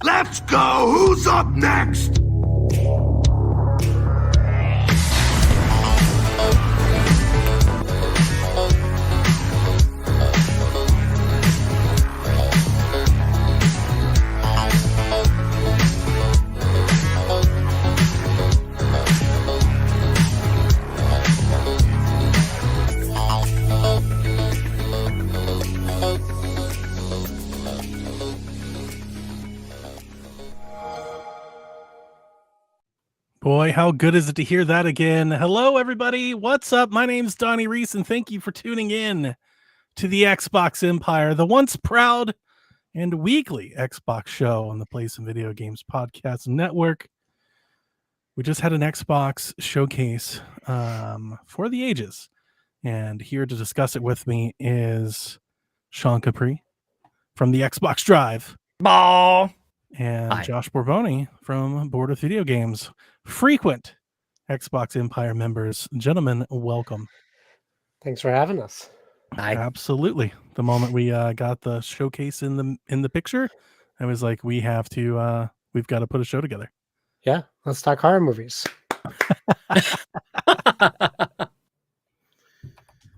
Let's go! Who's up next? Boy, how good is it to hear that again? Hello, everybody. What's up? My name's Donnie Reese, and thank you for tuning in to the Xbox Empire, the once proud and weekly Xbox show on the Play Some Video Games Podcast Network. We just had an Xbox showcase for the ages, and here to discuss it with me is Sean Capri from the Xbox Drive. Ball. And Hi. Josh Borboni from Board of Video Games. Frequent Xbox Empire members. Gentlemen, welcome. Thanks for having us. Hi. Absolutely. The moment we got the showcase in the picture, I was like, we've got to put a show together. Yeah, let's talk horror movies.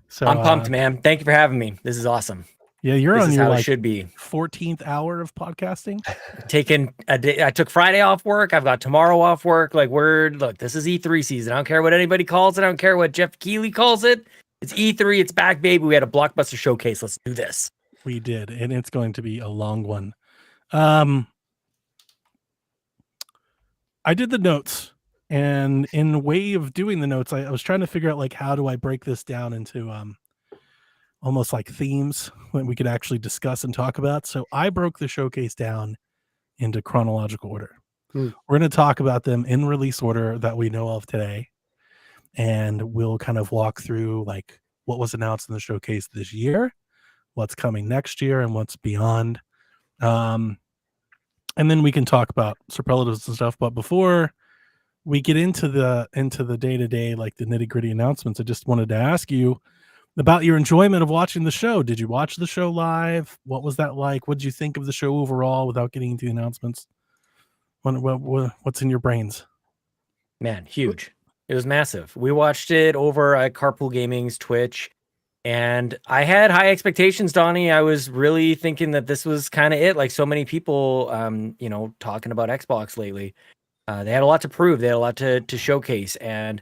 So I'm pumped, man. Thank you for having me. This is awesome. Yeah, you're This on is your how it like should be. 14th hour of podcasting. Taking a day, I took Friday off work. I've got tomorrow off work. Look, this is E3 season. I don't care what anybody calls it. I don't care what Jeff Keighley calls it. It's E3. It's back, baby. We had a blockbuster showcase. Let's do this. We did, and it's going to be a long one. I did the notes, and in way of doing the notes, I was trying to figure out like how do I break this down into almost like themes that we could actually discuss and talk about. So I broke the showcase down into chronological order. We're going to talk about them in release order that we know of today, and we'll kind of walk through like what was announced in the showcase this year, what's coming next year, and what's beyond. And then we can talk about superlatives and stuff. But before we get into the day-to-day, like the nitty-gritty announcements, I just wanted to ask you about your enjoyment of watching the show. Did you watch the show live? What was that like? What did you think of the show overall without getting into the announcements? What's in your brains? Man, huge. It was massive. We watched it over at Carpool Gaming's Twitch, and I had high expectations, Donnie. I was really thinking that this was kind of it. Like so many people, talking about Xbox lately. They had a lot to prove. They had a lot to showcase, and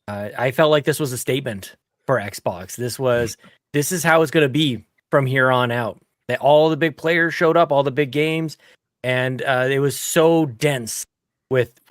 I felt like this was a statement for Xbox. This is how it's going to be from here on out. That all the big players showed up, all the big games, and it was so dense with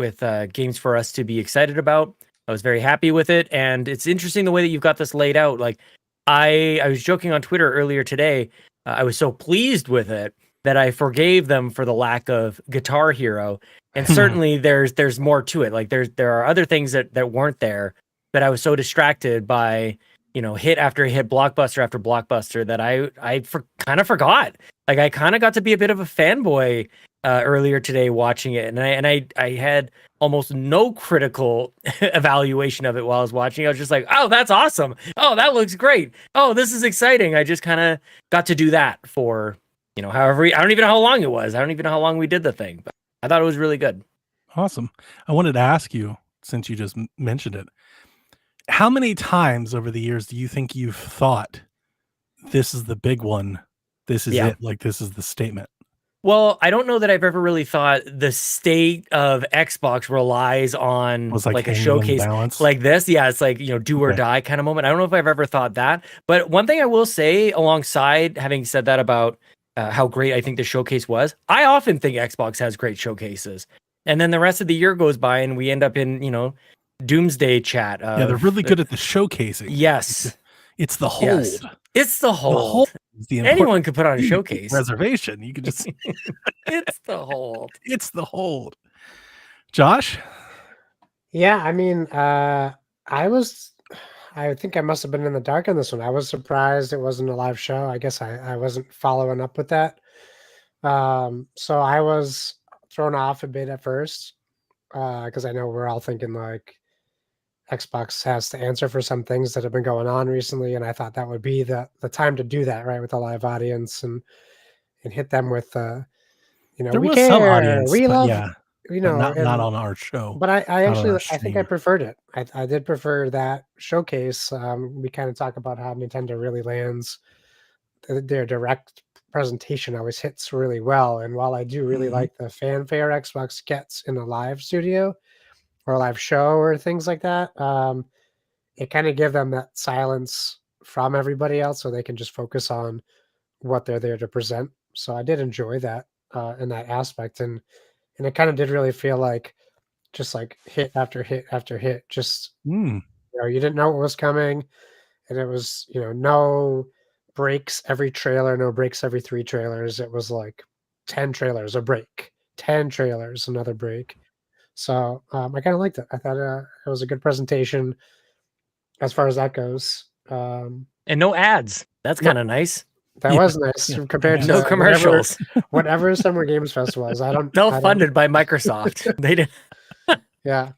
games for us to be excited about. I was very happy with it, and it's interesting the way that you've got this laid out. Like I was joking on Twitter earlier today. I was so pleased with it that I forgave them for the lack of Guitar Hero, and certainly there's more to it. Like there are other things that weren't there. But I was so distracted by, hit after hit, blockbuster after blockbuster that I kind of forgot. Like I kind of got to be a bit of a fanboy earlier today watching it, and I had almost no critical evaluation of it while I was watching. I was just like, oh, that's awesome. Oh, that looks great. Oh, this is exciting. I just kind of got to do that for however. I don't even know how long it was. I don't even know how long we did the thing, but I thought it was really good. Awesome. I wanted to ask you, since you just mentioned it, how many times over the years do you think you've thought this is the big one? This is it. Like this is the statement. Well, I don't know that I've ever really thought the state of Xbox relies on like a showcase like this. Yeah, it's like, do or die kind of moment. I don't know if I've ever thought that. But one thing I will say alongside having said that about how great I think the showcase was, I often think Xbox has great showcases. And then the rest of the year goes by and we end up in, doomsday chat. They're really good at the showcasing. Yes. It's the hold. Yes. It's the hold. Anyone could put on a showcase. Reservation. You could just it's the hold. It's the hold. Josh? Yeah, I mean, I think I must have been in the dark on this one. I was surprised it wasn't a live show. I guess I wasn't following up with that. So I was thrown off a bit at first because I know we're all thinking like Xbox has to answer for some things that have been going on recently, and I thought that would be the time to do that, right, with a live audience and hit them with There we was care, some audience, we but love, yeah, you but know, not and on our show. but I Not on actually our I think I stream. preferred it. I did prefer that showcase. We kind of talk about how Nintendo really lands their direct presentation always hits really well. And while I do really Mhm. like the fanfare Xbox gets in a live studio or a live show or things like that, it kind of give them that silence from everybody else so they can just focus on what they're there to present. So I did enjoy that in that aspect, and it kind of did really feel like just like hit after hit after hit. Just Mm. you didn't know what was coming, and it was no breaks every trailer, no breaks every 3 trailers. It was like 10 trailers a break, 10 trailers another break. So I kind of liked it. I thought it was a good presentation as far as that goes. And no ads. That's No, kind of nice. that Yeah, was nice yeah, compared yeah. No to commercials. whatever Summer Games Fest was. I don't. Self-funded by Microsoft. They did. Yeah.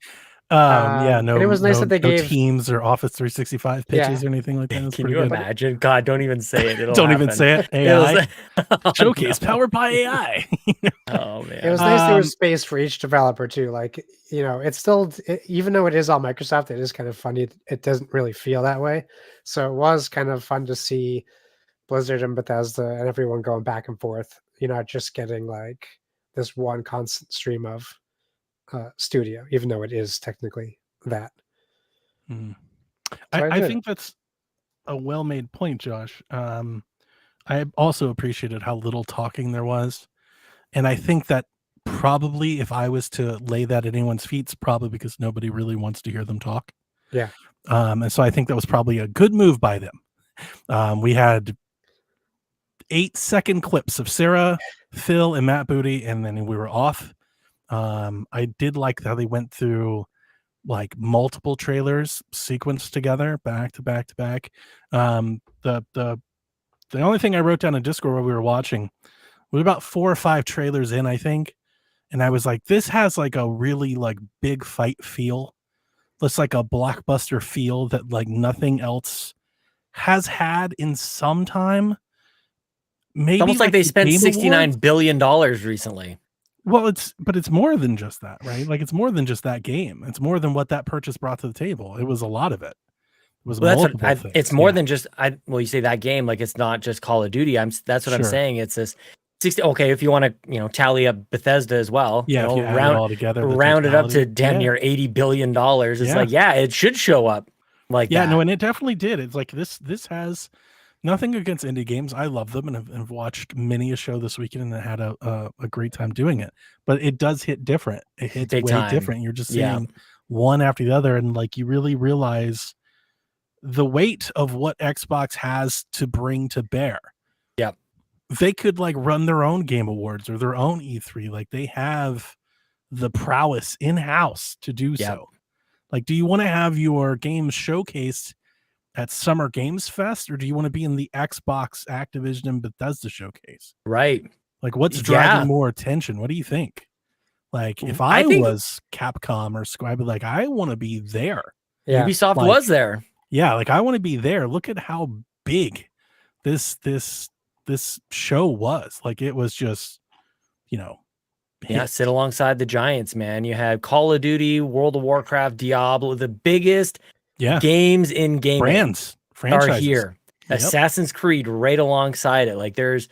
Yeah, And it was nice that they no gave. Teams or Office 365 pitches or anything like that. It's Can pretty you good. imagine? God, don't even say it. It'll Don't even happen. say it. It was AI like- showcase no. powered by AI. Oh man. It was nice there was Um, space for each developer too. Like, it's still, even though it is all Microsoft, it is kind of funny. It doesn't really feel that way. So it was kind of fun to see Blizzard and Bethesda and everyone going back and forth, just getting like this one constant stream of studio, even though it is technically that. Mm. So I enjoyed think that's a well-made point, Josh. I also appreciated how little talking there was. And I think that probably if I was to lay that at anyone's feet, it's probably because nobody really wants to hear them talk. Yeah. And so I think that was probably a good move by them. We had 8-second clips of Sarah, Phil, and Matt Booty, and then we were off. I did like how they went through like multiple trailers sequenced together, back to back to back. The only thing I wrote down in Discord while we were watching was about 4 or 5 trailers in, I think, and I was like, this has like a really like big fight feel. It's like a blockbuster feel that like nothing else has had in some time. Maybe It's almost like they the spent Game Awards? $69 billion recently. Well, it's more than just that, right? Like it's more than just that game. It's more than what that purchase brought to the table. It was a lot of it. It was Well, multiple that's things. it's more Yeah. than just well, you say that game, like it's not just Call of Duty. That's what I'm Sure. saying. It's this 60. Okay, if you want to, tally up Bethesda as well, Yeah, if you add it all together, the round it up to totality. damn Yeah. near $80 billion. It's Yeah. like, yeah, it should show up like Yeah, that. no, and it definitely did. It's like this has nothing against indie games. I love them and have watched many a show this weekend and had a great time doing it. But it does hit different. It hits Big way time. different. You're just Yeah. seeing one after the other, and like you really realize the weight of what Xbox has to bring to bear. Yep. They could like run their own Game Awards or their own E3. Like they have the prowess in-house to do Yep. so. Like, do you want to have your games showcased at Summer Games Fest, or do you want to be in the Xbox, Activision, and Bethesda showcase? Right. Like, what's Yeah. driving more attention? What do you think? Like, if I think- was Capcom or Square, I'd be like, I want to be there. Yeah. Ubisoft Like- was there. Yeah, like I want to be there. Look at how big this show was. Like, it was just, Yeah, hit. sit alongside the giants, man. You had Call of Duty, World of Warcraft, Diablo, the biggest Yeah, games in gaming brands, are franchises. here. Yep. Assassin's Creed right alongside it. Like there's,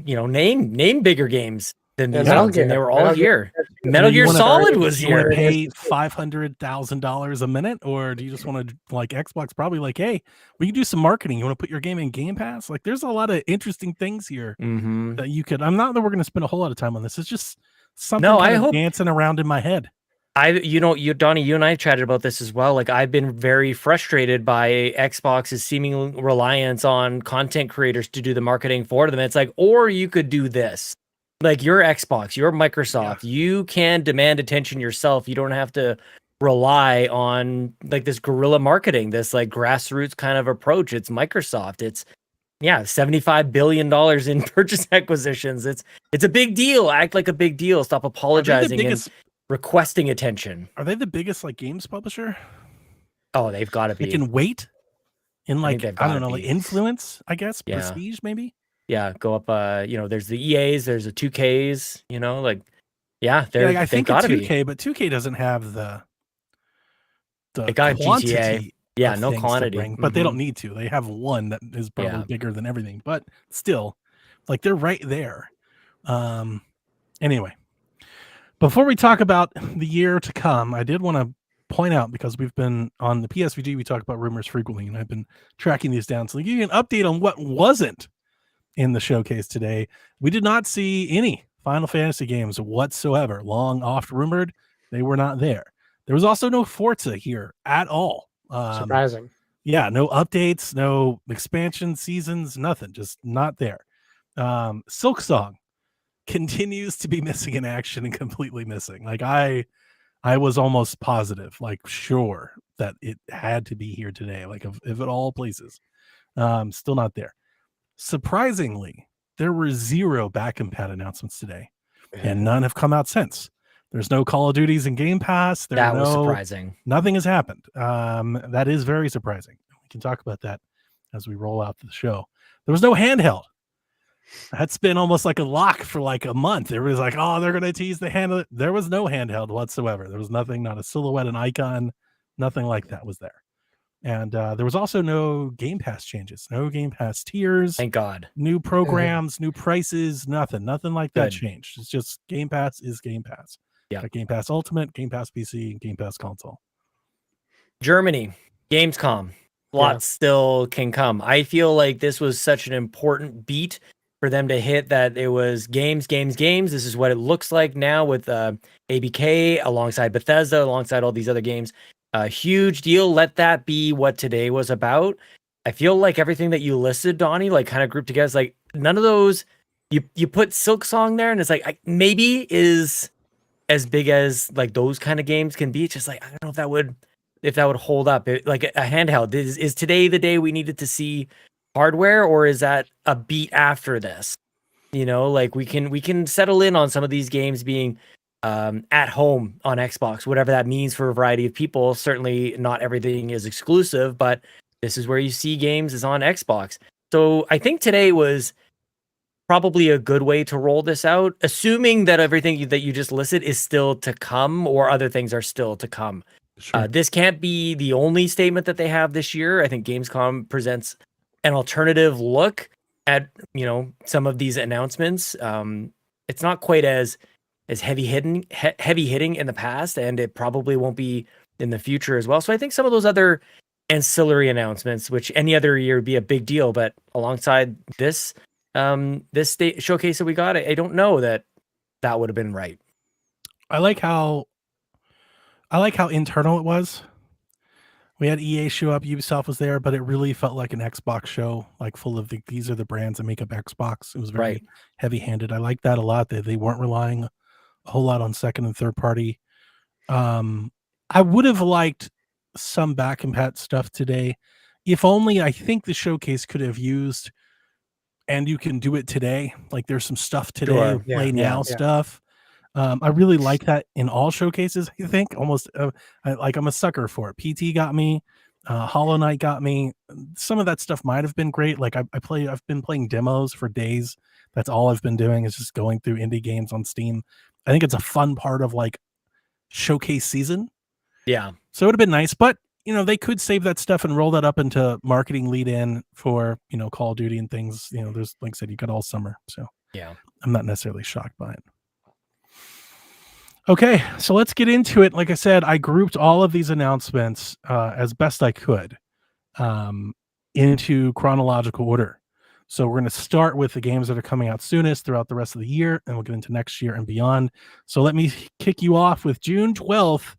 name bigger games than Yeah, these Metal ones, and they Gear. were all Metal Gear. here. Metal You Gear wanna- Solid was You want here. to pay $500,000 a minute, or do you just want to like Xbox? Probably like, hey, we can do some marketing. You want to put your game in Game Pass? Like, there's a lot of interesting things here Mm-hmm. that you could. I'm not that we're going to spend a whole lot of time on this. It's just something No, kind I of hope- dancing around in my head. Donnie, you and I chatted about this as well. Like I've been very frustrated by Xbox's seeming reliance on content creators to do the marketing for them. It's like, or you could do this. Like you're Xbox, you're Microsoft. You can demand attention yourself. You don't have to rely on like this guerrilla marketing, this like grassroots kind of approach. It's Microsoft. It's $75 billion in purchase acquisitions. It's a big deal. Act like a big deal. Stop Are they the apologizing biggest? and requesting attention. Are they the biggest like games publisher? Oh, they've got to They be. can wait in I think like they've I gotta don't know, like be. influence, I guess, Yeah. prestige, maybe. go up. There's the EAs, there's the 2Ks. Yeah, they're like, I they think gotta at be. 2K, but 2K doesn't have the It got GTA. quantity Yeah, of no things to quantity. bring, but they Mhm. don't need to. They have one that is probably Yeah. bigger than everything, but still, like, they're right there. Anyway, before we talk about the year to come, I did want to point out, because we've been on the PSVG, we talk about rumors frequently, and I've been tracking these down. So, to give you an update on what wasn't in the showcase today, we did not see any Final Fantasy games whatsoever. Long oft rumored, they were not there. There was also no Forza here at all. Surprising. Yeah, no updates, no expansion seasons, nothing, just not there. Silk Song continues to be missing in action and completely missing. Like, I was almost positive, like, sure, that it had to be here today, like, if at all places. Still not there. Surprisingly, there were 0 back compat announcements today, and none have come out since. There's no Call of Duties in Game Pass. That was surprising. Nothing has happened. That is very surprising. We can talk about that as we roll out the show. There was no handheld. That's been almost like a lock for like a month. Everybody's like, oh, they're going to tease the handheld. There was no handheld whatsoever. There was nothing, not a silhouette, an icon, nothing like that was there. And there was also no Game Pass changes, no Game Pass tiers. Thank God. New programs, new prices, nothing like that Good. changed. It's just Game Pass is Game Pass. Yeah. Got Game Pass Ultimate, Game Pass PC, and Game Pass Console. Germany, Gamescom, lots still can come. I feel like this was such an important beat for them to hit, that it was games. This is what it looks like now with ABK alongside Bethesda, alongside all these other games. A huge deal. Let that be what today was about. I feel like everything that you listed, Donnie, like kind of grouped together, is like none of those. You put Silk Song there, and it's like maybe is as big as like those kind of games can be. It's just like I don't know if that would hold up. Like a handheld, is today the day we needed to see hardware, or is that a beat after this? Like we can settle in on some of these games being at home on Xbox, whatever that means for a variety of people. Certainly not everything is exclusive, but this is where you see games is on Xbox. So I think today was probably a good way to roll this out, assuming that everything that you just listed is still to come, or other things are still to come. Sure. This can't be the only statement that they have this year. I think Gamescom presents an alternative look at some of these announcements. It's not quite as heavy hitting in the past, and it probably won't be in the future as well. So I think some of those other ancillary announcements, which any other year would be a big deal, but alongside this showcase that we got, I don't know that would have been right. I like how internal it was. We had EA show up, Ubisoft was there, but it really felt like an Xbox show, like full of these are the brands that make up Xbox. It was very heavy-handed. I like that a lot. They weren't relying a whole lot on second and third party. I would have liked some back compat stuff today. If only, I think the showcase could have used, and you can do it today. Like there's some stuff today, play now stuff. I really like that in all showcases. I think almost I'm a sucker for it. PT got me, Hollow Knight got me. Some of that stuff might have been great. Like I've been playing demos for days. That's all I've been doing is just going through indie games on Steam. I think it's a fun part of like showcase season. Yeah. So it would have been nice, but they could save that stuff and roll that up into marketing lead in for Call of Duty and things. There's, like I said, you got all summer. So yeah, I'm not necessarily shocked by it. Okay, so let's get into it. Like I said, I grouped all of these announcements as best I could into chronological order. So we're going to start with the games that are coming out soonest throughout the rest of the year, and we'll get into next year and beyond. So let me kick you off with June 12th.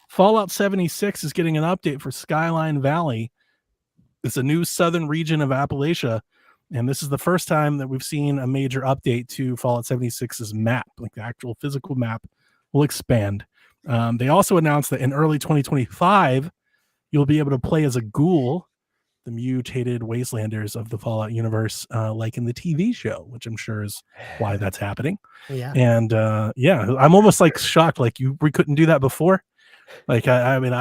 Fallout 76 is getting an update for Skyline Valley. It's a new southern region of Appalachia, and this is the first time that we've seen a major update to Fallout 76's map, like the actual physical map will expand. They also announced that in early 2025, you'll be able to play as a ghoul, the mutated wastelanders of the Fallout universe, like in the TV show, which I'm sure is why that's happening. Yeah. And I'm almost like shocked. Like we couldn't do that before. Like, I mean,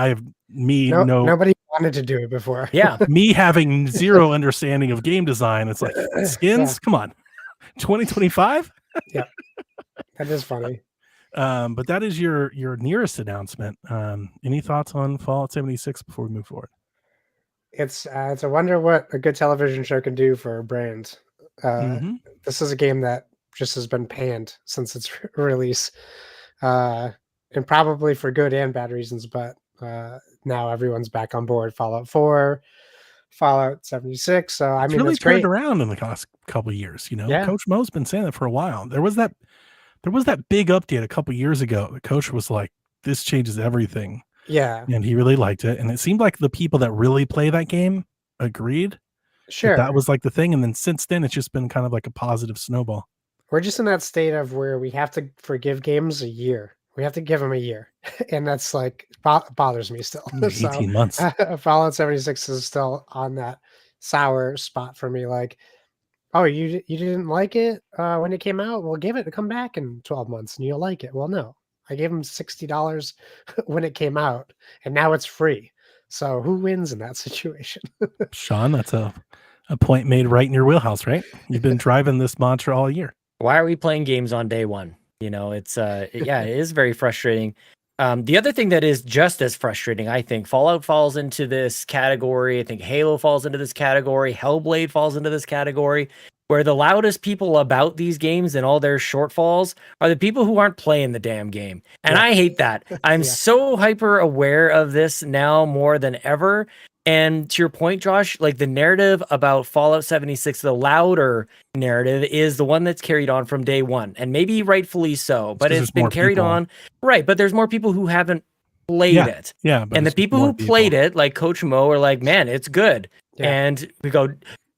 nobody wanted to do it before. Yeah. Me having zero understanding of game design, it's like skins. Come on, 2025. That is funny. But that is your nearest announcement. Any thoughts on Fallout 76 before we move forward? It's a wonder what a good television show can do for brands. Mhm. This is a game that just has been panned since its release, and probably for good and bad reasons. But now everyone's back on board. Fallout 4, Fallout 76. So I It's mean, really it's great. turned around in the last couple of years. Yeah. Coach Mo's been saying that for a while. There was that big update a couple years ago. The coach was like, "This changes everything," Yeah, and he really liked it. And it seemed like the people that really play that game agreed sure. that was like the thing. And then since then, it's just been kind of like a positive snowball. We're just in that state of where we have to forgive games a year. We have to give them a year, and that's like bothers me still. 18 months. Fallout 76 is still on that sour spot for me. Like, oh, you didn't like it when it came out? Well, give it to come back in 12 months and you'll like it. Well, no, I gave them $60 when it came out, and now it's free. So who wins in that situation? Sean, that's a point made right in your wheelhouse, right? You've been driving this mantra all year. Why are we playing games on day one? It's yeah, it is very frustrating. The other thing that is just as frustrating, I think, Fallout falls into this category. I think Halo falls into this category. Hellblade falls into this category, where the loudest people about these games and all their shortfalls are the people who aren't playing the damn game. And I hate that. I'm so hyper aware of this now more than ever. And to your point, Josh, like the narrative about Fallout 76, the louder narrative is the one that's carried on from day one, and maybe rightfully so, but it's been carried on. Right. But there's more people who haven't played it. Yeah. And the people who played it, like Coach Mo, are like, man, it's good. Yeah. And we go,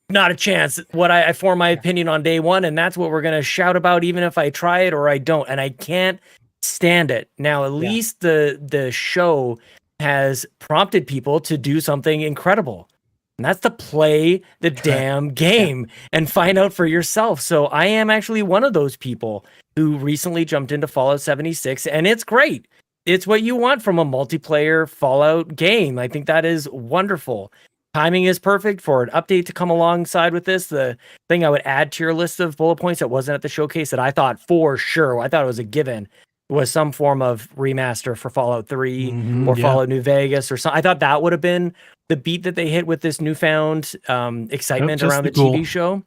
not a chance. What I form my opinion on day one, and that's what we're going to shout about, even if I try it or I don't. And I can't stand it. Now, at least the show has prompted people to do something incredible, and that's to play the damn game and find out for yourself. So I am actually one of those people who recently jumped into Fallout 76, and it's great. It's what you want from a multiplayer Fallout game. I think that is wonderful. Timing is perfect for an update to come alongside with this. The thing I would add to your list of bullet points that wasn't at the showcase that I thought for sure, I thought it was a given, was some form of remaster for Fallout 3 or Fallout New Vegas or something. I thought that would have been the beat that they hit with this newfound excitement around the TV show.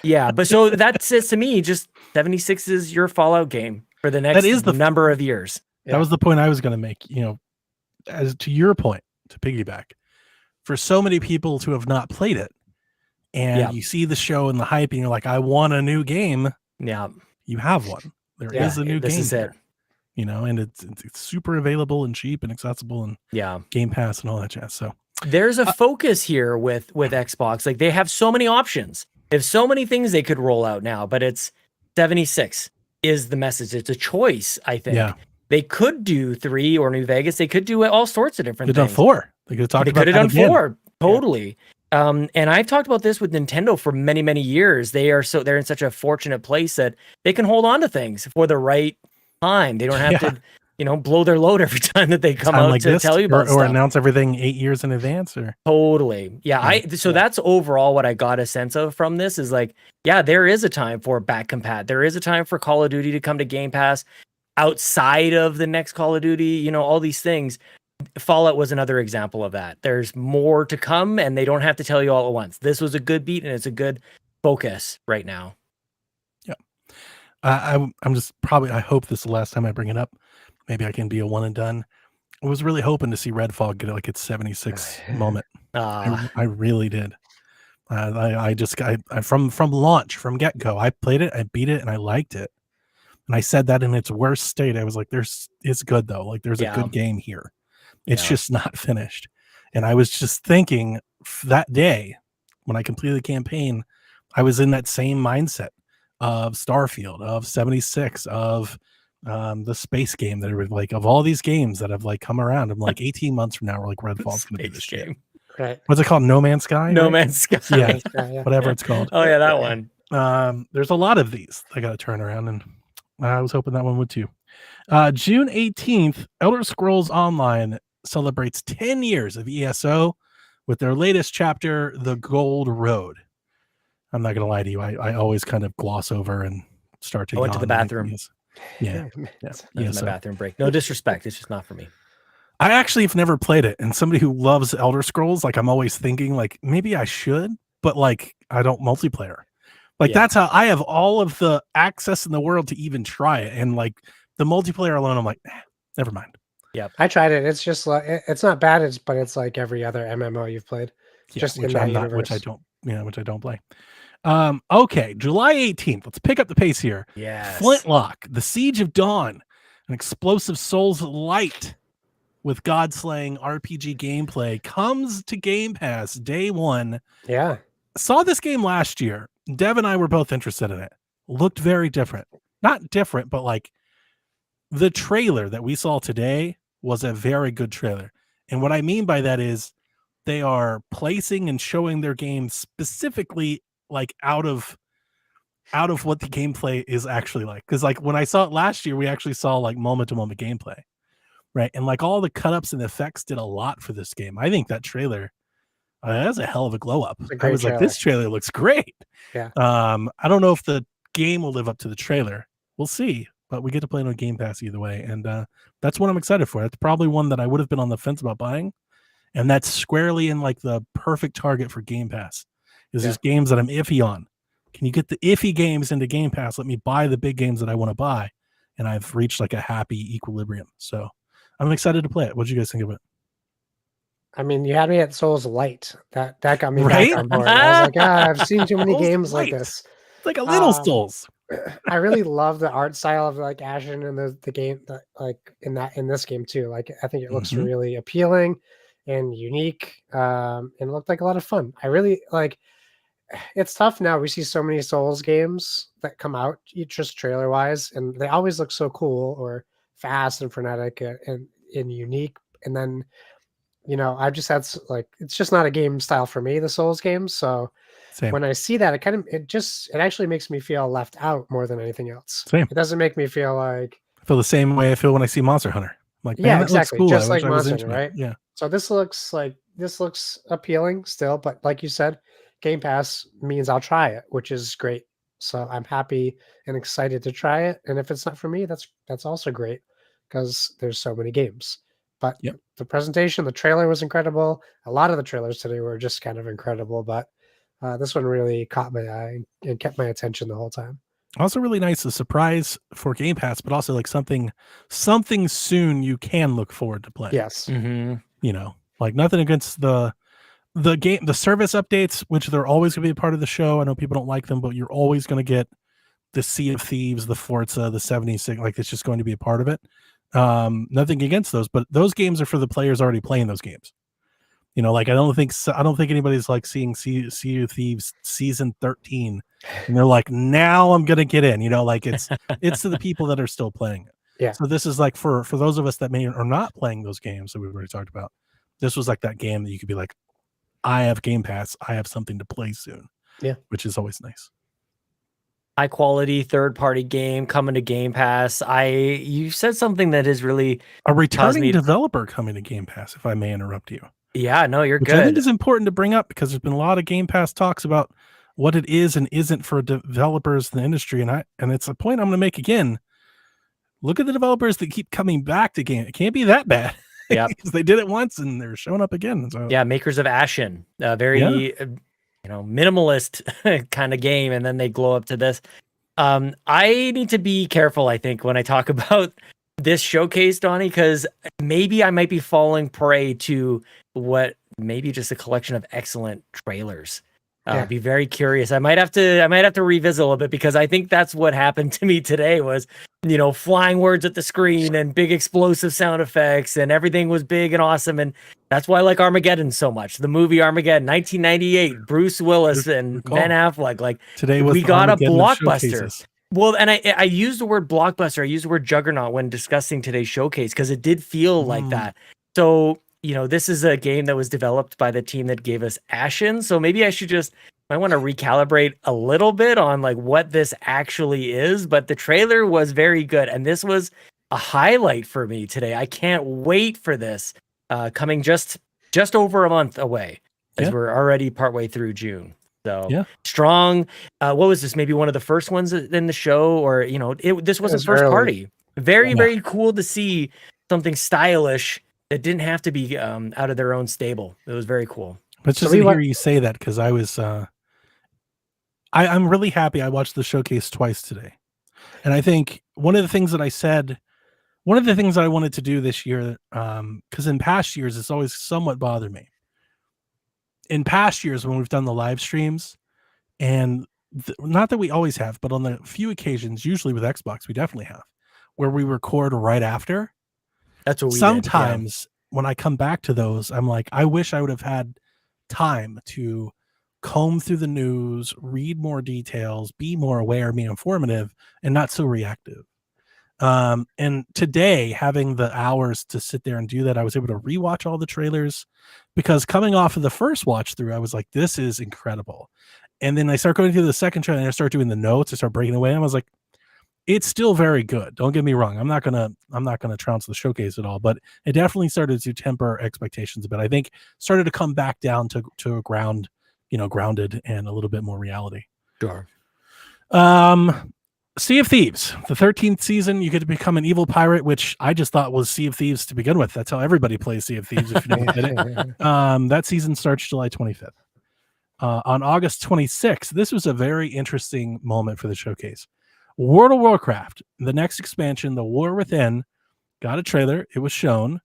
Yeah, but so that says to me, just 76 is your Fallout game for the next number of years. That was the point I was going to make. As to your point, to piggyback, for so many people to have not played it, and you see the show and the hype, and you're like, I want a new game. Yeah, you have one. There is a new game. This is it. And it's super available and cheap and accessible, and Game Pass and all that jazz. So there's a focus here with Xbox. Like, they have so many options. They have so many things they could roll out now, but it's 76 is the message. It's a choice, I think. Yeah. They could do 3 or New Vegas. They could do all sorts of different things. They could have done 4. They could have talked about that. They could have done 4. Totally. Yeah. And I've talked about this with Nintendo for many, many years. They're in such a fortunate place that they can hold on to things for the right time. They don't have to, blow their load every time that they come out like to tell you about or announce everything 8 years in advance. Or totally, that's overall what I got a sense of from this is like, there is a time for back compat. There is a time for Call of Duty to come to Game Pass outside of the next Call of Duty. All these things. Fallout was another example of that. There's more to come, and they don't have to tell you all at once. This was a good beat, and it's a good focus right now. I'm just I hope this is the last time I bring it up. Maybe I can be a one and done. I was really hoping to see Redfall get like its 76 moment. I really did. I from launch, from get go, I played it, I beat it, and I liked it. And I said that in its worst state. I was like, it's good though. Like, there's a good game here. It's just not finished. And I was just thinking that day when I completed the campaign, I was in that same mindset of Starfield, of 76, of the space game that are like, of all these games that have like come around. I'm like, 18 months from now, we're like, Redfall's going to be this game. Right. What's it called? No Man's Sky? No Man's Sky. Yeah. Whatever it's called. Oh yeah, that one. There's a lot of these I got to turn around, and I was hoping that one would too. June 18th, Elder Scrolls Online celebrates 10 years of ESO with their latest chapter, The Gold Road. I'm not going to lie to you. I always kind of gloss over and start to I went to the yawn when bathroom. these- Yeah. Yeah. In my so- bathroom break. No disrespect. It's just not for me. I actually have never played it. And somebody who loves Elder Scrolls, like I'm always thinking like maybe I should, but like I don't multiplayer. Like Yeah. that's how I have all of the access in the world to even try it. And like the multiplayer alone, I'm like, never mind. I tried it. It's just like it's not bad. But it's like every other MMO you've played. Yeah, Just in which that I'm not, which I universe. don't, which I don't play. Okay, July 18th. Let's pick up the pace here. Yes. Flintlock, The Siege of Dawn, an explosive Souls light with God-slaying RPG gameplay comes to Game Pass day one. Yeah. Saw this game last year. Dev and I were both interested in it. Looked very different. Not different, but like the trailer that we saw today was a very good trailer. And what I mean by that is they are placing and showing their game specifically like out of what the gameplay is actually like. Because like when I saw it last year, we actually saw like moment to moment gameplay. Right. And like all the cut ups and effects did a lot for this game. I think that trailer that's a hell of a glow up. It's a I great was like, this trailer looks great. Yeah. I don't know if the game will live up to the trailer. We'll see. But we get to play it on Game Pass either way. And that's what I'm excited for. That's probably one that I would have been on the fence about buying. And that's squarely in like the perfect target for Game Pass. Is just games that I'm iffy on. Can you get the iffy games into Game Pass? Let me buy the big games that I want to buy. And I've reached like a happy equilibrium. So I'm excited to play it. What did you guys think of it? I mean, you had me at Souls Light. That got me Right? back on board. I was like, I've seen too many Souls games like Light. this. It's like a little Um, Souls. I really love the art style of like Ashen and the game, like in this game too. Like I think it looks Mhm. really appealing and unique, and it looked like a lot of fun. I really like. It's tough now. We see so many Souls games that come out, just trailer wise, and they always look so cool or fast and frenetic and unique. And then, I've just had like it's just not a game style for me, the Souls games. So Same. when I see that, it actually makes me feel left out more than anything else. Same. It doesn't make me feel like I feel the same way I feel when I see Monster Hunter. I'm like, Yeah, man, that looks exactly. cool. Just I wish like I was Monster into Hunter, it. right? Yeah. so. This looks appealing still, but like you said, Game Pass means I'll try it, which is great. So I'm happy and excited to try it. And if it's not for me, that's also great because there's so many games. But Yep. the presentation, the trailer was incredible. A lot of the trailers today were just kind of incredible, but this one really caught my eye and kept my attention the whole time. Also really nice, a surprise for Game Pass, but also like something soon you can look forward to play. Yes. Mm-hmm. Like nothing against the service updates, which they're always going to be a part of the show. I know people don't like them, but you're always going to get the Sea of Thieves, the Forza, the 76. Like it's just going to be a part of it. Nothing against those, but those games are for the players already playing those games. Like I don't think anybody's like seeing Sea of Thieves season 13, and they're like, now I'm gonna get in. Like it's to the people that are still playing it. Yeah. So this is like for those of us that may are not playing those games that we've already talked about. This was like that game that you could be like, I have Game Pass. I have something to play soon. Yeah. Which is always nice. High quality third party game coming to Game Pass. You said something that is really A returning me- developer coming to Game Pass, if I may interrupt you. yeah, no, you're Which I think good. is important to bring up because there's been a lot of Game Pass talks about what it is and isn't for developers in the industry. And it's a point I'm going to make again. Look at the developers that keep coming back to game. It can't be that bad. Yeah. Because they did it once and they're showing up again. So Yeah, makers of Ashen, very minimalist kind of game, and then they glow up to this. I need to be careful, I think, when I talk about this showcase, Donnie, because maybe I might be falling prey to what maybe just a collection of excellent trailers. Be very curious. I might have to revisit a little bit because I think that's what happened to me today was, flying words at the screen and big explosive sound effects and everything was big and awesome. And that's why I like Armageddon so much. The movie Armageddon, 1998, Bruce Willis and Recall. Ben Affleck. Like today was we the got a Armageddon of blockbuster. showcases. Well, and I used the word blockbuster. I used the word juggernaut when discussing today's showcase because it did feel like that. So, this is a game that was developed by the team that gave us Ashen. So maybe I might want to recalibrate a little bit on like what this actually is. But the trailer was very good. And this was a highlight for me today. I can't wait for this coming just over a month away. as Yeah. we're already partway through June. So Yeah. strong. What was this? Maybe one of the first ones in the show, or this wasn't was first early. party. Very, Yeah. very cool to see something stylish that didn't have to be out of their own stable. It was very cool. But it's So just we to wa- hear you say that because I was I'm really happy I watched the showcase twice today. And I think one of the things that I wanted to do this year, because in past years it's always somewhat bothered me. In past years when we've done the live streams, and not that we always have, but on the few occasions, usually with Xbox, we definitely have, where we record right after. That's what we Sometimes when I come back to those, I'm like, I wish I would have had time to comb through the news, read more details, be more aware, be informative, and not so reactive. And today, having the hours to sit there and do that, I was able to rewatch all the trailers, because coming off of the first watch through, I was like, this is incredible. And then I start going through the second trailer and I start doing the notes, I start breaking away, and I was like, it's still very good. Don't get me wrong. I'm not gonna trounce the showcase at all, but it definitely started to temper expectations a bit. I think started to come back down to a ground, grounded and a little bit more reality. Sure. Sea of Thieves, the 13th season, you get to become an evil pirate, which I just thought was Sea of Thieves to begin with. That's how everybody plays Sea of Thieves, if you never did it. That season starts July 25th. On August 26th, this was a very interesting moment for the showcase. World of Warcraft, the next expansion, The War Within, got a trailer. It was shown.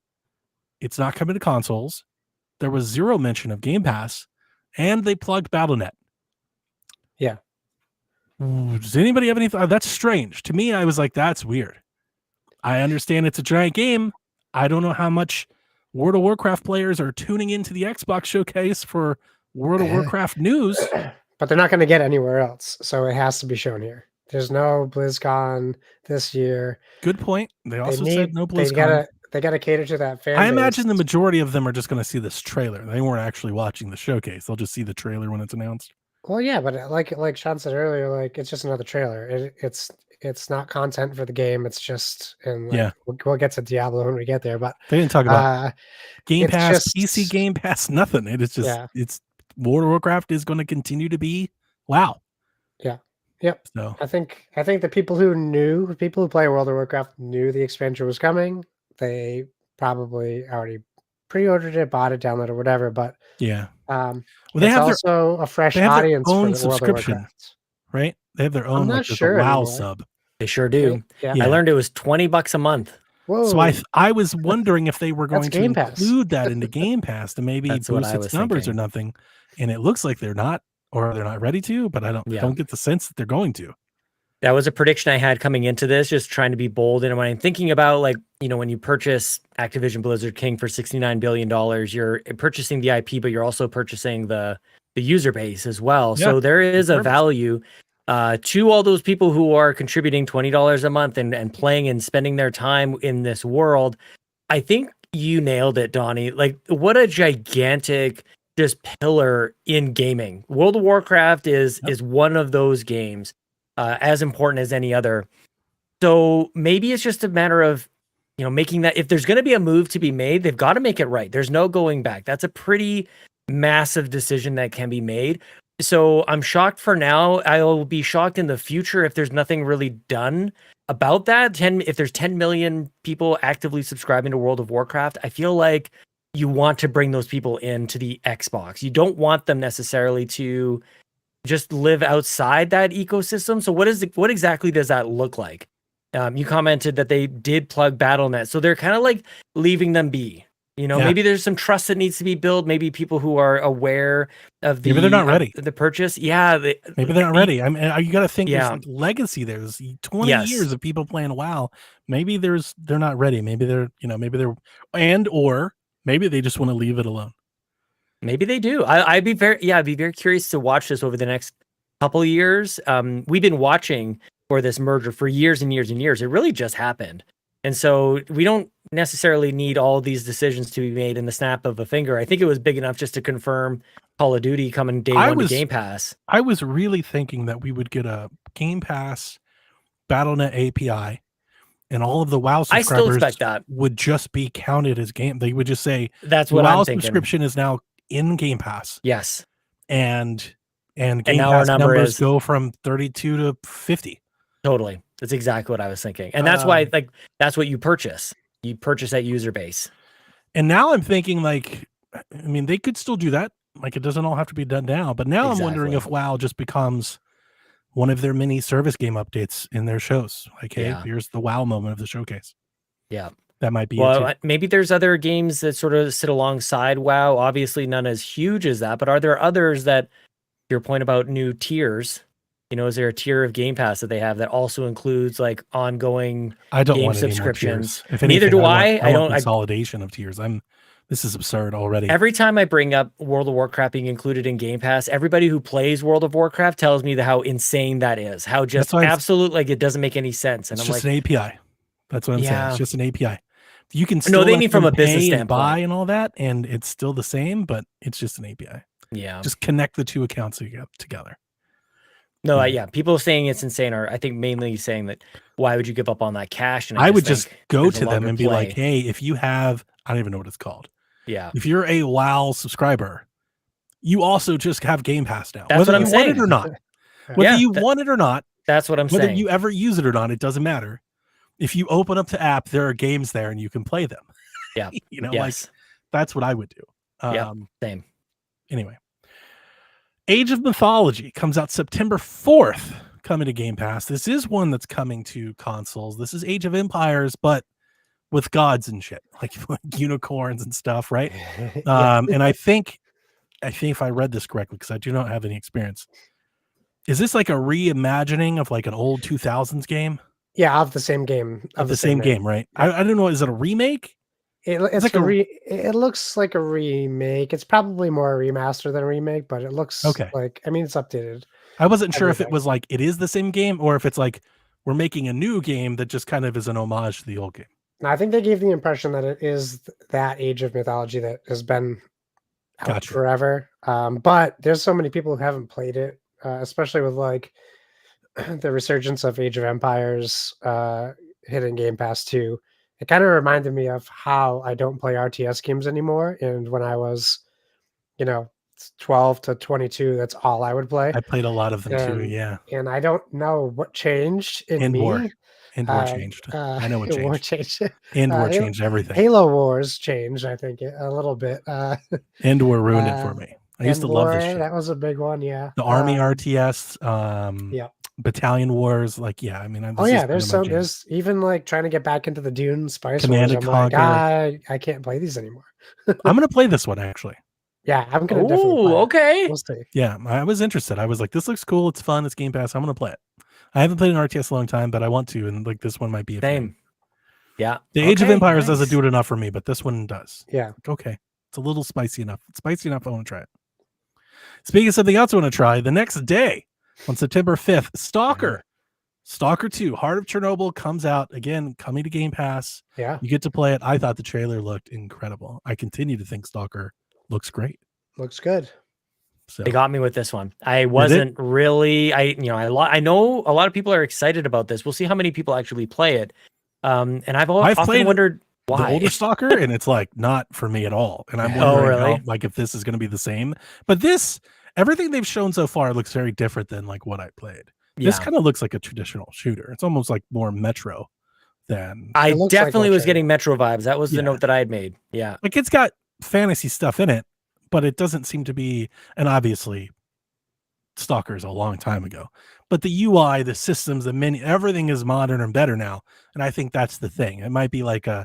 It's not coming to consoles. There was zero mention of Game Pass, and they plugged Battle.net. Yeah. Does anybody have any thought? That's strange. To me, I was like, that's weird. I understand it's a giant game. I don't know how much World of Warcraft players are tuning into the Xbox showcase for World of Warcraft news. But they're not going to get anywhere else, so it has to be shown here. There's no BlizzCon this year. Good point. They also said no BlizzCon. They gotta cater to that fan I base. imagine the majority of them are just going to see this trailer. They weren't actually watching the showcase. They'll just see the trailer when it's announced. Well, yeah, but like Sean said earlier, like it's just another trailer. It's not content for the game. It's just Yeah. We'll get to Diablo when we get there. But They didn't talk about Game it's Pass, just- PC Game Pass, nothing. It is just Yeah. it's World of Warcraft is going to continue to be WoW. Yeah. Yep. So I think the people who play World of Warcraft knew the expansion was coming. They probably already pre-ordered it, bought it, downloaded, whatever. But yeah. well, They have also a fresh they have their audience own for the World of subscription. Warcraft. right? They have their own not like, there's a sure WoW anymore. sub. They sure do. Yeah. Yeah. I learned it was $20 a month. Whoa. So I was wondering if they were That's going to Game Pass. include that into Game Pass to maybe That's what boost I its was numbers thinking. or nothing. And it looks like they're not, or they're not ready to, but I don't get the sense that they're going to. That was a prediction I had coming into this, just trying to be bold. And when I'm thinking about, like, when you purchase Activision Blizzard King for $69 billion, you're purchasing the IP, but you're also purchasing the user base as well. Yeah, So there is a perfect. value to all those people who are contributing $20 a month and playing and spending their time in this world. I think you nailed it, Donnie. Like, what a gigantic just pillar in gaming. World of Warcraft is one of those games. As important as any other. So maybe it's just a matter of, making that, if there's going to be a move to be made, they've got to make it right. There's no going back. That's a pretty massive decision that can be made. So I'm shocked for now. I'll be shocked in the future if there's nothing really done about that. If there's 10 million people actively subscribing to World of Warcraft, I feel like you want to bring those people into the Xbox. You don't want them necessarily to just live outside that ecosystem. So what exactly does that look like? You commented that they did plug Battle.net, so they're kind of like leaving them be. Maybe there's some trust that needs to be built. Maybe people who are aware of the Maybe they're not ready. The purchase. Yeah, Maybe they're not ready. I mean, you got to think Yeah. there's like legacy. There's 20 Yes. years of people playing WoW. Maybe they're not ready. Maybe they're or maybe they just want to leave it alone. Maybe they do. I'd be very curious to watch this over the next couple of years. We've been watching for this merger for years and years and years. It really just happened. And so we don't necessarily need all these decisions to be made in the snap of a finger. I think it was big enough just to confirm Call of Duty coming day one to Game Pass. I was really thinking that we would get a Game Pass Battle.net API and all of the WoW I still subscribers expect that. would just be counted as game. They would just say That's the what WoW I'm thinking. subscription is now in Game Pass, Yes. and Game now our Pass number numbers is- go from 32 to 50. Totally. That's exactly what I was thinking. And that's why, Um, like, that's what you purchase. You purchase that user base. And now I'm thinking, like, I mean, they could still do that. Like, it doesn't all have to be done now. But now I'm wondering if Exactly. WoW just becomes one of their mini service game updates in their shows. Like, hey, Yeah. here's the WoW moment of the showcase. Yeah. That might be it Well, too. maybe there's other games that sort of sit alongside WoW. Obviously, none as huge as that. But are there others that, your point about new tiers, you know, is there a tier of Game Pass that they have that also includes like ongoing I don't game want any more subscriptions? tiers. If Neither anything, do I. I want don't. consolidation of tiers. This is absurd already. Every time I bring up World of Warcraft being included in Game Pass, everybody who plays World of Warcraft tells me how insane that is. How just why it's- absolute, like, it doesn't make any sense. And It's I'm just like, an API. That's what I'm saying. Yeah. It's just an API. You can still they let mean from them a business pay and standpoint. buy and all that, and it's still the same, but it's just an API. yeah. Just connect the two accounts together. No, Yeah. yeah. People saying it's insane are, I think, mainly saying that why would you give up on that cash? And I would just just think go there's a to them longer and be like, play. hey, if you have, I don't even know what it's called. Yeah. If you're a WoW subscriber, you also just have Game Pass now. That's whether what I'm you want it saying. or not. Whether Yeah, you want it or not, That's what I'm whether saying. you ever use it or not, it doesn't matter. If you open up the app, there are games there and you can play them. Yeah. You know, like Yes. that's what I would do. Yeah. Same. Anyway, Age of Mythology comes out September 4th, coming to Game Pass. This is one that's coming to consoles. This is Age of Empires, but with gods and shit, like unicorns and stuff, right? And I think if I read this correctly, because I do not have any experience, is this like a reimagining of like an old 2000s game? Yeah, of the same game. Of the same game, right? I don't know. Is it a remake? It's like like it looks like a remake. It's probably more a remaster than a remake, but it looks Okay. like, I mean, it's updated. I wasn't sure if it Everything. was like it is the same game or if it's like we're making a new game that just kind of is an homage to the old game. And I think they gave the impression that it is that Age of Mythology that has been out Gotcha. forever. But there's so many people who haven't played it, especially with like the resurgence of Age of Empires hitting Game Pass 2. It kind of reminded me of how I don't play RTS games anymore. And when I was, 12 to 22, that's all I would play. I played a lot of them too. And- Yeah. And I don't know what changed in And me. war. And war Uh, changed. I know what War changed. changed. And war Halo- changed everything. Halo Wars changed, I think, a little bit. And war ruined it for me. I used to love this shit. That was a big one, yeah. The Army Um, RTS, yeah. Battalion Wars, like Oh this yeah, is there's one of my jams. there's even like trying to get back into the Dune Spice Command Wars. and I'm like, Conquer. I can't play these anymore. I'm gonna play this one actually. Yeah, I'm gonna definitely play Oh, it. okay. We'll see. Yeah, I was interested. I was like, this looks cool. It's fun. It's Game Pass. I'm gonna play it. I haven't played an RTS in a long time, but I want to, and like this one might be a thing. Same. Yeah. The Age of Okay, Empires doesn't nice. do it enough for me, but this one does. Yeah. Like, okay, it's a little spicy enough. It's spicy enough. I want to try it. Speaking of something else I want to try, the next day on September 5th, Stalker 2, Heart of Chernobyl comes out again, coming to Game Pass. Yeah. You get to play it. I thought the trailer looked incredible. I continue to think Stalker looks great. Looks good. So They got me with this one. I wasn't really. I know a lot of people are excited about this. We'll see how many people actually play it. And I've often played wondered the why. older Stalker, and it's like not for me at all. And I'm Oh, wondering really? how, like if this is going to be the same. But this, everything they've shown so far looks very different than like what I played. This Yeah. kind of looks like a traditional shooter. It's almost like more Metro than I It looks like definitely was Metro. getting Metro vibes. That was the Yeah. note that I had made. Yeah. like it's got fantasy stuff in it, but it doesn't seem to be. And obviously, Stalker's a long time ago. But the UI, the systems, the menu, everything is modern and better now. And I think that's the thing. It might be like a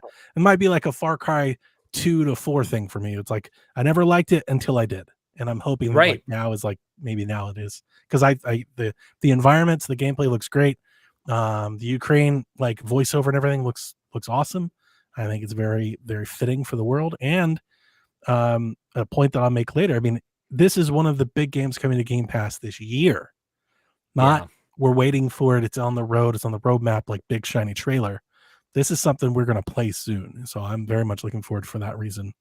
Far Cry 2 to 4 thing for me. It's like I never liked it until I did. And I'm hoping that Right. like now is like maybe now it is. Because the environments, the gameplay looks great. The Ukraine like voiceover and everything looks awesome. I think it's very, very fitting for the world. And a point that I'll make later. I mean, this is one of the big games coming to Game Pass this year. Not we're waiting for it. It's on the road. It's on the roadmap, like big shiny trailer. This is something we're going to play soon. So I'm very much looking forward for that reason.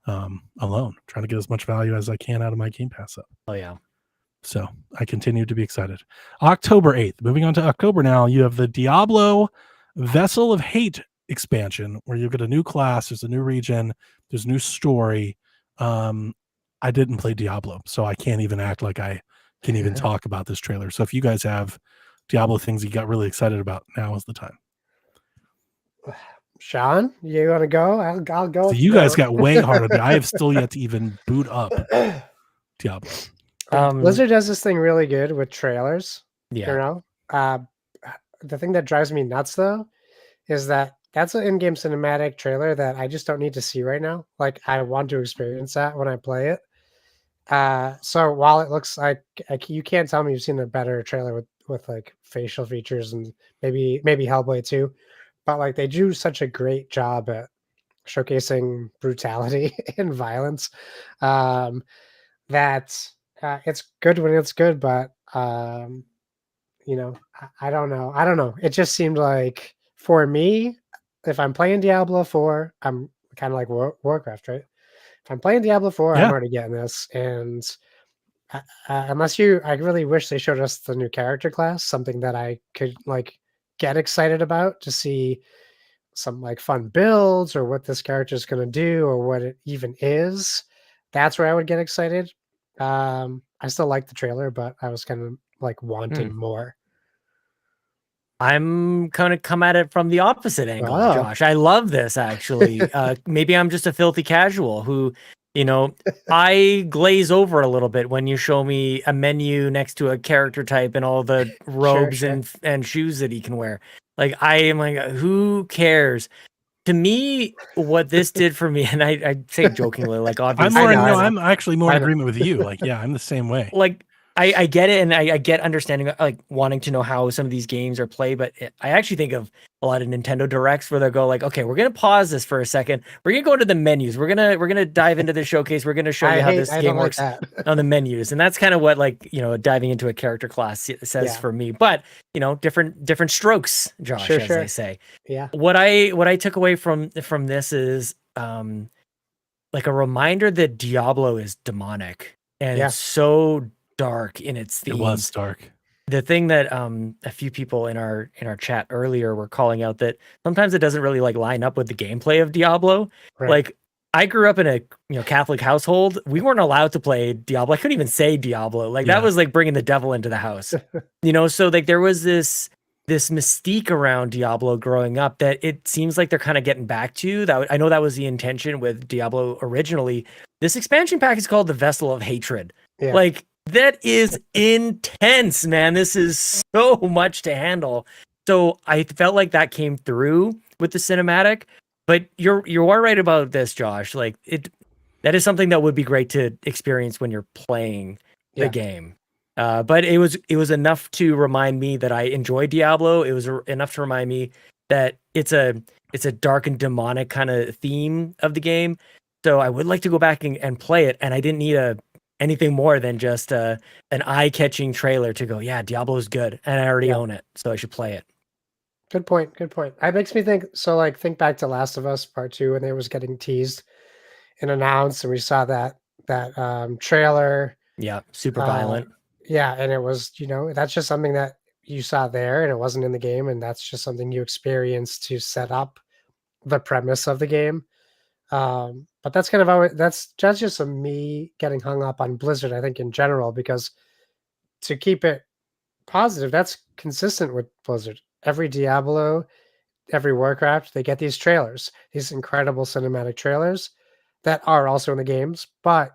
Alone, trying to get as much value as I can out of my Game Pass up. Oh yeah. So I continue to be excited. October 8th. Moving on to October now, you have the Diablo Vessel of Hate expansion where you get a new class, there's a new region, there's a new story. I didn't play Diablo, so I can't even act like I can even talk about this trailer. So if you guys have Diablo things you got really excited about, now is the time. Sean, you want to go? I'll go. So if you guys don't. got way harder. I have still yet to even boot up Diablo. Blizzard does this thing really good with trailers. Yeah. You know, the thing that drives me nuts though is that that's an in-game cinematic trailer that I just don't need to see right now. Like I want to experience that when I play it. So while it looks like you can't tell me you've seen a better trailer with like facial features and maybe Hellblade too, but like they do such a great job at showcasing brutality and violence that it's good when it's good, but you know, I don't know. It just seemed like for me, if I'm playing Diablo 4, I'm kind of like Warcraft, right? If I'm playing Diablo 4, I'm Yeah. already getting this. And unless I really wish they showed us the new character class, something that I could like get excited about to see some like fun builds or what this character is going to do or what it even is. That's where I would get excited. I still like the trailer, but I was kind of like wanting more. I'm kind of come at it from the opposite angle, Oh. Josh. I love this actually. Maybe I'm just a filthy casual who, you know, I glaze over a little bit when you show me a menu next to a character type and all the robes sure. and shoes that he can wear. Like I am like, who cares? To me, what this did for me, and I say jokingly, like obviously, I'm actually more in agreement with you. Like, yeah, I'm the same way. Like I get it, and I get understanding, like wanting to know how some of these games are played. But I actually think of a lot of Nintendo Directs where they'll go like, okay, we're gonna pause this for a second. We're gonna go to the menus. We're gonna dive into the showcase. We're gonna show you how this game works on the menus, and that's kind of what like diving into a character class says for me. But different strokes, Josh, as they say. Yeah. What I took away from this is like a reminder that Diablo is demonic and it's so dark in its themes. It was dark. The thing that a few people in our chat earlier were calling out that sometimes it doesn't really like line up with the gameplay of Diablo. Right. Like I grew up in a Catholic household. We weren't allowed to play Diablo. I couldn't even say Diablo. Like that was like bringing the devil into the house. So like there was this mystique around Diablo growing up that it seems like they're kind of getting back to. That I know that was the intention with Diablo originally. This expansion pack is called the Vessel of Hatred. Yeah. Like that is intense, man. This is so much to handle. So I felt like that came through with the cinematic. But you are right about this, Josh. Like that is something that would be great to experience when you're playing the game. But it was enough to remind me that I enjoy Diablo. It was enough to remind me that it's a dark and demonic kind of theme of the game. So I would like to go back and play it. And I didn't need anything more than just an eye-catching trailer to go, yeah, Diablo's good, and I already own it, so I should play it. Good point. It makes me think. So, like, think back to Last of Us Part 2 when it was getting teased and announced, and we saw that trailer. Yeah, super violent. Yeah, and it was, that's just something that you saw there, and it wasn't in the game, and that's just something you experienced to set up the premise of the game. But that's kind of that's just me getting hung up on Blizzard, I think, in general, because to keep it positive, that's consistent with Blizzard. Every Diablo, every Warcraft, they get these trailers, these incredible cinematic trailers that are also in the games, but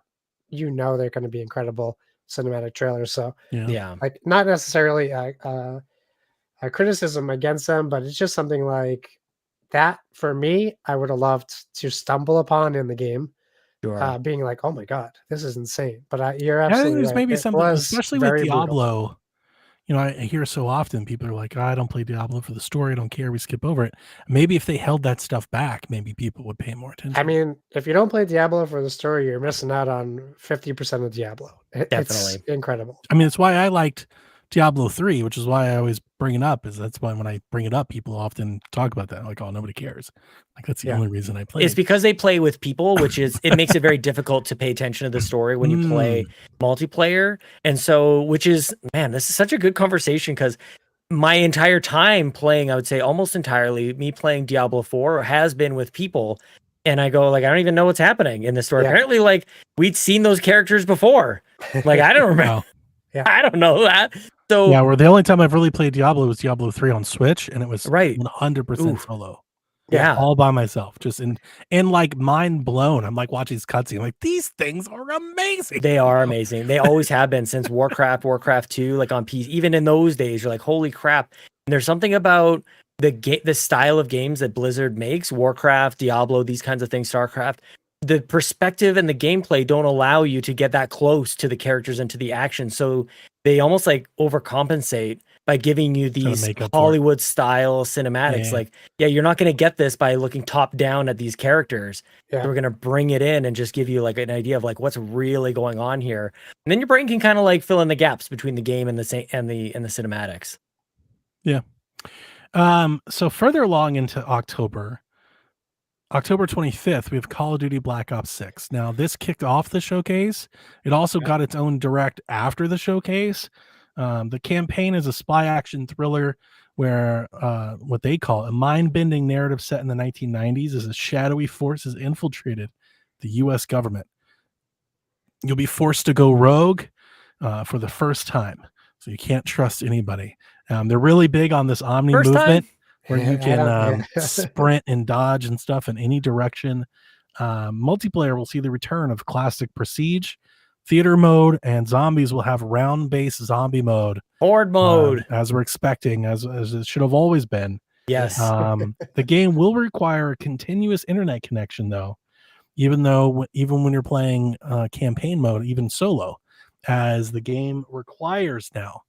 they're going to be incredible cinematic trailers. So like not necessarily a criticism against them, but it's just something like that for me, I would have loved to stumble upon in the game, being like, "Oh my god, this is insane!" But you're absolutely right. Maybe something, especially with Diablo. Brutal. I hear so often people are like, I don't play Diablo for the story. I don't care. We skip over it. Maybe if they held that stuff back, maybe people would pay more attention. I mean, if you don't play Diablo for the story, you're missing out on 50% of Diablo. Definitely. It's incredible. I mean, it's why I liked Diablo 3, which is why I always bring it up. That's why when I bring it up, people often talk about that. Like, oh, nobody cares. Like, that's the only reason I play. It's because they play with people, it makes it very difficult to pay attention to the story when you play multiplayer. And so, this is such a good conversation because my entire time playing, I would say almost entirely, me playing Diablo 4 has been with people. And I go, like, I don't even know what's happening in this story. Yeah. Apparently, like, we'd seen those characters before. Like, I don't remember. Wow. Yeah. I don't know that. So Yeah, where the only time I've really played Diablo was Diablo 3 on Switch, and it was Right. 100% Oof. solo. yeah. All by myself, just and like mind blown. I'm like watching this cutscene, like these things are amazing. They are amazing. They always have been since Warcraft 2, like on PC. Even in those days, you're like, holy crap. And there's something about the style of games that Blizzard makes, Warcraft, Diablo, these kinds of things, StarCraft. The perspective and the gameplay don't allow you to get that close to the characters and to the action. So they almost like overcompensate by giving you these make up for it. Hollywood style cinematics. Yeah. Like, yeah, you're not going to get this by looking top down at these characters. Yeah. We're going to bring it in and just give you like an idea of like what's really going on here. And then your brain can kind of like fill in the gaps between the game and the cinematics. So further along into October 25th, we have Call of Duty Black Ops 6. Now, this kicked off the showcase. It also got its own direct after the showcase. The campaign is a spy action thriller where what they call a mind-bending narrative set in the 1990s as a shadowy force has infiltrated the U.S. government. You'll be forced to go rogue for the first time, so you can't trust anybody. They're really big on this Omni First movement time? where you can Yeah. sprint and dodge and stuff in any direction. Multiplayer will see the return of classic Prestige, theater mode, and zombies will have round-based zombie mode. Horde mode. As we're expecting, as it should have always been. Yes. The game will require a continuous internet connection, though, even when you're playing campaign mode, even solo, as the game requires now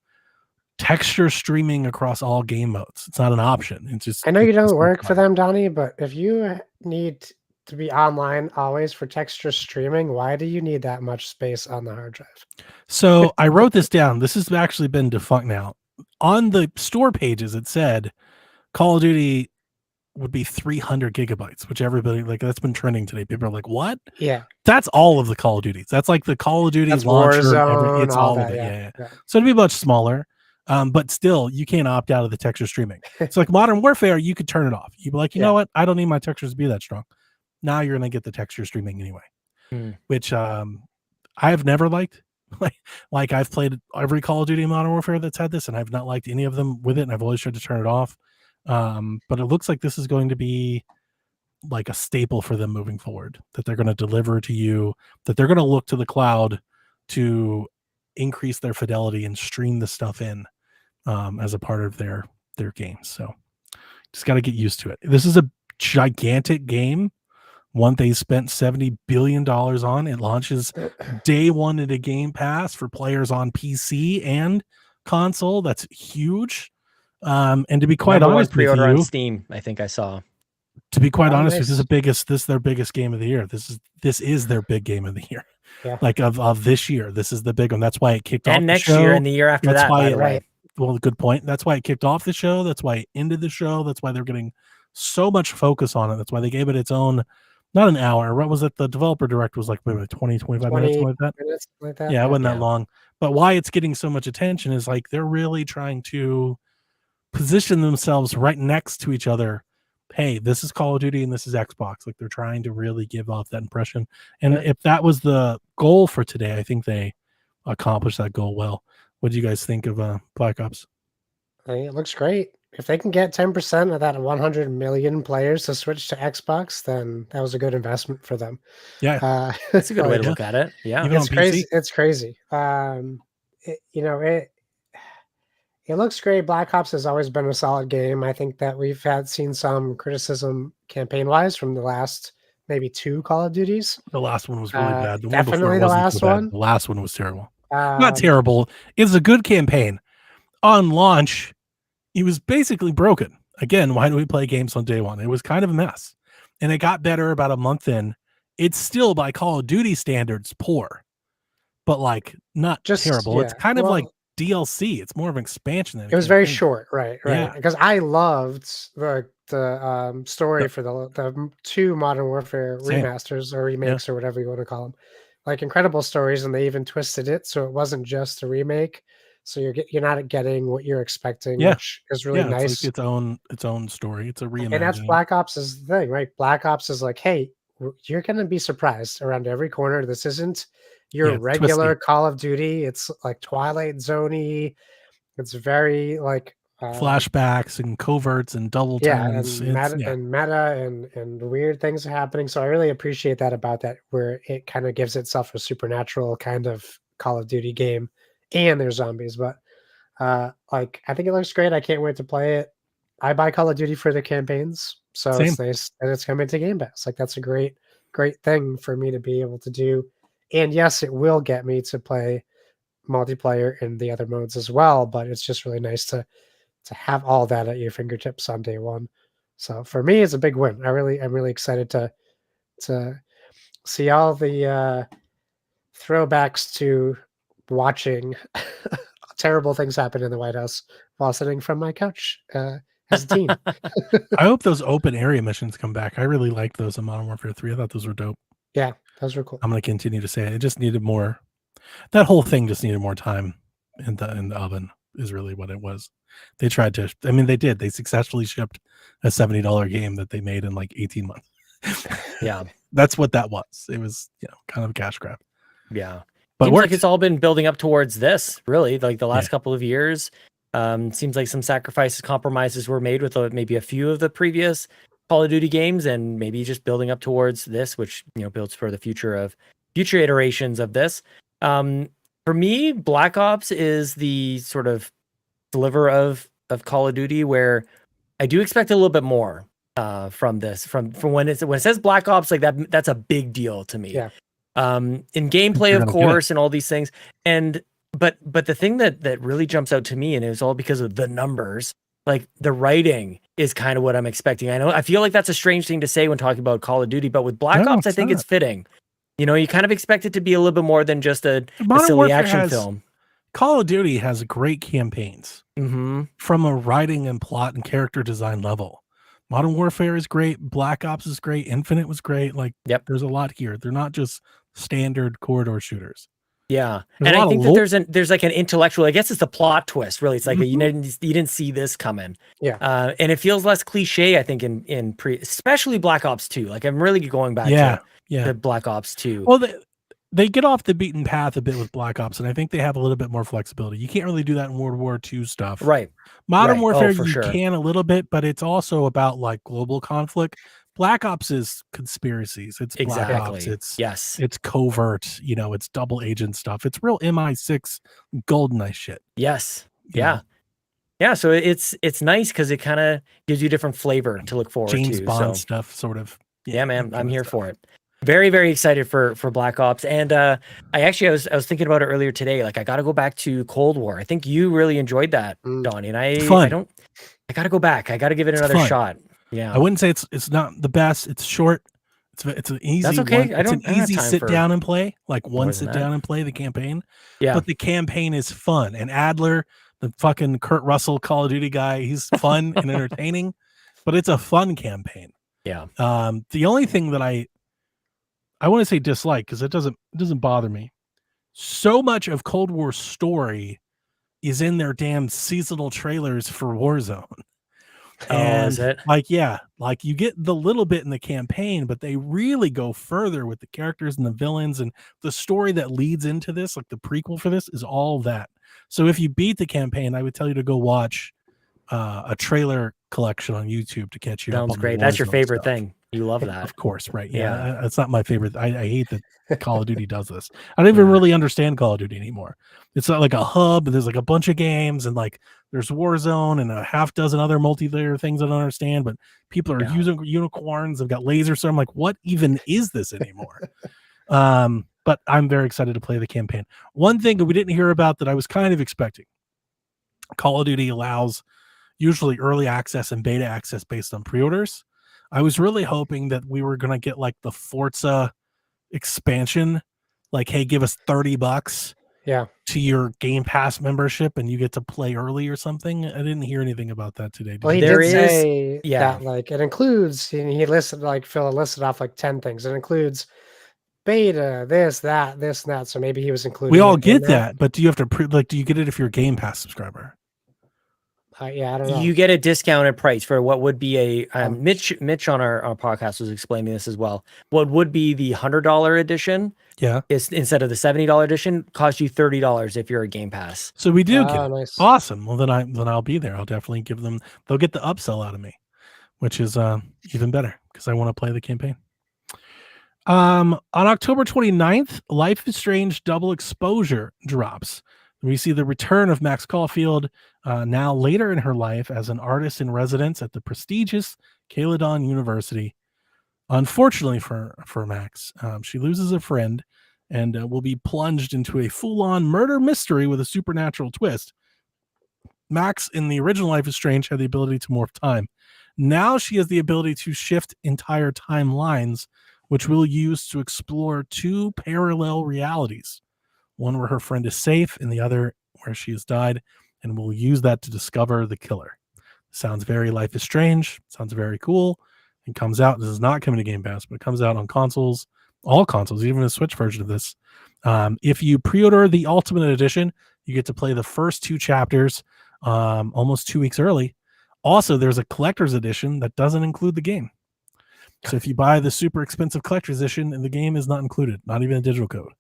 texture streaming across all game modes. It's not an option. It's just I know you it's just don't work for required. them, Donnie, but if you need to be online always for texture streaming, why do you need that much space on the hard drive? So I wrote this down. This has actually been defunct now. On the store pages, it said Call of Duty would be 300 gigabytes, which everybody like that's been trending today. People are like, "What?" Yeah, That's all of the Call of Duties. That's like the Call of Duty that's launcher. Warzone, It's all all that. of it. Yeah. Yeah. So it'd be much smaller. But still, you can't opt out of the texture streaming. It's like Modern Warfare, you could turn it off. You'd be like, you know what? I don't need my textures to be that strong. Now you're gonna get the texture streaming anyway, which I have never liked. Like I've played every Call of Duty Modern Warfare that's had this, and I've not liked any of them with it, and I've always tried to turn it off. But it looks like this is going to be like a staple for them moving forward, that they're going to deliver to you, that they're going to look to the cloud to increase their fidelity and stream the stuff in as a part of their games. So just got to get used to it. This is a gigantic game, one they spent $70 billion on. It launches day one at a Game Pass for players on PC and console. That's huge. And to be quite Number one honest with pre-order on you, Steam, I think I saw. to be quite honest, nice. this is their biggest game of the year. This is their big game of the year. Yeah. Like of this year, this is the big one. That's why it kicked off And next the show. year and the year after That's that, why by the way. Well, good point. That's why it kicked off the show. That's why it ended the show. That's why they're getting so much focus on it. That's why they gave it its own, not an hour. What was it? The developer direct was like, wait, 20, 25 minutes, something like that. Minutes, like that. Yeah, it wasn't Yeah. that long. But why it's getting so much attention is like they're really trying to position themselves right next to each other. Hey, this is Call of Duty and this is Xbox. Like they're trying to really give off that impression. And if that was the goal for today, I think they accomplished that goal well. What do you guys think of Black Ops? I think it looks great. If they can get 10% of that 100 million players to switch to Xbox, then that was a good investment for them. Yeah, That's a good way to Yeah. look at it. Yeah. Even It's on crazy. PC. It's crazy. It looks great. Black Ops has always been a solid game. I think that we've seen some criticism campaign wise from the last maybe 2 Call of Duties. The last one was really bad. The one Definitely before the wasn't last so bad. one. The last one was terrible. Not Um, terrible. It's a good campaign. On launch, it was basically broken. Again, why do we play games on day one? It was kind of a mess. And it got better about a month in. It's still, by Call of Duty standards, poor. But like not Just terrible. It's yeah. kind of like Well, DLC. It's more of an expansion than a it was very campaign. short, right? Yeah. Because I loved the story Yep. for the 2 Modern Warfare Same. remasters or remakes or whatever you want to call them. Like incredible stories, and they even twisted it so it wasn't just a remake. So you're not getting what you're expecting, Yeah. which is really Yeah, nice. it's like its own story. It's a reimagining. And that's Black Ops' thing, right? Black Ops is like, hey, you're going to be surprised around every corner. This isn't your Yeah, it's regular twisty. Call of Duty. It's like Twilight Zone-y. It's very like Flashbacks and coverts and double yeah, turns. and It's yeah, meta and weird things are happening. So I really appreciate that about that, where it kind of gives itself a supernatural kind of Call of Duty game, and there's zombies. But like I think it looks great. I can't wait to play it. I buy Call of Duty for the campaigns, so same. it's nice that it's coming to Game Pass. Like that's a great thing for me to be able to do. And yes, it will get me to play multiplayer in the other modes as well. But it's just really nice to have all that at your fingertips on day one. So for me, it's a big win. I'm really excited to see all the throwbacks to watching terrible things happen in the White House while sitting from my couch as a teen. I hope those open area missions come back. I really liked those in Modern Warfare 3. I thought those were dope. Yeah, those were cool. I'm going to continue to say it. It just needed more. That whole thing just needed more time in the oven is really what it was. They tried to, I mean, they did. They successfully shipped a $70 game that they made in like 18 months. Yeah. That's what that was. It was, kind of a cash grab. Yeah. But Seems worked. like it's all been building up towards this, really, like the last couple of years. Seems like some sacrifices, compromises were made with maybe a few of the previous Call of Duty games, and maybe just building up towards this, which builds for the future iterations of this. For me, Black Ops is the sort of sliver of Call of Duty where I do expect a little bit more from this. From when it says Black Ops, like that's a big deal to me. Yeah. In gameplay, You're of gonna get course, and all these things. And but the thing that really jumps out to me, and it was all because of the numbers, like the writing is kind of what I'm expecting. I feel like that's a strange thing to say when talking about Call of Duty, but with Black No, Ops, I it's think not. it's fitting. You kind of expect it to be a little bit more than just a Modern silly Warfare action has- film. Call of Duty has great campaigns Mm-hmm. from a writing and plot and character design level. Modern Warfare is great. Black Ops is great. Infinite was great. Like, Yep. there's a lot here. They're not just standard corridor shooters. Yeah, There's and a I lot think of that there's like an intellectual. I guess it's the plot twist. Really, it's like you didn't see this coming. Yeah. And it feels less cliche. I think in especially Black Ops 2. Like I'm really going back to Black Ops 2. Well, they get off the beaten path a bit with Black Ops, and I think they have a little bit more flexibility. You can't really do that in World War II stuff. Right. Modern Right. Warfare, Oh, for you sure. can a little bit, but it's also about like global conflict. Black Ops is conspiracies. It's Black Ops. Exactly. It's Yes. it's covert. It's double agent stuff. It's real MI6 GoldenEye shit. Yes. you Yeah. know? Yeah. So it's nice because it kind of gives you different flavor to look forward James to. Bond So stuff, sort of. yeah, man, that I'm kinda here stuff. for it. Very, very excited for Black Ops. And I was thinking about it earlier today. Like I got to go back to Cold War. I think you really enjoyed that, Donnie. And I Fun. got to go back. I got to give it another fun. shot. Yeah. I wouldn't say it's not the best. It's short. It's an easy. That's okay. One. I It's don't an have easy time sit for down and play. Like more one than sit that. down and play the campaign. Yeah. But the campaign is fun. And Adler, the fucking Kurt Russell Call of Duty guy, he's fun and entertaining. But it's a fun campaign. Yeah. The only thing that I want to say dislike, because it doesn't bother me. So much of Cold War's story is in their damn seasonal trailers for Warzone. Oh, is it? Like you get the little bit in the campaign, but they really go further with the characters and the villains, and the story that leads into this, like the prequel for this, is all that. So if you beat the campaign, I would tell you to go watch a trailer collection on YouTube to catch you up. Sounds on the great. That's your Warzone favorite stuff. thing. You love that. Of course, right? Yeah. Yeah, it's not my favorite. I hate that Call of Duty does this. I don't even really understand Call of Duty anymore. It's not like a hub. There's like a bunch of games, and like there's Warzone and a half dozen other multiplayer things I don't understand. But people are using unicorns. They've got lasers. So I'm like, what even is this anymore? But I'm very excited to play the campaign. One thing that we didn't hear about that I was kind of expecting: Call of Duty allows usually early access and beta access based on pre-orders. I was really hoping that we were going to get like the Forza expansion, like, hey, give us $30 to your Game Pass membership and you get to play early or something. I didn't hear anything about that today. Well, he There did is- say yeah. that like it includes, he listed like Phil listed off like 10 things. It includes beta, this, that, this, and that. So maybe he was including. We all it in get that, but do you have to do you get it if you're a Game Pass subscriber? Yeah, I don't know. you get a discounted price for what would be a Oh. Mitch on our podcast was explaining this as well. What would be the $100 edition Yeah. is instead of the $70 edition cost you $30 if you're a Game Pass. So we do get Oh, it. nice. Awesome. Well, then I'll be there. I'll definitely give them. They'll get the upsell out of me, which is even better because I want to play the campaign. On October 29th, Life is Strange Double Exposure drops. We see the return of Max Caulfield, now later in her life as an artist in residence at the prestigious Caledon University. Unfortunately for Max, she loses a friend and will be plunged into a full-on murder mystery with a supernatural twist. Max in the original Life is Strange had the ability to morph time. Now she has the ability to shift entire timelines, which we'll use to explore two parallel realities. One where her friend is safe and the other where she has died, and we'll use that to discover the killer. Sounds very Life is Strange. Sounds very cool. It comes out. This is not coming to Game Pass, but it comes out on consoles, all consoles, even a Switch version of this. If you pre-order the Ultimate Edition, you get to play the first 2 chapters almost 2 weeks early. Also, there's a collector's edition that doesn't include the game. So if you buy the super expensive collector's edition, the game is not included, not even a digital code.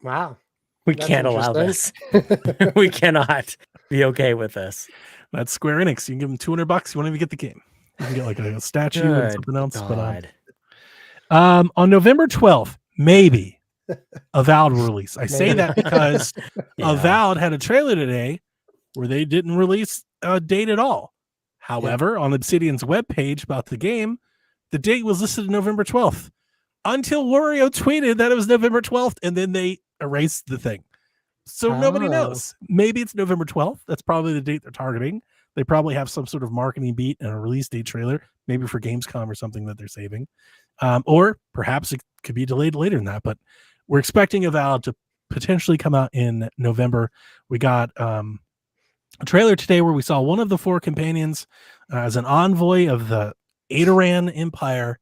Wow. We That's can't allow this. interesting. We cannot be okay with this. That's Square Enix. You can give them $200. You won't even get the game. You can get like a statue and Good something else. God. But on November 12th, maybe Avowed will release. I say that because Yeah. Avowed had a trailer today where they didn't release a date at all. However, on Obsidian's webpage about the game, the date was listed as November 12th until Wario tweeted that it was November 12th, and then they erased the thing. So nobody Oh. knows. Maybe it's November 12th. That's probably the date they're targeting. They probably have some sort of marketing beat and a release date trailer, maybe for Gamescom or something that they're saving. Or perhaps it could be delayed later than that, but we're expecting Avowed to potentially come out in November. We got a trailer today where we saw one of the 4 companions as an envoy of the Adoran Empire.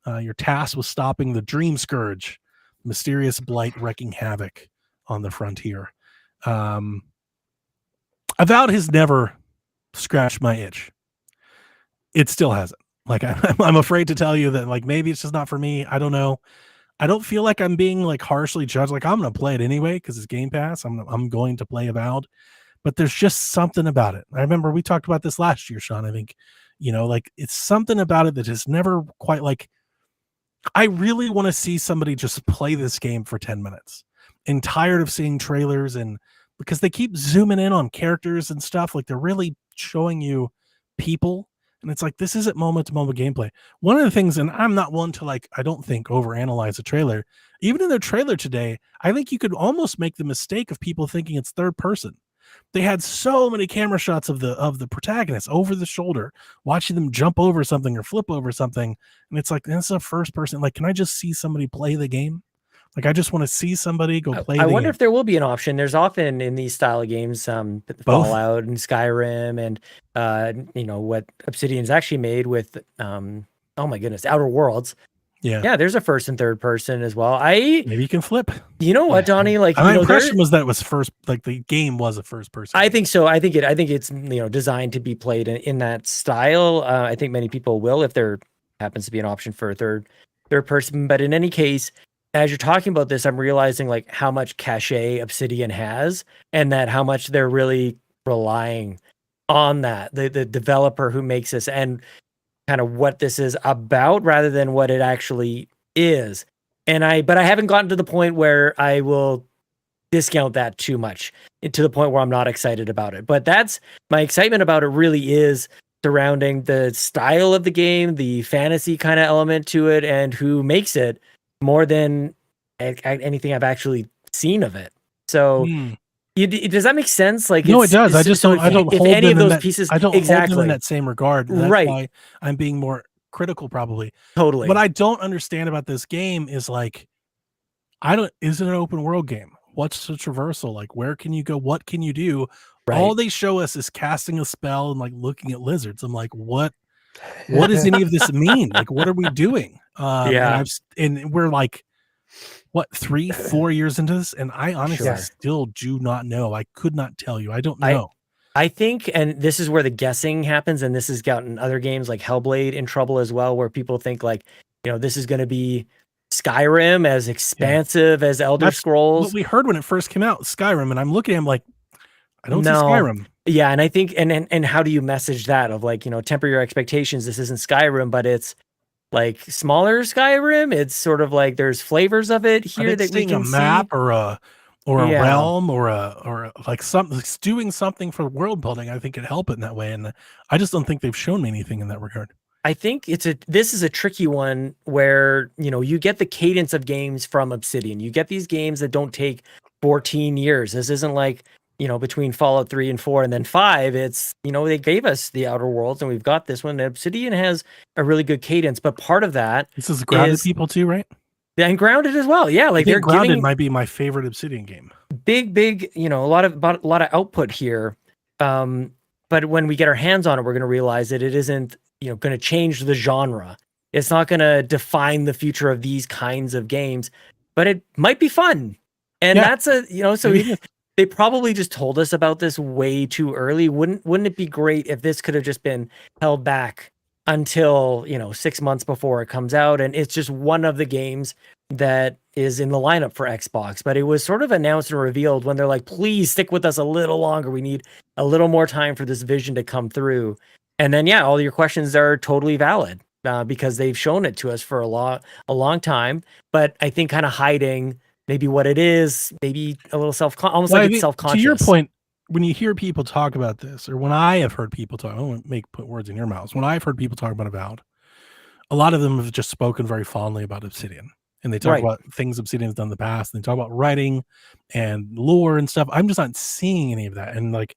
Your task was stopping the Dream Scourge, mysterious blight wreaking havoc on the frontier. Avowed has never scratched my itch. It still hasn't. Like I'm afraid to tell you that like maybe it's just not for me. I don't know. I don't feel like I'm being like harshly judged. Like I'm gonna play it anyway because it's Game Pass. I'm going to play Avowed, but there's just something about it. I remember we talked about this last year, Sean. I think like it's something about it that is never quite like. I really want to see somebody just play this game for 10 minutes. And tired of seeing trailers and because they keep zooming in on characters and stuff, like they're really showing you people. And it's like, this isn't moment to moment gameplay. One of the things, and I'm not one to like, I don't think overanalyze a trailer. Even in their trailer today, I think you could almost make the mistake of people thinking it's third person. They had so many camera shots of the protagonist over the shoulder, watching them jump over something or flip over something. And it's like, that's a first person. Like, can I just see somebody play the game? Like, I just want to see somebody go play I the wonder game. if there will be an option. There's often in these style of games, Fallout and Skyrim and what Obsidian's actually made with oh my goodness, Outer Worlds. Yeah, there's a first and third person as well. Maybe you can flip. You know what, Donnie? Like, My impression was that it was first, like the game was a first person. I think so. I think it's designed to be played in that style. I think many people will if there happens to be an option for a third person. But in any case, as you're talking about this, I'm realizing like how much cachet Obsidian has, and that how much they're really relying on that the developer who makes this and kind of what this is about rather than what it actually is. But I haven't gotten to the point where I will discount that too much to the point where I'm not excited about it. But that's my excitement about it really is surrounding the style of the game, the fantasy kind of element to it, and who makes it more than anything I've actually seen of it. So does that make sense? Like, no, it does. I just don't. I don't hold any them of those in that, pieces. I don't exactly hold them in that same regard. That's right. why I'm being more critical, probably. Totally. What I don't understand about this game is like, is it an open world game? What's the traversal? Like, where can you go? What can you do? Right. All they show us is casting a spell and like looking at lizards. I'm like, what does any of this mean? Like, what are we doing? And we're like, what, 3-4 years into this? And I honestly still do not know. I could not tell you. I don't know. I think, and this is where the guessing happens, and this has gotten other games like Hellblade in trouble as well, where people think like, this is going to be Skyrim as expansive as Elder That's Scrolls. what we heard when it first came out, Skyrim, and I'm looking at him like, I don't see No. Skyrim. Yeah, and I think, and how do you message that of like, temper your expectations? This isn't Skyrim, but it's like smaller Skyrim. It's sort of like there's flavors of it I here think that we seeing can a map see. or a Yeah. realm or like something, doing something for world building, I think could help it in that way. And I just don't think they've shown me anything in that regard. I think this is a tricky one where, you get the cadence of games from Obsidian. You get these games that don't take 14 years. This isn't like, between Fallout 3 and 4 and then 5, it's, they gave us the Outer Worlds and we've got this one. Obsidian has a really good cadence, but part of that, This is Grounded is- people too, right? and Grounded as well. Yeah, I like think they're Grounded giving might be my favorite Obsidian game. big, a lot of output here. But when we get our hands on it, we're going to realize that it isn't, going to change the genre. It's not going to define the future of these kinds of games, but it might be fun. And Yeah. that's so they probably just told us about this way too early. Wouldn't it be great if this could have just been held back until, 6 months before it comes out? And it's just one of the games that is in the lineup for Xbox, but it was sort of announced and revealed when they're like, please stick with us a little longer. We need a little more time for this vision to come through. And then, yeah, all your questions are totally valid because they've shown it to us for a long time, but I think kind of hiding maybe what it is, maybe a little almost like it's self-conscious. To your point, when you hear people talk about this, or when I have heard people talk, I don't want to put words in your mouth. When I've heard people talk about Avowed, a lot of them have just spoken very fondly about Obsidian. And they talk Right. about things Obsidian's done in the past. And they talk about writing and lore and stuff. I'm just not seeing any of that. And like,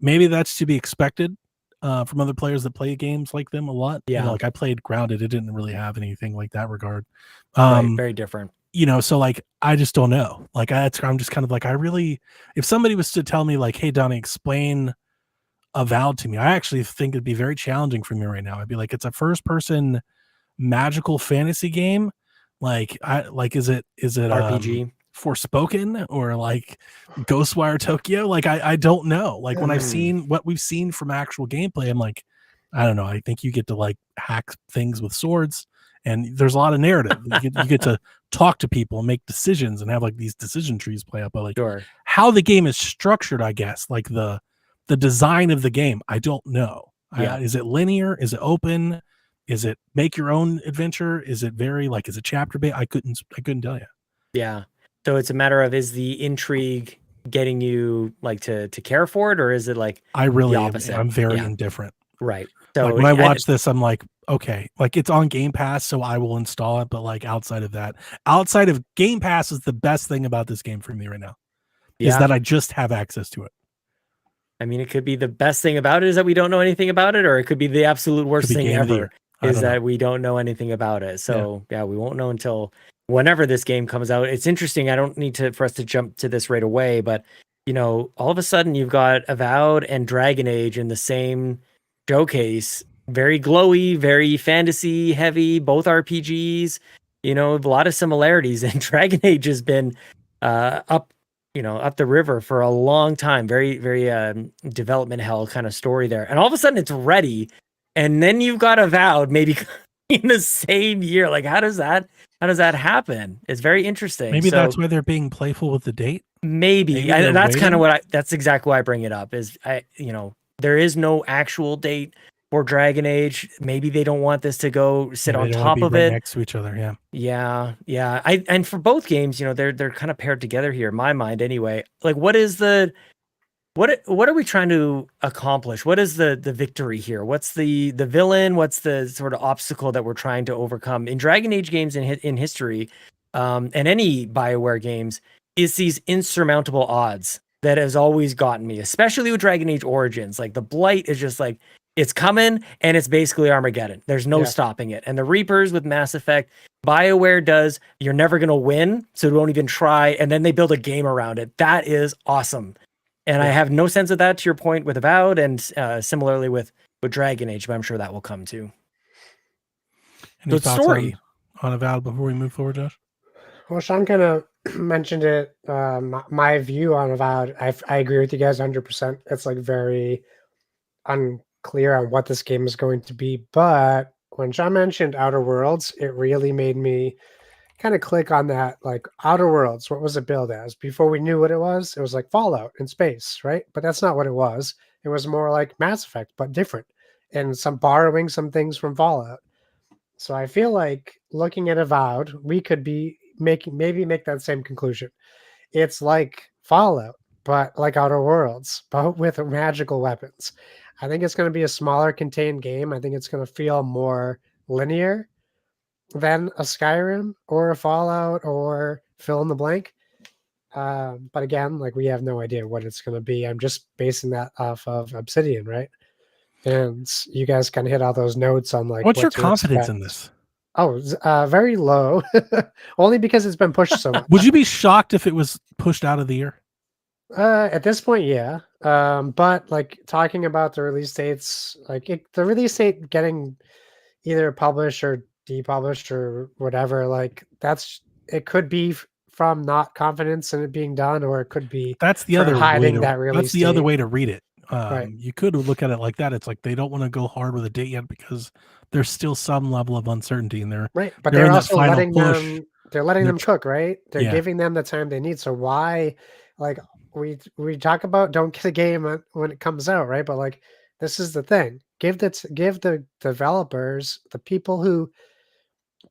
maybe that's to be expected from other players that play games like them a lot. Yeah. Like I played Grounded. It didn't really have anything like that regard. Right, very different. So like, I just don't know. Like I'm just kind of like, if somebody was to tell me like, hey, Donnie, explain Avowed to me, I actually think it'd be very challenging for me right now. I'd be like, it's a first person magical fantasy game. Like is it RPG. Forspoken or like Ghostwire Tokyo? Like I don't know. Like when I've Hmm. seen what we've seen from actual gameplay, I'm like, I don't know. I think you get to like hack things with swords, and there's a lot of narrative. You get to talk to people and make decisions and have like these decision trees play out. But like Sure. how the game is structured, I guess, like the design of the game, I don't know. Yeah. Is it linear? Is it open? Is it make your own adventure? Is it very like, is it chapter based? I couldn't tell you. Yeah. So it's a matter of, is the intrigue getting you like to care for it, or is it like I really the am, opposite? I'm very Yeah. indifferent. Right. So Like when I watch this, I'm like, okay, like it's on Game Pass, so I will install it. But like outside of Game Pass is the best thing about this game for me right now, is that I just have access to it. I mean, it could be the best thing about it is that we don't know anything about it, or it could be the absolute worst Could be thing game of the ever year. I is don't know. that we don't know anything about it. So yeah, we won't know until whenever this game comes out. It's interesting. I don't need for us to jump to this right away, but all of a sudden you've got Avowed and Dragon Age in the same showcase. Very glowy, very fantasy heavy, both RPGs, a lot of similarities. And Dragon Age has been up the river for a long time. Very, very development hell kind of story there. And all of a sudden it's ready. And then you've got Avowed maybe in the same year. Like, how does that happen? It's very interesting. Maybe So that's why they're being playful with the date. maybe they're that's kind of waiting. that's exactly why I bring it up is there is no actual date for Dragon Age. Maybe they don't want this to go sit They on don't wanna top be of right it. next to each other. Yeah. Yeah. And for both games, they're kind of paired together here in my mind anyway. Like, what are we trying to accomplish? What is the victory here? What's the villain? What's the sort of obstacle that we're trying to overcome in Dragon Age games in history, and any BioWare games, is these insurmountable odds that has always gotten me, especially with Dragon Age Origins. Like the Blight is just like, it's coming and it's basically Armageddon. There's no Yeah. stopping it. And the Reapers with Mass Effect, BioWare does, you're never going to win, so don't even try. And then they build a game around it. That is awesome. And I have no sense of that, to your point, with Avowed, and similarly with Dragon Age, but I'm sure that will come too. Any So it's thoughts story. on Avowed before we move forward, Josh? Well, Sean kind of mentioned it. My view on Avowed, I agree with you guys 100%. It's like very unclear on what this game is going to be. But when John mentioned Outer Worlds, it really made me kind of click on that. Like Outer Worlds, what was it billed as? Before we knew what it was like Fallout in space, right? But that's not what it was. It was more like Mass Effect, but different, and some borrowing some things from Fallout. So I feel like looking at Avowed, we could be maybe make that same conclusion. It's like Fallout, but like Outer Worlds, but with magical weapons. I think it's going to be a smaller contained game. I think it's going to feel more linear than a Skyrim or a Fallout or fill in the blank. But again, like we have no idea what it's going to be. I'm just basing that off of Obsidian, right? And you guys kind of hit all those notes on like What's what your to confidence expect. in this? Oh, very low. Only because it's been pushed so much. Would you be shocked if it was pushed out of the year? At this point, yeah. But like talking about the release dates, like the release date getting either published or depublished or whatever, like it could be from not confidence in it being done, or it could be That's the for other way hiding to, that release that's the other date. way to read it. Right. You could look at it like that. It's like they don't want to go hard with a date yet because there's still some level of uncertainty in there. Right, but They're they're in that also final letting push. them They're cook, right? They're yeah. giving them the time they need. So why, like we talk about don't get a game when it comes out, right? But like this is the thing. Give the developers, the people who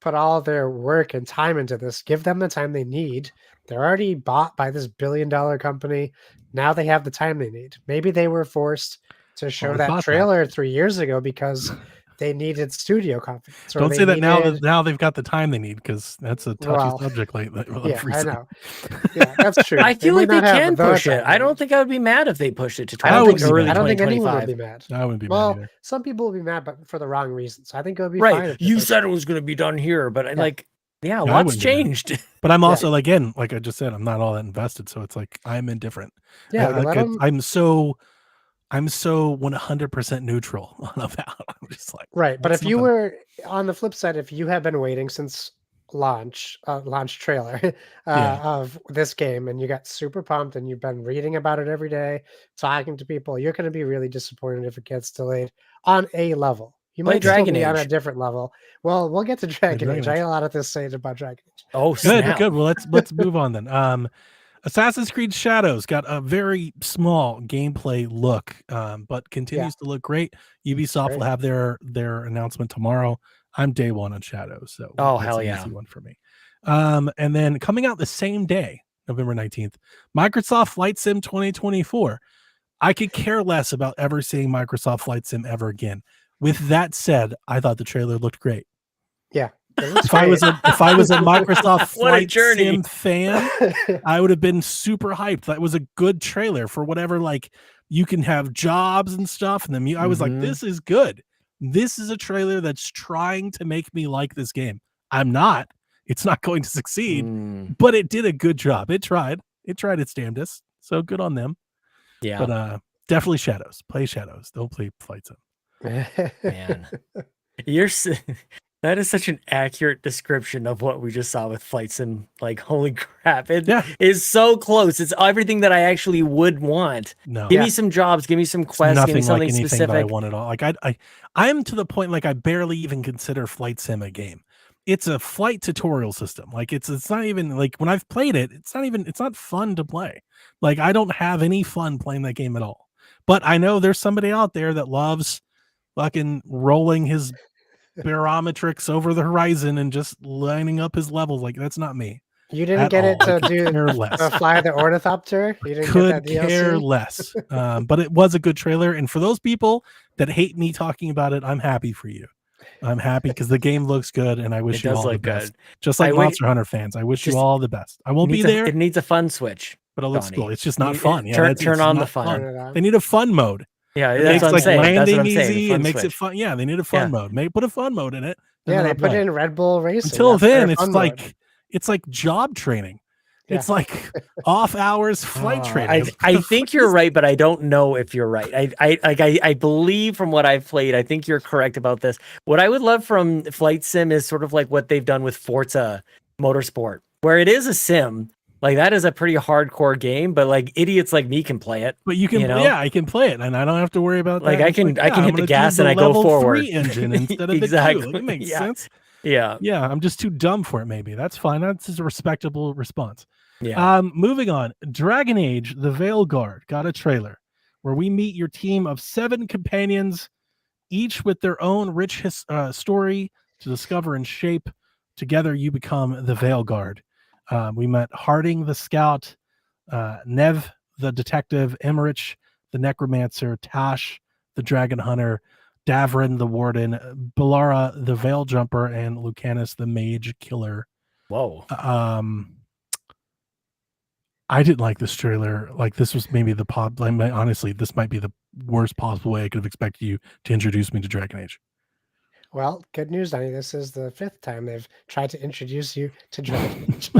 put all their work and time into this, give them the time they need. They're already bought by this billion-dollar company. Now they have the time they need. Maybe they were forced to show I that thought that. trailer 3 years ago because they needed studio confidence. Or Don't they say that needed, now they've got the time they need because that's a touchy Well, subject lately. yeah, I know. Yeah, that's true. I feel like might they not have can the push it. time I they don't need. think I would be mad if they pushed it to I don't think wouldn't be early mad. I don't think anyone would 2025. be mad. I wouldn't be mad Well, either. some people will be mad, but for the wrong reasons. I think it would be fine. Right. If they You pushed said it was going to be done here, but like, yeah, I lots wouldn't be mad. changed. But I'm also again, like I just said, I'm not all that invested, so it's like I'm indifferent. Yeah, I'm so 100% neutral on Avowed. I'm just like right. But it's if you nothing. were on the flip side, if you have been waiting since launch trailer Yeah. of this game and you got super pumped and you've been reading about it every day, talking to people, you're going to be really disappointed if it gets delayed on a level. You Play might still Dragon be on a Age. different level. Well, we'll get to Dragon Dragon Age. I Age. got a lot to say about Dragon Age. Oh, Good, snap. good. Well, let's move on then. Assassin's Creed Shadows got a very small gameplay look, but continues to look great. Ubisoft will have their announcement tomorrow. I'm day one on Shadows, so Oh, that's hell an yeah. easy one for me. And then coming out the same day, November 19th, Microsoft Flight Sim 2024. I could care less about ever seeing Microsoft Flight Sim ever again. With that said, I thought the trailer looked great. Yeah. If I was a Microsoft What a Flight journey. Sim fan, I would have been super hyped. That was a good trailer for whatever, like you can have jobs and stuff. And then I was like, this is good. This is a trailer that's trying to make me like this game. I'm not. It's not going to succeed, but it did a good job. It tried its damnedest. So good on them. Yeah. But definitely Shadows. Play Shadows. Don't play Flight Sim. Man. That is such an accurate description of what we just saw with Flight Sim. Like, holy crap. It is so close. It's everything that I actually would want. No. Give me some jobs. Give me some quests. Give me something like anything specific. that I want at all. Like I'm to the point like I barely even consider Flight Sim a game. It's a flight tutorial system. Like it's not even like when I've played it, it's not fun to play. Like I don't have any fun playing that game at all. But I know there's somebody out there that loves fucking rolling his barometrics over the horizon and just lining up his levels. Like that's not me. You didn't get it to do fly the ornithopter? You didn't Could get that DLC? care less. But it was a good trailer. And for those people that hate me talking about it, I'm happy for you. I'm happy because the game looks good and I wish you all the best. Just like Monster Hunter fans, I wish you all the best. I won't be there. It needs a fun Switch. But it looks cool. It's just not fun. Turn on the fun. They need a fun mode. Yeah, it that's makes what I'm saying. landing easy. It makes it fun. Yeah, they need a fun mode. Put a fun mode in it. Yeah, they put in Red Bull Racing. Until then, it's like job training. It's like off hours flight training. I think you're right, but I don't know if you're right. I believe from what I've played, I think you're correct about this. What I would love from Flight Sim is sort of like what they've done with Forza Motorsport, where it is a sim, Like that is a pretty hardcore game, but like idiots like me can play it. But you can, You know? yeah, I can play it, and I don't have to worry about Like that. I It's can yeah, hit I'm the gonna gas choose and the I go level forward. 3 engine instead of the 2. Exactly. Like, it makes Yeah. sense. Yeah. Yeah, I'm just too dumb for it. Maybe that's fine. That's just a respectable response. Yeah. Moving on. Dragon Age: The Veil Guard got a trailer where we meet your team of 7 companions, each with their own rich story to discover and shape. Together, you become the Veil Guard. We met Harding the Scout, Nev the Detective, Emmerich the Necromancer, Tash the Dragon Hunter, Davrin the Warden, Balara the Veil Jumper, and Lucanus the Mage Killer. Whoa. I didn't like this trailer. Like, this was maybe the honestly, this might be the worst possible way I could have expected you to introduce me to Dragon Age. Well, good news, Donnie. This is the 5th time they've tried to introduce you to Dragon Age.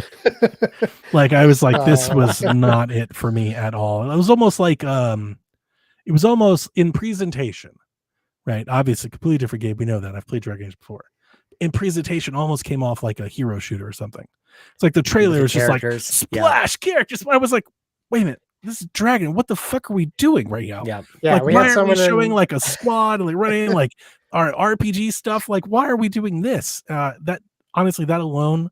Like, I was like, this was not it for me at all. It was almost like it was almost in presentation, right? Obviously, completely different game. We know that. I've played Dragon Age before. In presentation, almost came off like a hero shooter or something. It's like the trailer is just like splash characters. I was like, wait a minute, this is Dragon. What the fuck are we doing right now? Yeah. Yeah, Like, we why had aren't we someone showing in, like a squad, like running like our RPG stuff? Like, why are we doing this? That honestly, that alone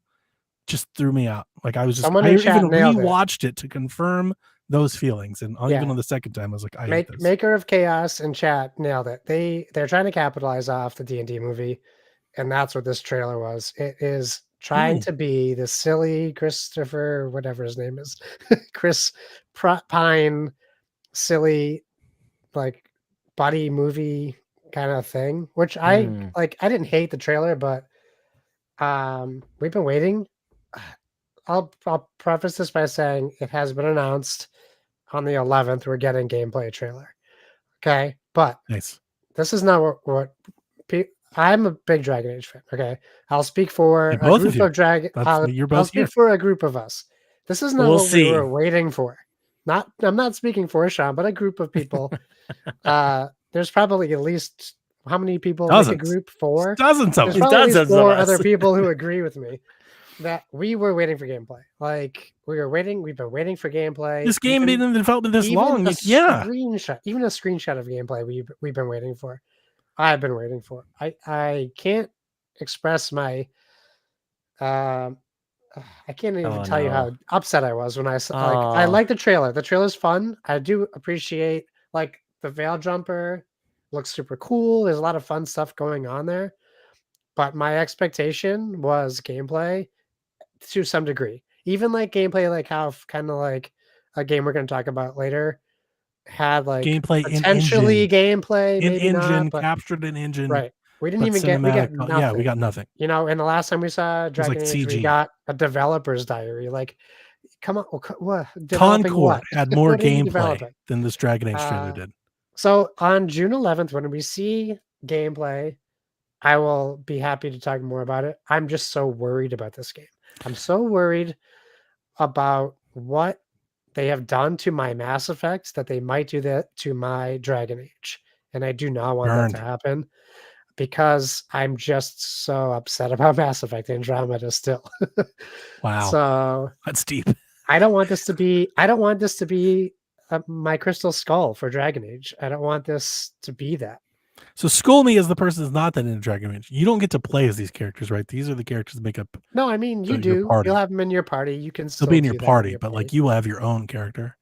just threw me out. Like, I was just, Someone I in chat even nailed it. rewatched it to confirm those feelings, and even Yeah. on the second time, I was like, I hate this. Maker of Chaos in chat nailed it. They're trying to capitalize off the D&D movie, and that's what this trailer was. It is trying to be the silly Christopher, whatever his name is, Chris Pine, silly like buddy movie kind of thing. Which I like. I didn't hate the trailer, but we've been waiting. I'll preface this by saying it has been announced on the 11th. We're getting gameplay trailer. Okay, but Nice. this is not what I'm a big Dragon Age fan. Okay, I'll speak for Yeah, a both of group you. of Dragon. You're I'll both speak here. for a group of us. This is not We'll what we see. were waiting for. I'm not speaking for Sean, but a group of people. There's probably at least how many people make a Dozens. group? 4. Dozens of There's them. probably at least Dozens of 4 us. other people who agree with me that we were waiting for gameplay. Like we were waiting. We've been waiting for gameplay. This game been in development this long. Yeah. Even a screenshot of gameplay we've been waiting for. I've been waiting for. I can't express my. I can't even tell you how upset I was when I saw. Like, I like the trailer. The trailer's fun. I do appreciate like the Veil Jumper looks super cool. There's a lot of fun stuff going on there, but my expectation was gameplay to some degree. Even like gameplay, like how kind of like a game we're going to talk about later had like Gameplay potentially gameplay, in maybe engine, not, but captured in engine. right. We didn't but even get. We got cinematic. nothing. Yeah, we got nothing. You know, and the last time we saw Dragon like Age, we CG. got a developer's diary. Like, come on, what? Concord what? had more What are you gameplay developing? than this Dragon Age trailer did. So on June 11th, when we see gameplay, I will be happy to talk more about it. I'm just so worried about this game. I'm so worried about what they have done to my Mass Effect that they might do that to my Dragon Age. And I do not want that to happen because I'm just so upset about Mass Effect Andromeda still. Wow. So that's deep. I don't want this to be my Crystal Skull for Dragon Age. I don't want this to be that. So school me as the person that's not that into Dragon Age. You don't get to play as these characters, right? These are the characters that make up. No, I mean you do. You'll have them in your party. You can still be in your party, but like you will have your own character.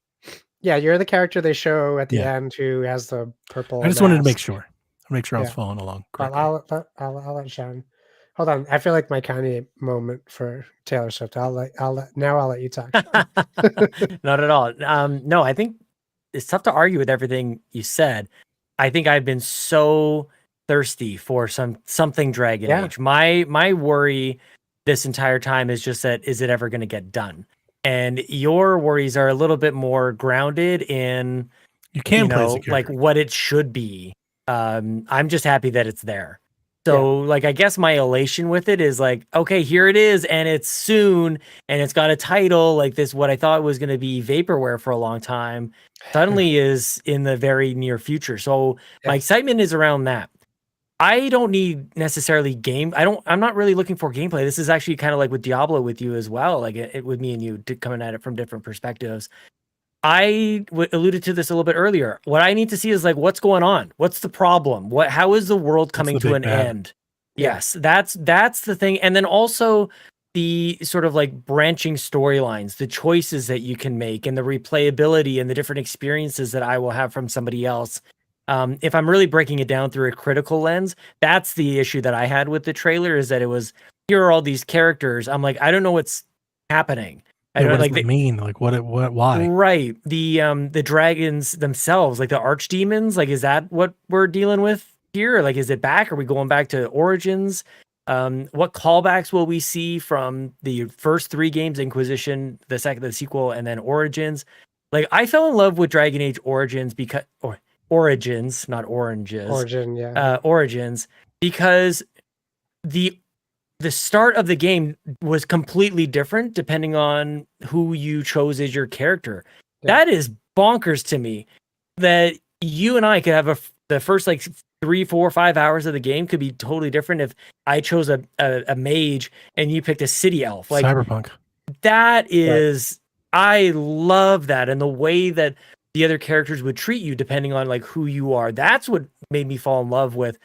Yeah, you're the character they show at the end who has the purple. I just wanted to make sure. I was following along. I'll let Sean. Hold on. I feel like my Kanye moment for Taylor Swift. I'll let you talk. Not at all. No, I think it's tough to argue with everything you said. I think I've been so thirsty for something Dragon Age. My worry this entire time is just that is it ever going to get done? And your worries are a little bit more grounded in play like what it should be. I'm just happy that it's there. So like I guess my elation with it is like, okay, here it is, and it's soon, and it's got a title like this. What I thought was going to be vaporware for a long time suddenly is in the very near future. So my excitement is around that. I don't need necessarily I'm not really looking for gameplay. This is actually kind of like with Diablo with you as well. Like it with me and you coming at it from different perspectives. I alluded to this a little bit earlier. What I need to see is like, what's going on? What's the problem? How is the world coming to an end? Yes, that's the thing. And then also the sort of like branching storylines, the choices that you can make, and the replayability and the different experiences that I will have from somebody else. If I'm really breaking it down through a critical lens, that's the issue that I had with the trailer, is that it was, here are all these characters. I'm like, I don't know what's happening. I Yeah, don't what does it mean? Like what why? Right. The dragons themselves, like the archdemons, like is that what we're dealing with here? Like is it back? Are we going back to Origins? What callbacks will we see from the first 3 games, Inquisition, the sequel, and then Origins? Like I fell in love with Dragon Age Origins Origins, not oranges. Origins, because the start of the game was completely different depending on who you chose as your character. Yeah. That is bonkers to me, that you and I could have the first like 3, 4, 5 hours of the game could be totally different if I chose a mage and you picked a city elf. Like Cyberpunk. That is, I love that. And the way that the other characters would treat you depending on like who you are. That's what made me fall in love with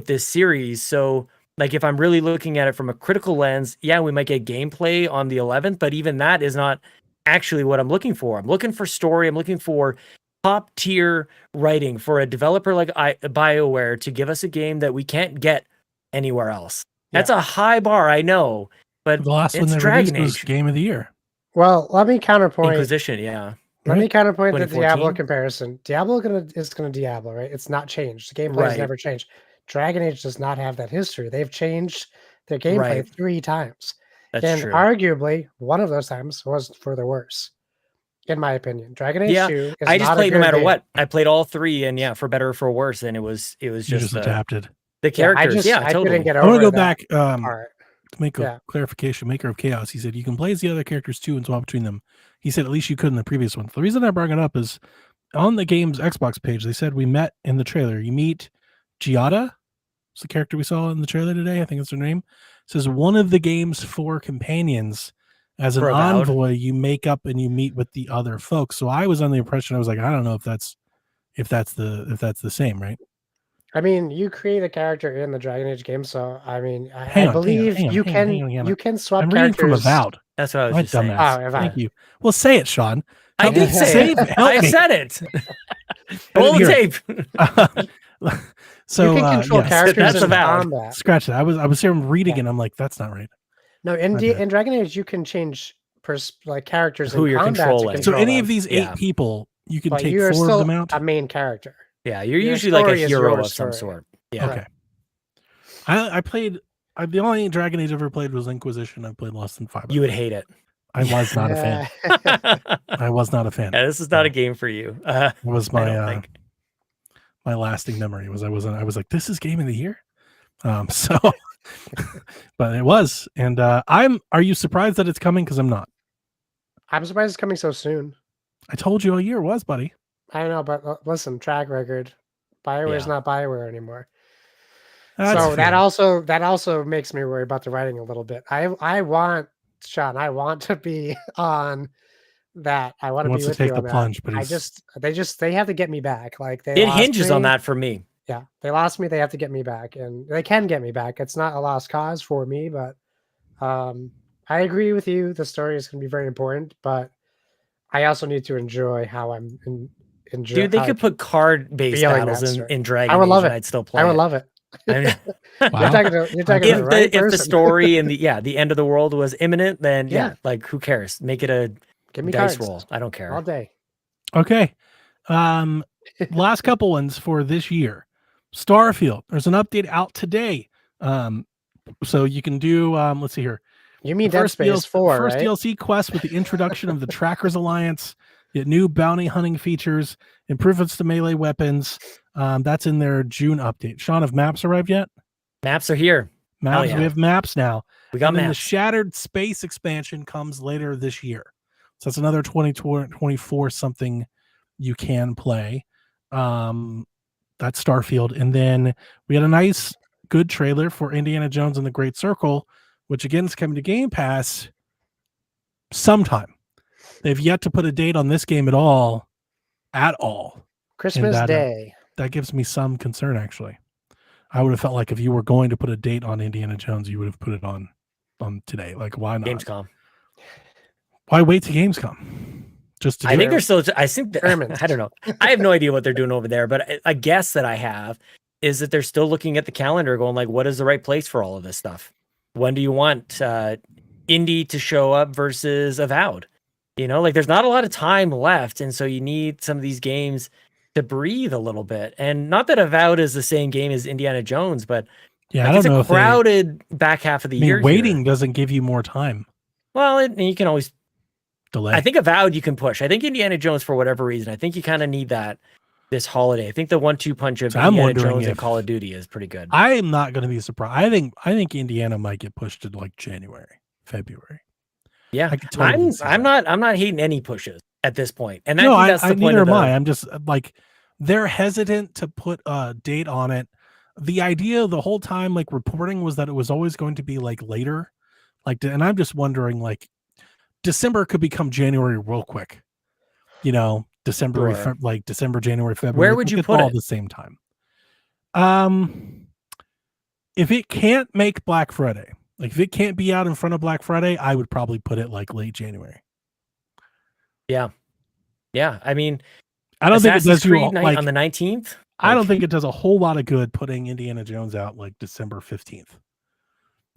this series. So like if I'm really looking at it from a critical lens, yeah, we might get gameplay on the 11th, but even that is not actually what I'm looking for. I'm looking for story. I'm looking for top tier writing for a developer like BioWare to give us a game that we can't get anywhere else. That's a high bar, I know, but the last one that Dragon Age was Game of the Year. Well, let me counterpoint. Inquisition, yeah. Let me counterpoint the Diablo comparison. Diablo is gonna Diablo, right? It's not changed. The gameplay has never changed. Dragon Age does not have that history. They've changed their gameplay 3 times. That's true. Arguably, one of those times was for the worse, in my opinion. Dragon Age 2 is I just played no matter game. what. I played all 3, and for better or for worse, and it was just adapted. The characters, I totally. Couldn't get over I want to go back to make a clarification. Maker of Chaos, he said you can play as the other characters too and swap between them. He said at least you could in the previous one. The reason I brought it up is on the game's Xbox page, they said we met in the trailer. You meet Giada. It's the character we saw in the trailer today. I think it's her name. It says one of the game's 4 companions. As an envoy, you make up and you meet with the other folks. So I was on the impression, I was like, I don't know if that's the same, right? I mean, you create a character in the Dragon Age game, so I mean, I believe you can swap I'm characters. reading from Avowed. That's what I was just saying. Oh, thank you. Well, say it, Sean. I did say it. I said it. Roll the tape. So you can control characters in combat. Scratch that. I was here reading it and I'm like, that's not right. No, in Dragon Age you can change characters who you're controlling. So any of these 8 people, you can take 4 of them out. A main character. Yeah, you're usually like a hero of some sort. Yeah. Okay. I played. The only Dragon Age I ever played was Inquisition. I played less than 5. You would hate it. I was not a fan. I was not a fan. Yeah, this is not a game for you. It was my my lasting memory. I was like, this is Game of the Year. So, but it was, and are you surprised that it's coming? Because I'm not. I'm surprised it's coming so soon. I told you all year it was, buddy. I know, but listen, track record. BioWare is not BioWare anymore. That's so fair. that also makes me worry about the writing a little bit. I want Sean. I want to be on that. I want to be with take you the on plunge, that. but they have to get me back. Like it hinges on that for me. Yeah, they lost me. They have to get me back, and they can get me back. It's not a lost cause for me, but I agree with you. The story is going to be very important, but I also need to enjoy how I'm enjoying. Dude, they could put card-based battles in Dragon Age. I would love it. I'd still play. I would love it. Wow. If the story and the end of the world was imminent, then like who cares? Make it a dice roll. I don't care. All day. Okay. Last couple ones for this year. Starfield. There's an update out today. So you can do let's see here. You mean Dead Space 4, first right? DLC quest with the introduction of the Trackers Alliance, the new bounty hunting features, improvements to melee weapons. That's in their June update. Sean, have maps arrived yet? Maps are here. Maps. We have maps now. We got maps. The Shattered Space expansion comes later this year. So that's another 2024 something you can play. That's Starfield. And then we had a nice, good trailer for Indiana Jones and the Great Circle, which again is coming to Game Pass sometime. They've yet to put a date on this game at all. Christmas that, Day. That gives me some concern, actually. I would have felt like if you were going to put a date on Indiana Jones, you would have put it on today. Like, why not? Gamescom. Why wait to Gamescom? Just to I think they're still. I think Experiments. I don't know. I have no idea what they're doing over there, but a guess that I have is that they're still looking at the calendar, going like, "What is the right place for all of this stuff? When do you want Indy to show up versus Avowed? You know, like there's not a lot of time left, and so you need some of these games to breathe a little bit. And not that Avowed is the same game as Indiana Jones, but yeah, like, I don't it's know a if crowded back half of the year. Waiting here. doesn't give you more time. Well, you can always delay. I think Avowed you can push. I think Indiana Jones, for whatever reason, I think you kind of need that this holiday. I think the 1-2 punch of So I'm Indiana wondering Jones and if- Call of Duty is pretty good. I am not going to be surprised. I think Indiana might get pushed to like January, February. Yeah, I could totally see I'm that. not hating any pushes at this point. And No, I think that's the point neither of am the, I. I'm just like they're hesitant to put a date on it. The idea the whole time, like reporting, was that it was always going to be like later, like, and I'm just wondering, like, December could become January real quick. You know, December, Sure. like December, January, February. Where would like, you it's put all it? at the same time? If it can't make Black Friday, like if it can't be out in front of Black Friday, I would probably put it like late January. yeah. I mean, I don't think it Assassin's does you Creed night like on the 19th. I don't Like, think it does a whole lot of good putting Indiana Jones out like December 15th.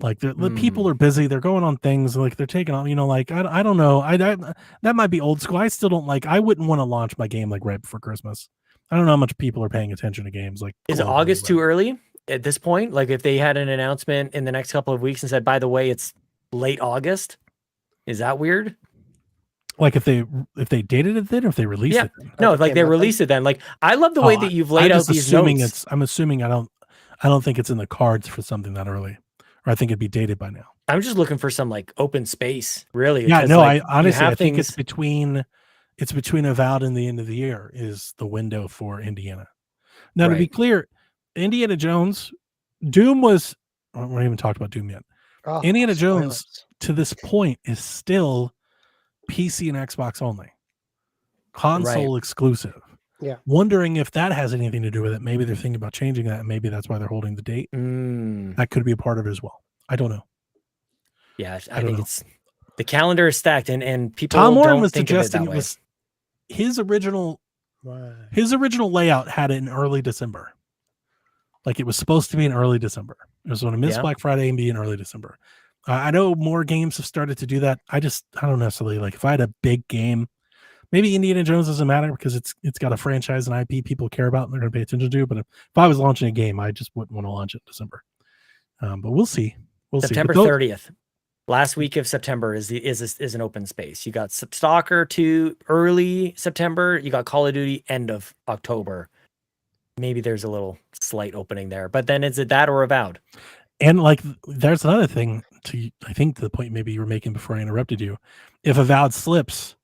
Like the people are busy, they're going on things, like they're taking on, you know, like I don't know. I that might be old school. I still don't like. I wouldn't want to launch my game like right before Christmas. I don't know how much people are paying attention to games like. is globally, August but- too early at this point? Like if they had an announcement in the next couple of weeks and said, by the way, it's late August, is that weird? Like if they dated it then, or if they released Yeah. it. Then? No, Okay, like they nothing. release it then. Like I love the way that you've laid I'm out just these assuming notes. I'm assuming I don't think it's in the cards for something that early, or I think it'd be dated by now. I'm just looking for some like open space, really. Yeah, because, no, like, I honestly you have I think things, it's between Avowed and the end of the year is the window for Indiana. Now to be Right. clear, Indiana Jones, Doom was we haven't even talked about Doom yet. Oh, Indiana Jones spoilers. to this point is still PC and Xbox only. Console exclusive. Yeah. Wondering if that has anything to do with it. Maybe they're thinking about changing that, and maybe that's why they're holding the date. That could be a part of it as well. I don't know. yeah, I I don't think know. it's the calendar is stacked, and people Tom Warren don't was think of it suggesting that it way. was his original Why? layout had it in early December. Like it was supposed to be in early December. It was going to miss Yeah. Black Friday and be in early December. I know more games have started to do that. I don't necessarily like if I had a big game, maybe Indiana Jones doesn't matter because it's got a franchise and IP people care about and they're going to pay attention to. But if I was launching a game, I just wouldn't want to launch it in December. But we'll see. We'll September see. 30th, last week of September is an open space. You got Stalker 2 early September. You got Call of Duty end of October. Maybe there's a little slight opening there, but then is it that or Avowed? And like, there's another thing I think the point maybe you were making before I interrupted you. If Avowed slips,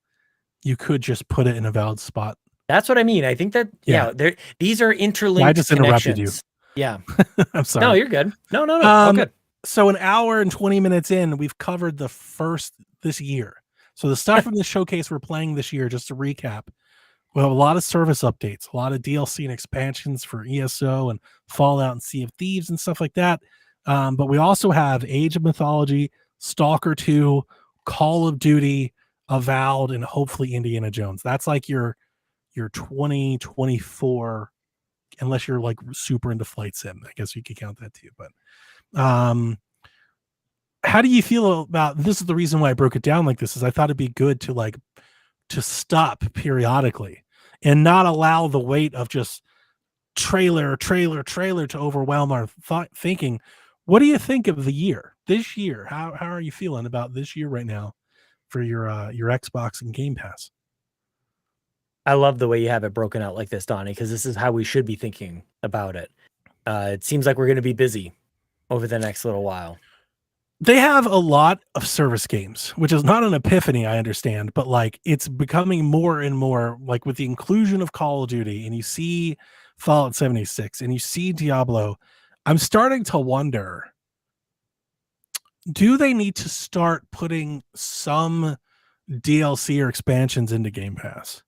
you could just put it in Avowed spot. That's what I mean. I think that Yeah. these are interlinked. I just interrupted you. connections. Yeah. I'm sorry. No, you're good. No. All good. So an hour and 20 minutes in, we've covered the first this year. So the stuff from the showcase we're playing this year, just to recap, we have a lot of service updates, a lot of DLC and expansions for ESO and Fallout and Sea of Thieves and stuff like that. But we also have Age of Mythology, Stalker 2, Call of Duty, Avowed, and hopefully Indiana Jones. That's like your 2024, unless you're like super into flight sim. I guess you could count that too. But how do you feel about this? Is the reason why I broke it down like this is I thought it'd be good to stop periodically and not allow the weight of just trailer to overwhelm our thinking. What do you think of the year this year? How are you feeling about this year right now for your Xbox and Game Pass? I love the way you have it broken out like this, Donnie, because this is how we should be thinking about it. It seems like we're going to be busy over the next little while. They have a lot of service games, which is not an epiphany, I understand, but like it's becoming more and more like with the inclusion of Call of Duty, and you see Fallout 76 and you see Diablo, I'm starting to wonder, do they need to start putting some DLC or expansions into Game Pass?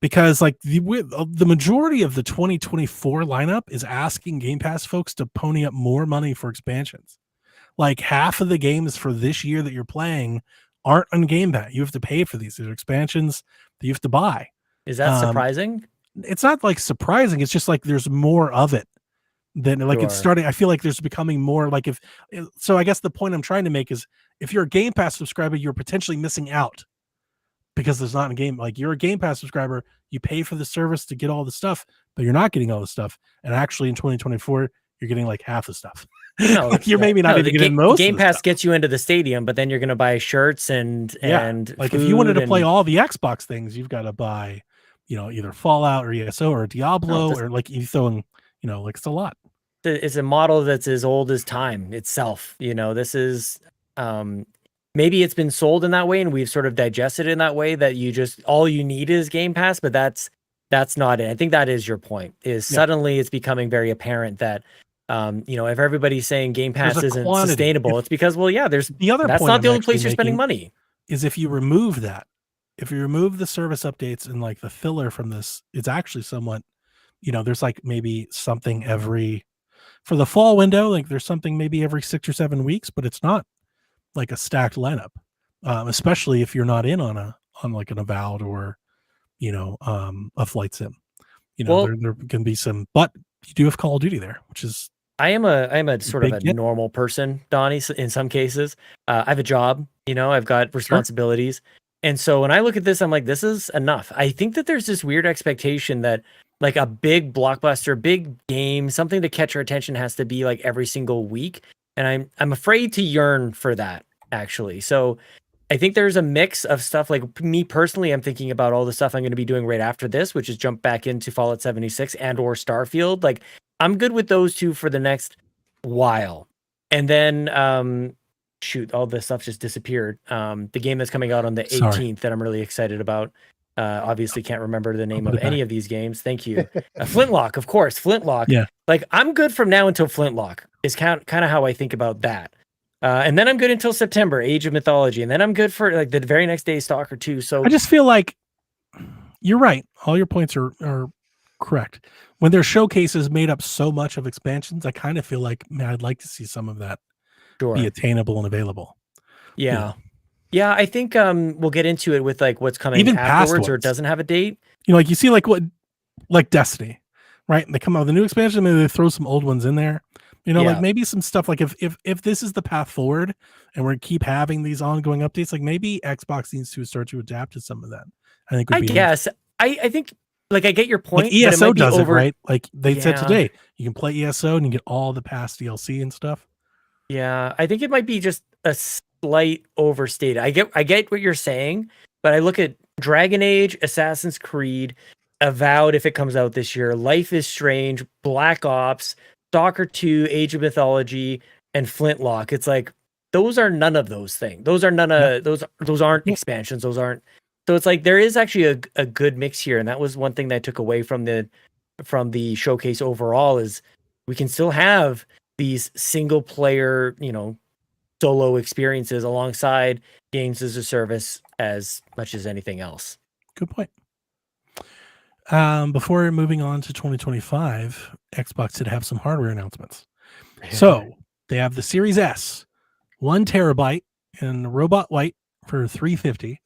Because like the majority of the 2024 lineup is asking Game Pass folks to pony up more money for expansions. Like half of the games for this year that you're playing aren't on Game Pass. You have to pay for these. These are expansions that you have to buy. Is that surprising? It's not like surprising. It's just like there's more of it than like it's Sure. starting. I feel like there's becoming more like so I guess the point I'm trying to make is if you're a Game Pass subscriber, you're potentially missing out because there's not a game. Like you're a Game Pass subscriber, you pay for the service to get all the stuff, but you're not getting all the stuff. And actually in 2024, you're getting like half the stuff. No, Like you're maybe not even getting most. Game of the Pass stuff. gets you into the stadium, but then you're going to buy shirts and Like if you wanted to food play and- all the Xbox things, you've got to buy, either Fallout or ESO or Diablo or like you throw in, like it's a lot. it's a model that's as old as time itself. This is maybe it's been sold in that way and we've sort of digested it in that way that you just all you need is Game Pass, but that's not it. I think that is your point. Suddenly it's becoming very apparent that if everybody's saying Game Pass isn't quantity. sustainable, it's because there's The other that's point not I'm the only actually place you're spending making money. is if you remove that, if you remove the service updates and like the filler from this, it's actually somewhat, there's like maybe something for the fall window, like there's something maybe every 6 or 7 weeks, but it's not like a stacked lineup, especially if you're not in on like an Avowed or, a Flight Sim. There can be some, but you do have Call of Duty there, which is. I am a sort of big a hit. normal person, Donnie, in some cases. I have a job, I've got responsibilities. And so when I look at this, I'm like, this is enough. I think that there's this weird expectation that like a big blockbuster, big game, something to catch our attention has to be like every single week. And I'm afraid to yearn for that, actually. So I think there's a mix of stuff. Like me personally, I'm thinking about all the stuff I'm going to be doing right after this, which is jump back into Fallout 76 and or Starfield. Like I'm good with those two for the next while. And then all this stuff just disappeared. The game that's coming out on the 18th that I'm really excited about. Obviously can't remember the name of any of these games. Thank you. Flintlock, of course. Flintlock. Yeah. Like I'm good from now until Flintlock is kind of how I think about that. And then I'm good until September, Age of Mythology. And then I'm good for like the very next day, Stalker 2. So I just feel like you're right. All your points are correct. When their showcases made up so much of expansions, I kind of feel like, man, I'd like to see some of that be attainable and available. Yeah. Yeah, I think we'll get into it with like what's coming Even afterwards or it doesn't have a date. Like you see like Destiny, right? And they come out with a new expansion, maybe they throw some old ones in there. Like maybe some stuff like if this is the path forward and we're keep having these ongoing updates, like maybe Xbox needs to start to adapt to some of that. I think would be guess. I think like I get your point. Like ESO does it, right? Like they said Yeah. today, you can play ESO and you get all the past DLC and stuff. Yeah, I think it might be just a slight overstated. I get what you're saying, but I look at Dragon Age, Assassin's Creed, Avowed if it comes out this year, Life is Strange, Black Ops, Stalker 2, Age of Mythology, and Flintlock. It's like those are none of those things. Those are none of those aren't expansions. Those aren't. So it's like there is actually a good mix here, and that was one thing that I took away from the showcase overall is we can still have these single player, solo experiences alongside games as a service as much as anything else. Good point. Before moving on to 2025, Xbox did have some hardware announcements. So they have the Series S, 1 terabyte in robot white for $350.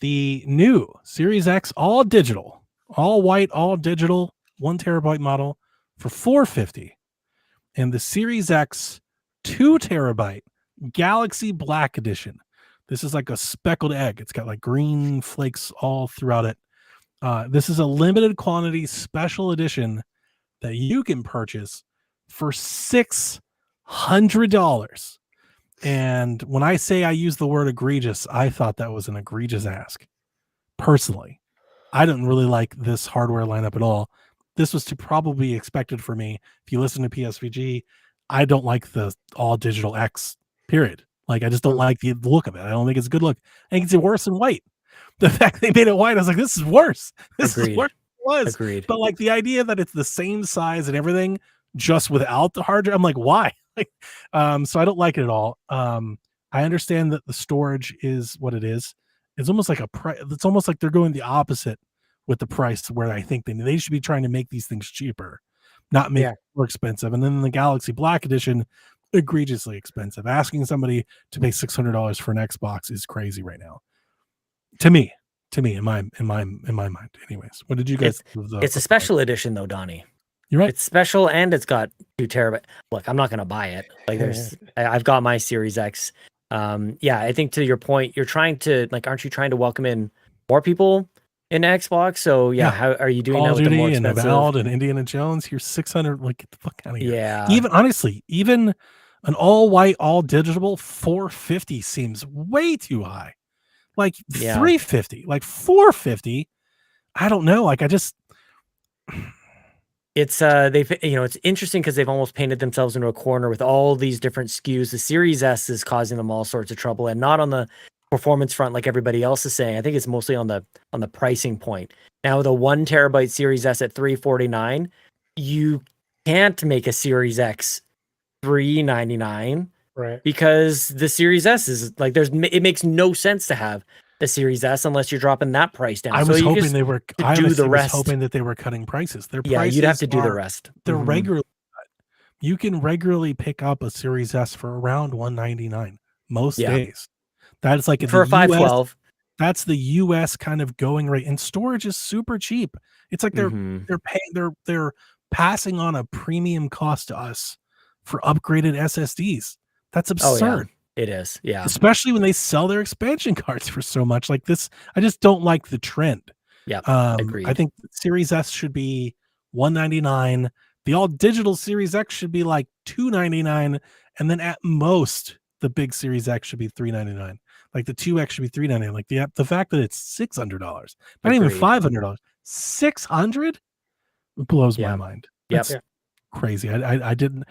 The new Series X, all digital, all white, all digital, 1 terabyte model for $450. And the Series X 2 terabyte Galaxy Black Edition. This is like a speckled egg. It's got like green flakes all throughout it. This is a limited quantity special edition that you can purchase for $600. And when I say I use the word egregious, I thought that was an egregious ask. Personally, I didn't really like this hardware lineup at all. This was to probably be expected for me. If you listen to PSVG, I don't like the all digital X, period. Like, I just don't like the look of it. I don't think it's a good look. I think it's worse in white. The fact they made it white, I was like, this is worse. This Agreed. is worse was. Agreed. But like the idea that it's the same size and everything, just without the hard drive, I'm like, why? So I don't like it at all. I understand that the storage is what it is. It's almost like it's almost like they're going the opposite with the price to where I think they should be trying to make these things cheaper, not make it more expensive. And then the Galaxy Black Edition, egregiously expensive. Asking somebody to pay $600 for an Xbox is crazy right now. To me, in my mind. Anyways, what did you guys? It's a special edition though, Donnie. You're right. It's special and it's got 2 terabyte. Look, I'm not gonna buy it. Like I've got my Series X. Yeah, I think to your point, you're trying to aren't you trying to welcome in more people in Xbox? So yeah, how are you doing Call that of with the more Duty and expensive? Avowed and Indiana Jones? Here's 600. Like, get the fuck out of here. Yeah. Even honestly, even an all white, all digital 450 seems way too high. Like 350, like 450. I don't know. Like I just. It's it's interesting because they've almost painted themselves into a corner with all these different SKUs. The Series S is causing them all sorts of trouble, and not on the performance front like everybody else is saying. I think it's mostly on the pricing point. Now the 1 terabyte Series S at $349, you can't make a Series X $399, right? Because the Series S is like it makes no sense to have the Series S unless you're dropping that price down. I was hoping they were. I do the was rest. hoping that they were cutting prices. Their Yeah, prices you'd have to do the rest. They're regularly cut. You can regularly pick up a Series S for around $199 most days. That's like for a 512. That's the US kind of going rate, and storage is super cheap. It's like they're paying they're passing on a premium cost to us for upgraded SSDs. That's absurd. It is, yeah. Especially when they sell their expansion cards for so much like this. I just don't like the trend. Yeah, agreed. I think Series S should be $199. The all digital Series X should be like $299, and then at most the big Series X should be $399. Like the 2X should be $399. Like the fact that it's $600, not even $500, $600, it blows my mind. That's crazy. I didn't.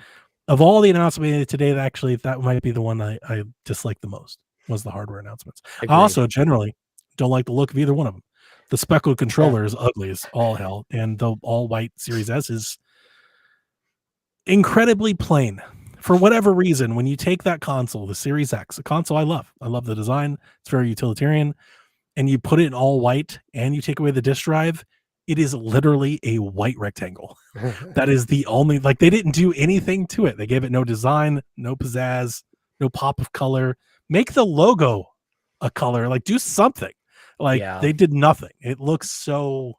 Of all the announcements made today, that might be the one I dislike the most, was the hardware announcements. Agreed. I also generally don't like the look of either one of them. The speckled controller is ugly as all hell, and the all white Series S is incredibly plain. For whatever reason, when you take that console, the Series X, a console I love the design, it's very utilitarian, and you put it in all white and you take away the disk drive, it is literally a white rectangle. That is the only, like, they didn't do anything to it. They gave it no design, no pizzazz, no pop of color. Make the logo a color, like do something. Like they did nothing. It looks so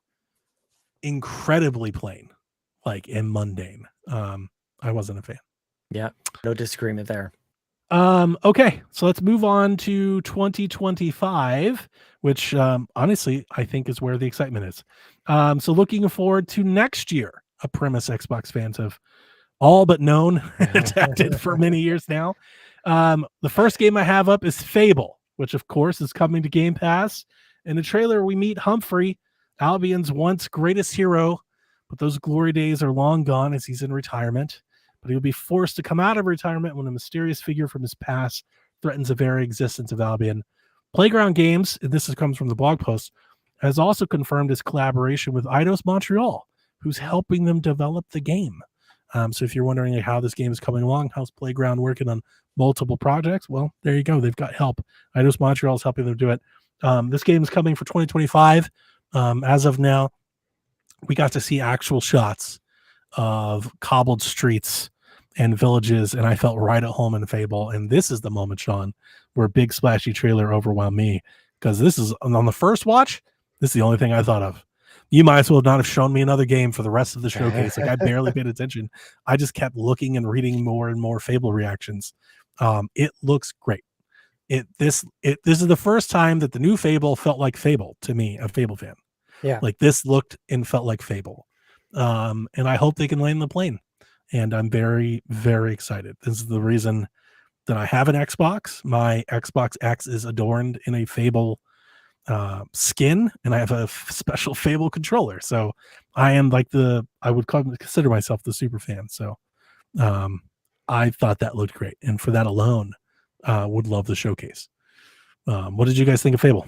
incredibly plain, like, and mundane. I wasn't a fan. Yeah, no disagreement there. Okay, so let's move on to 2025, which honestly I think is where the excitement is. So looking forward to next year, a premise Xbox fans have all but known and attempted for many years now. The first game I have up is Fable, which of course is coming to Game Pass. In the trailer, we meet Humphrey, Albion's once greatest hero, but those glory days are long gone as he's in retirement. But he'll be forced to come out of retirement when a mysterious figure from his past threatens the very existence of Albion. Playground Games, and this comes from the blog post, has also confirmed his collaboration with Eidos Montreal, who's helping them develop the game. So if you're wondering how this game is coming along, how's Playground working on multiple projects? Well, there you go. They've got help. Eidos Montreal is helping them do it. This game is coming for 2025. As of now, we got to see actual shots of cobbled streets and villages, and I felt right at home in Fable. And this is the moment, Sean, where big splashy trailer overwhelmed me, because this is on the first watch. This is the only thing I thought of. You might as well not have shown me another game for the rest of the showcase. Like, I barely paid attention. I just kept looking and reading more and more Fable reactions. It looks great. This is the first time that the new Fable felt like Fable to me, a Fable fan. Yeah, like this looked and felt like Fable. And I hope they can land the plane. And I'm very, very excited. This is the reason that I have an Xbox. My Xbox X is adorned in a Fable skin, and I have a special Fable controller. So I am like I would consider myself the super fan. So I thought that looked great. And for that alone, would love the showcase. What did you guys think of Fable?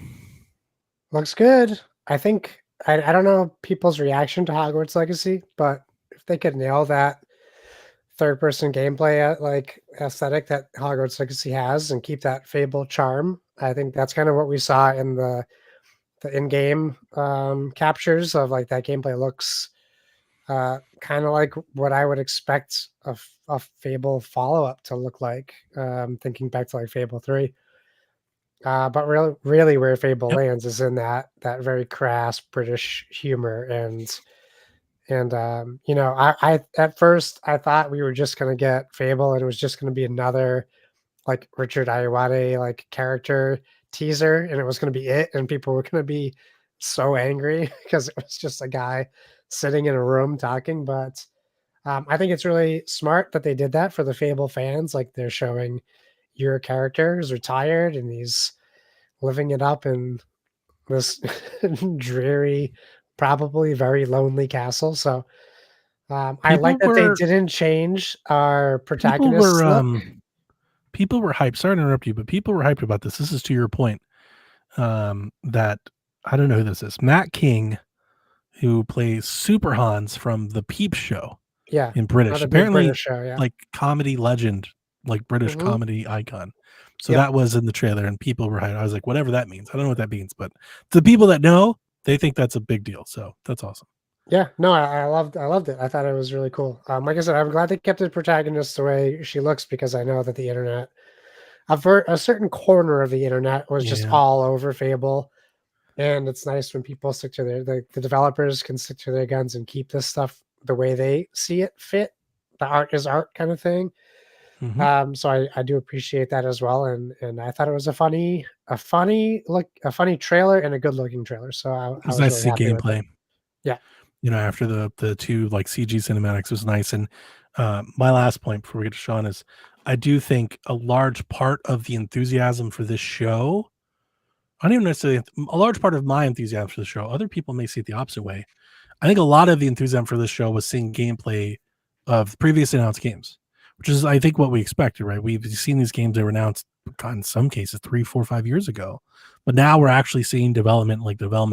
looks good. I think I don't know people's reaction to Hogwarts Legacy, but if they could nail that third person gameplay like aesthetic that Hogwarts Legacy has and keep that Fable charm, I think that's kind of what we saw in the in-game captures of like that gameplay looks kind of like what I would expect a Fable follow-up to look like, thinking back to like Fable 3. But really where Fable Yep. lands is in that very crass British humor. And you know, I at first I thought we were just gonna get Fable and it was just gonna be another like Richard Ayoade like character teaser, and it was gonna be it, and people were gonna be so angry because it was just a guy sitting in a room talking. But I think it's really smart that they did that for the Fable fans. Like they're showing your character is retired and he's living it up in this dreary, probably very lonely castle. So I like that they didn't change our protagonist look. People were hyped. Sorry to interrupt you, but people were hyped about this. This is to your point. That I don't know who this is. Matt King, who plays Super Hans from the Peep Show. Yeah, in British. another big Apparently, British show, yeah. like comedy legend, like British Mhm. comedy icon. So Yep. that was in the trailer, and people were hyped. I was like, whatever that means. I don't know what that means, but the people that know, they think that's a big deal. So that's awesome. Yeah, no, I loved it. I thought it was really cool. Like I said, I'm glad they kept the protagonist the way she looks because I know that the internet, a certain corner of the internet was just Yeah. all over Fable, and it's nice when people stick to the developers can stick to their guns and keep this stuff the way they see it fit. The art is art kind of thing. Mhm. So I do appreciate that as well, and I thought it was a funny trailer and a good looking trailer. So I It was was nice really to see happy with it. gameplay. Yeah. You know, after the two like CG cinematics was nice. And my last point before we get to Sean is I do think a large part of the enthusiasm for this show, I don't even necessarily a large part of my enthusiasm for the show, other people may see it the opposite way. I think a lot of the enthusiasm for this show was seeing gameplay of previously announced games, which is I think what we expected, right? We've seen these games that were announced in some cases 3, 4, 5 years ago, but now we're actually seeing development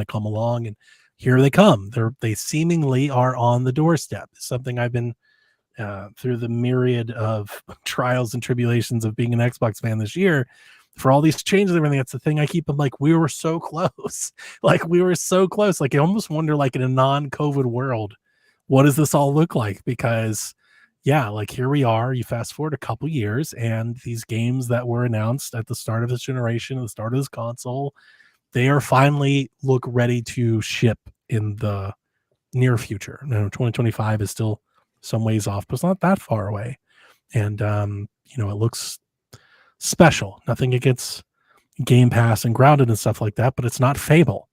come along, and here they come. They seemingly are on the doorstep. It's something I've been through the myriad of trials and tribulations of being an Xbox fan this year. For all these changes and everything, that's the thing I keep them like, we were so close. Like we were so close. Like I almost wonder, like in a non-COVID world, what does this all look like? Because yeah, like here we are, you fast forward a couple years and these games that were announced at the start of this generation, at the start of this console, they are finally look ready to ship in the near future. Now 2025 is still some ways off, but it's not that far away. And you know, it looks special. Nothing against Game Pass and Grounded and stuff like that, but it's not Fable,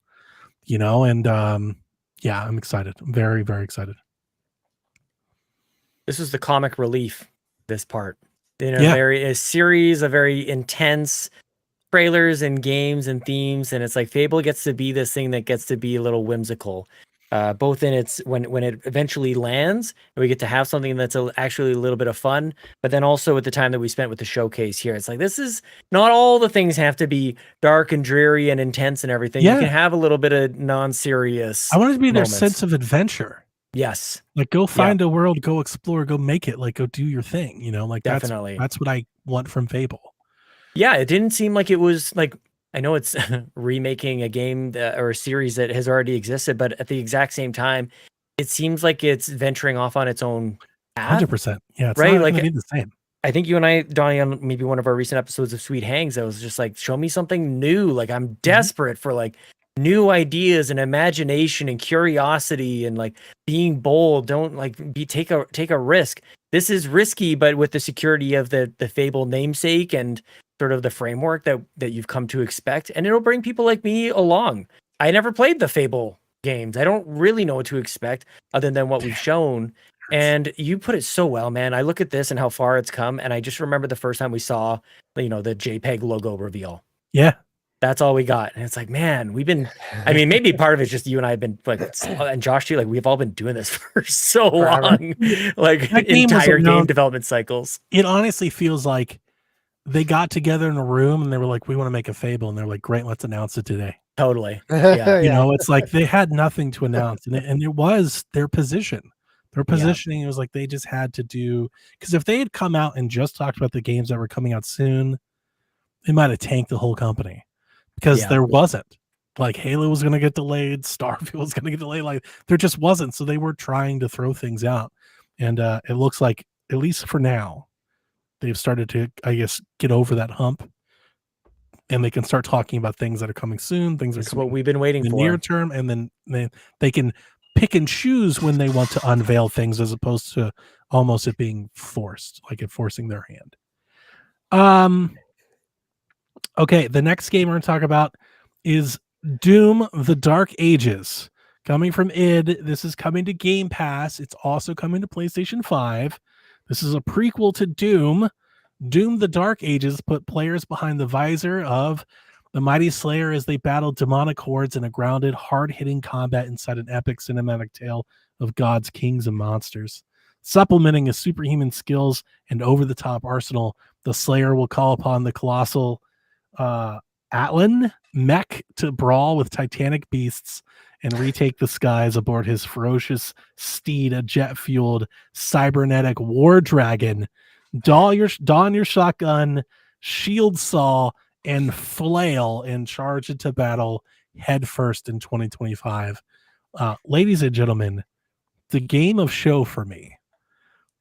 you know. And yeah, I'm excited. I'm very, very excited. This was the comic relief, this part. You know, Yeah. a series of very intense trailers and games and themes, and it's like Fable gets to be this thing that gets to be a little whimsical. Both in its when it eventually lands, and we get to have something that's actually a little bit of fun, but then also at the time that we spent with the showcase here, it's like this is not all the things have to be dark and dreary and intense and everything. Yeah. You can have a little bit of non-serious. I want it to be their moments. sense of adventure. Yes, Like go find a world, go explore, go make it, like go do your thing, you know, like definitely. that's what I want from Fable. Yeah, it didn't seem like it was like, I know it's remaking a game or a series that has already existed, but at the exact same time, it seems like it's venturing off on its own path. 100%. Yeah, it's right? not Like gonna be the same. I think you and I, Donnie, on maybe one of our recent episodes of Sweet Hangs, I was just like, show me something new. Like I'm desperate for like new ideas and imagination and curiosity and like being bold. Don't like take a risk. This is risky, but with the security of the Fable namesake and sort of the framework that you've come to expect, and it'll bring people like me along. I never played the Fable games. I don't really know what to expect other than what we've shown. And you put it so well, man. I look at this and how far it's come, and I just remember the first time we saw, you know, the JPEG logo reveal. Yeah. That's all we got. And it's like, man, we've been, I mean, maybe part of it's just you and I have been like, and Josh too, like we've all been doing this for so long, like entire game development cycles. It honestly feels like they got together in a room and they were like, we want to make a Fable. And they're like, great, let's announce it today. Totally. Yeah. You know, it's like they had nothing to announce, and it was their position. Their Yeah. positioning, it was like they just had to do, because if they had come out and just talked about the games that were coming out soon, they might have tanked the whole company, because Yeah. there wasn't. Like Halo was going to get delayed, Starfield was going to get delayed. Like there just wasn't. So they were trying to throw things out, and it looks like, at least for now, they've started to, I guess, get over that hump, and they can start talking about things that are coming soon. Things are That's coming what we've been waiting in the for. near term, and then they can pick and choose when they want to unveil things, as opposed to almost it being forced, like it forcing their hand. Okay, the next game we're going to talk about is Doom: The Dark Ages, coming from id. This is coming to Game Pass. It's also coming to PlayStation 5. This is a prequel to Doom. Doom: The Dark Ages put players behind the visor of the mighty Slayer as they battled demonic hordes in a grounded, hard-hitting combat inside an epic cinematic tale of gods, kings, and monsters. Supplementing his superhuman skills and over-the-top arsenal, the Slayer will call upon the colossal Atlan mech to brawl with titanic beasts and retake the skies aboard his ferocious steed, a jet-fueled cybernetic war dragon. Don your shotgun, shield saw, and flail and charge into battle headfirst in 2025. Ladies and gentlemen, the game of show for me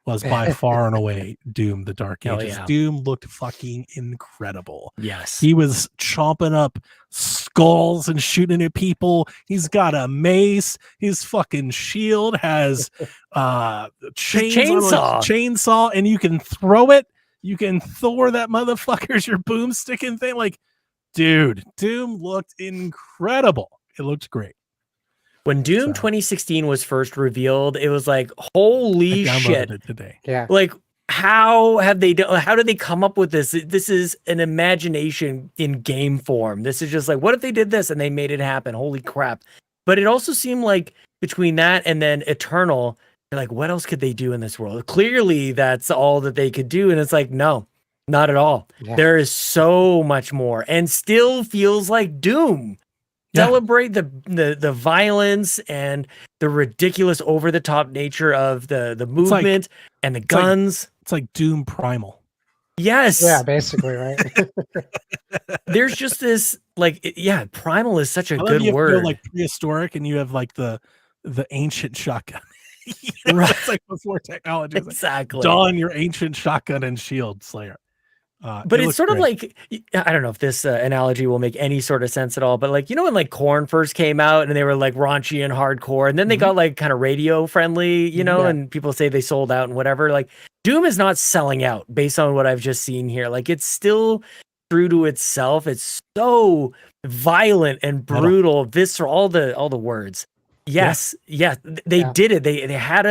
was by far and away Doom: The Dark Hell Ages. yeah. Doom looked fucking incredible. Yes. He was chomping up skulls and shooting at people. He's got a mace. His fucking shield has chainsaw, and you can throw it. You can Thor that motherfucker's your boomsticking thing. Like, dude, Doom looked incredible. It looked great. When Doom 2016 was first revealed, it was like, holy I downloaded shit. it today. Yeah. Like, how did they come up with this? This is an imagination in game form. This is just like, what if they did this and they made it happen? Holy crap. But it also seemed like between that and then Eternal, like, what else could they do in this world? Clearly that's all that they could do. And it's like, no, not at all. Yeah. There is so much more, and still feels like Doom. Yeah. Celebrate the violence and the ridiculous over the top nature of the movement and the guns. It's like Doom Primal. Yes. Yeah, basically, right? There's just this primal is such a I love good you word. feel like prehistoric, and you have like the ancient shotgun. Right. It's like before technology. It's like, Exactly. don your ancient shotgun and shield, Slayer. But it's sort of like, I don't know if this analogy will make any sort of sense at all, but like, you know, when like Korn first came out and they were like raunchy and hardcore, and then they got like kind of radio friendly, you know, and people say they sold out and whatever. Like, Doom is not selling out based on what I've just seen here. Like, it's still true to itself. It's so violent and brutal, visceral, all the words. Yes, they did it. They had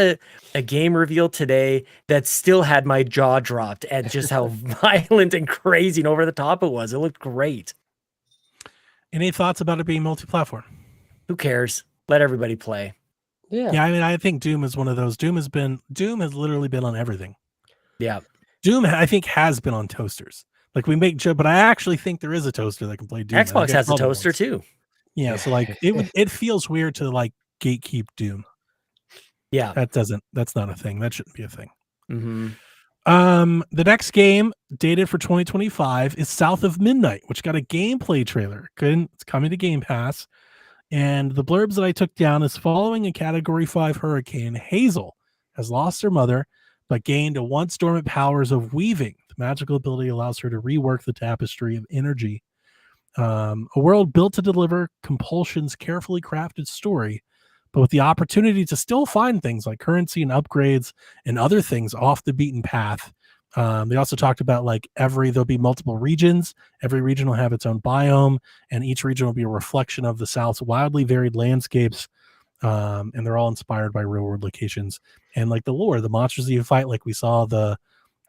a game reveal today that still had my jaw dropped at just how violent and crazy and over the top it was. It looked great. Any thoughts about it being multi-platform? Who cares? Let everybody play. Yeah, I mean, I think Doom is one of those. Doom has literally been on everything. Yeah. Doom, I think, has been on toasters. Like, we make joke, but I actually think there is a toaster that can play Doom. Xbox has a toaster too. Yeah, so like it feels weird to like gatekeep Doom. Yeah. That's not a thing. That shouldn't be a thing. Mm-hmm. The next game dated for 2025 is South of Midnight, which got a gameplay trailer. It's coming to Game Pass. And the blurbs that I took down is: following a Category 5 hurricane, Hazel has lost her mother, but gained a once dormant powers of weaving. The magical ability allows her to rework the tapestry of energy. A world built to deliver Compulsion's carefully crafted story, but with the opportunity to still find things like currency and upgrades and other things off the beaten path. They also talked about like there'll be multiple regions. Every region will have its own biome, and each region will be a reflection of the South's wildly varied landscapes. And they're all inspired by real world locations. And like the lore, the monsters that you fight, like we saw the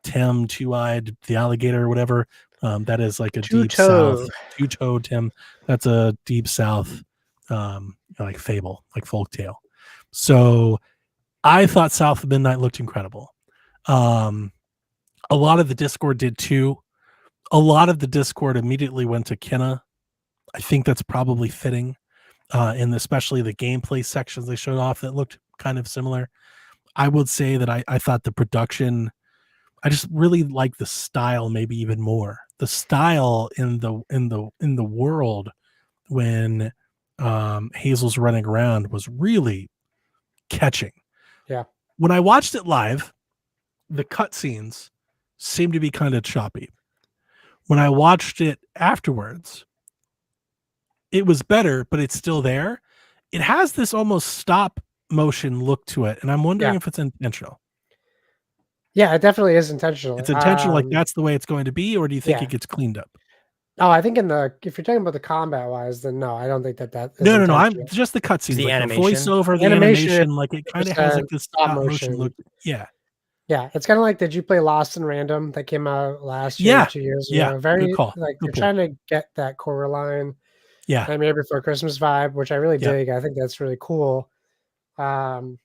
Tim, two-eyed, the alligator or whatever, that is like a deep south. Two-toed Tim. That's a deep south like fable, like folk tale. So I thought South of Midnight looked incredible. A lot of the Discord did too. A lot of the Discord immediately went to Kenna I think that's probably fitting, and especially the gameplay sections they showed off that looked kind of similar. I would say that I thought the production, I just really like the style, maybe even more. The style in the world when Hazel's running around was really catching. Yeah. When I watched it live, the cutscenes seemed to be kind of choppy. When I watched it afterwards, it was better, but it's still there. It has this almost stop motion look to it, and I'm wondering Yeah. if it's intentional. Yeah, it definitely is intentional. It's intentional, like that's the way it's going to be, or do you think yeah. it gets cleaned up? Oh, I think if you're talking about the combat wise, then no, I don't think that is No. I'm intentional. just the cutscenes, The like animation? the voiceover, the Animation animation, like it kind of has like 100% this stop stop motion look. motion. Yeah. Yeah, it's kind of like, did you play Lost in Random that came out last year, Yeah. 2 years Yeah. ago? Very Good call. like Good they're pull. trying to get that Coraline Yeah. Nightmare Before Christmas vibe, which I really Yeah. dig. I think that's really cool. And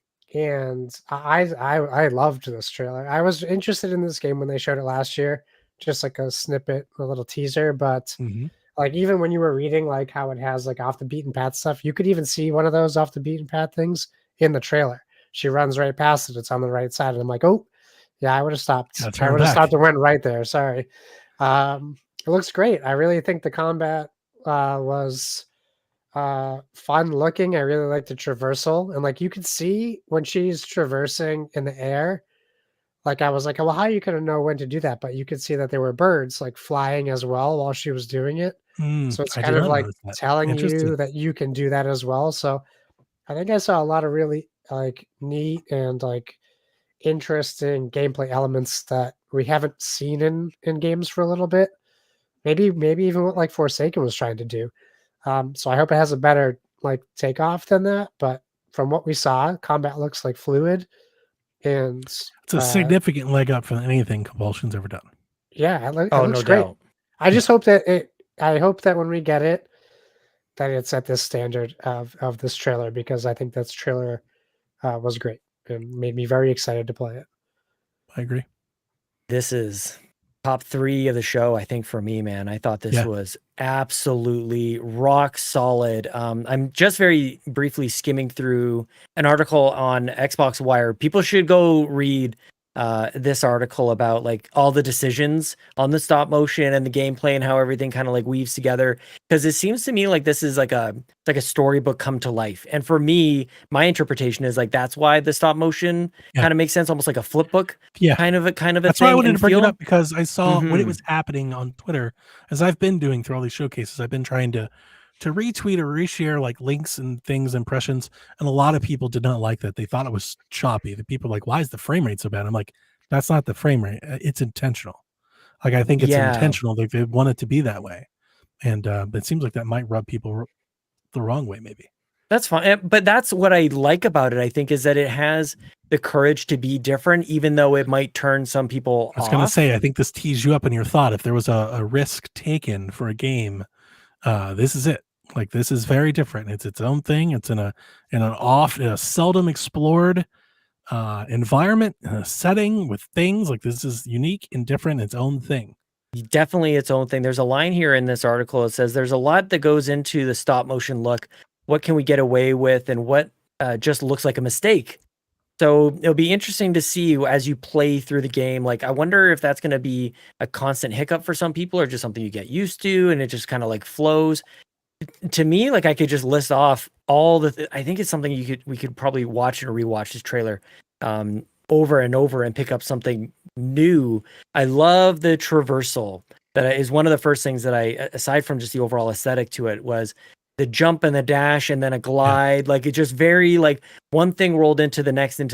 I loved this trailer. I was interested in this game when they showed it last year, just like a snippet, a little teaser. But Mhm. like even when you were reading like how it has like off the beaten path stuff, you could even see one of those off the beaten path things in the trailer. She runs right past it. It's on the right side, and I'm like, oh, yeah, I would have stopped. Gotta I turn would have back. stopped and went right there. Sorry. It looks great. I really think the combat was fun looking. I really like the traversal, and like you could see when she's traversing in the air, like I was like, well, how are you gonna know when to do that? But you could see that there were birds like flying as well while she was doing it. So it's I did kind of not like notice that. telling Interesting. you that you can do that as well. So I think I saw a lot of really like neat and like interesting gameplay elements that we haven't seen in games for a little bit. Maybe even what like Forsaken was trying to do. So I hope it has a better like takeoff than that. But from what we saw, combat looks like fluid, and It's a significant leg up from anything Compulsion's ever done. yeah, it Oh, looks no great. doubt. I just hope that I hope that when we get it, that it's at this standard of this trailer, because I think this trailer was great and made me very excited to play it. I agree. This is top 3 of the show, I think, for me, man. I thought this Yeah. was absolutely rock solid. I'm just very briefly skimming through an article on Xbox Wire. People should go read this article about like all the decisions on the stop motion and the gameplay and how everything kind of like weaves together, because it seems to me like this is like a storybook come to life. And for me, my interpretation is like that's why the stop motion Yeah. kind of makes sense, almost like a flip book Yeah. kind of a That's thing why I wanted and to bring it feel. up, because I saw when it Mhm. was happening on Twitter, as I've been doing through all these showcases, I've been trying to retweet or reshare like links and things, impressions, and a lot of people did not like that. They thought it was choppy. The people were like, why is the frame rate so bad? I'm like, that's not the frame rate. It's intentional. Like I think it's Yeah. intentional. They want it to be that way, and it seems like that might rub people the wrong way, maybe. That's fine. But that's what I like about it, I think, is that it has the courage to be different, even though it might turn some people I was gonna off. say, I think this teased you up in your thought. If there was a risk taken for a game, this is it. Like this is very different. It's its own thing. It's in a seldom explored environment, setting with things. Like this is unique and different, its own thing. Definitely its own thing. There's a line here in this article. It says there's a lot that goes into the stop motion look. What can we get away with, and what just looks like a mistake? So it'll be interesting to see as you play through the game. Like, I wonder if that's going to be a constant hiccup for some people, or just something you get used to and it just kind of like flows. To me, like I could just list off all the. I think it's something we could probably watch and rewatch this trailer over and over and pick up something new. I love the traversal. That is one of the first things that I, aside from just the overall aesthetic to it, was the jump and the dash and then a glide. Like it just very like one thing rolled into the next, and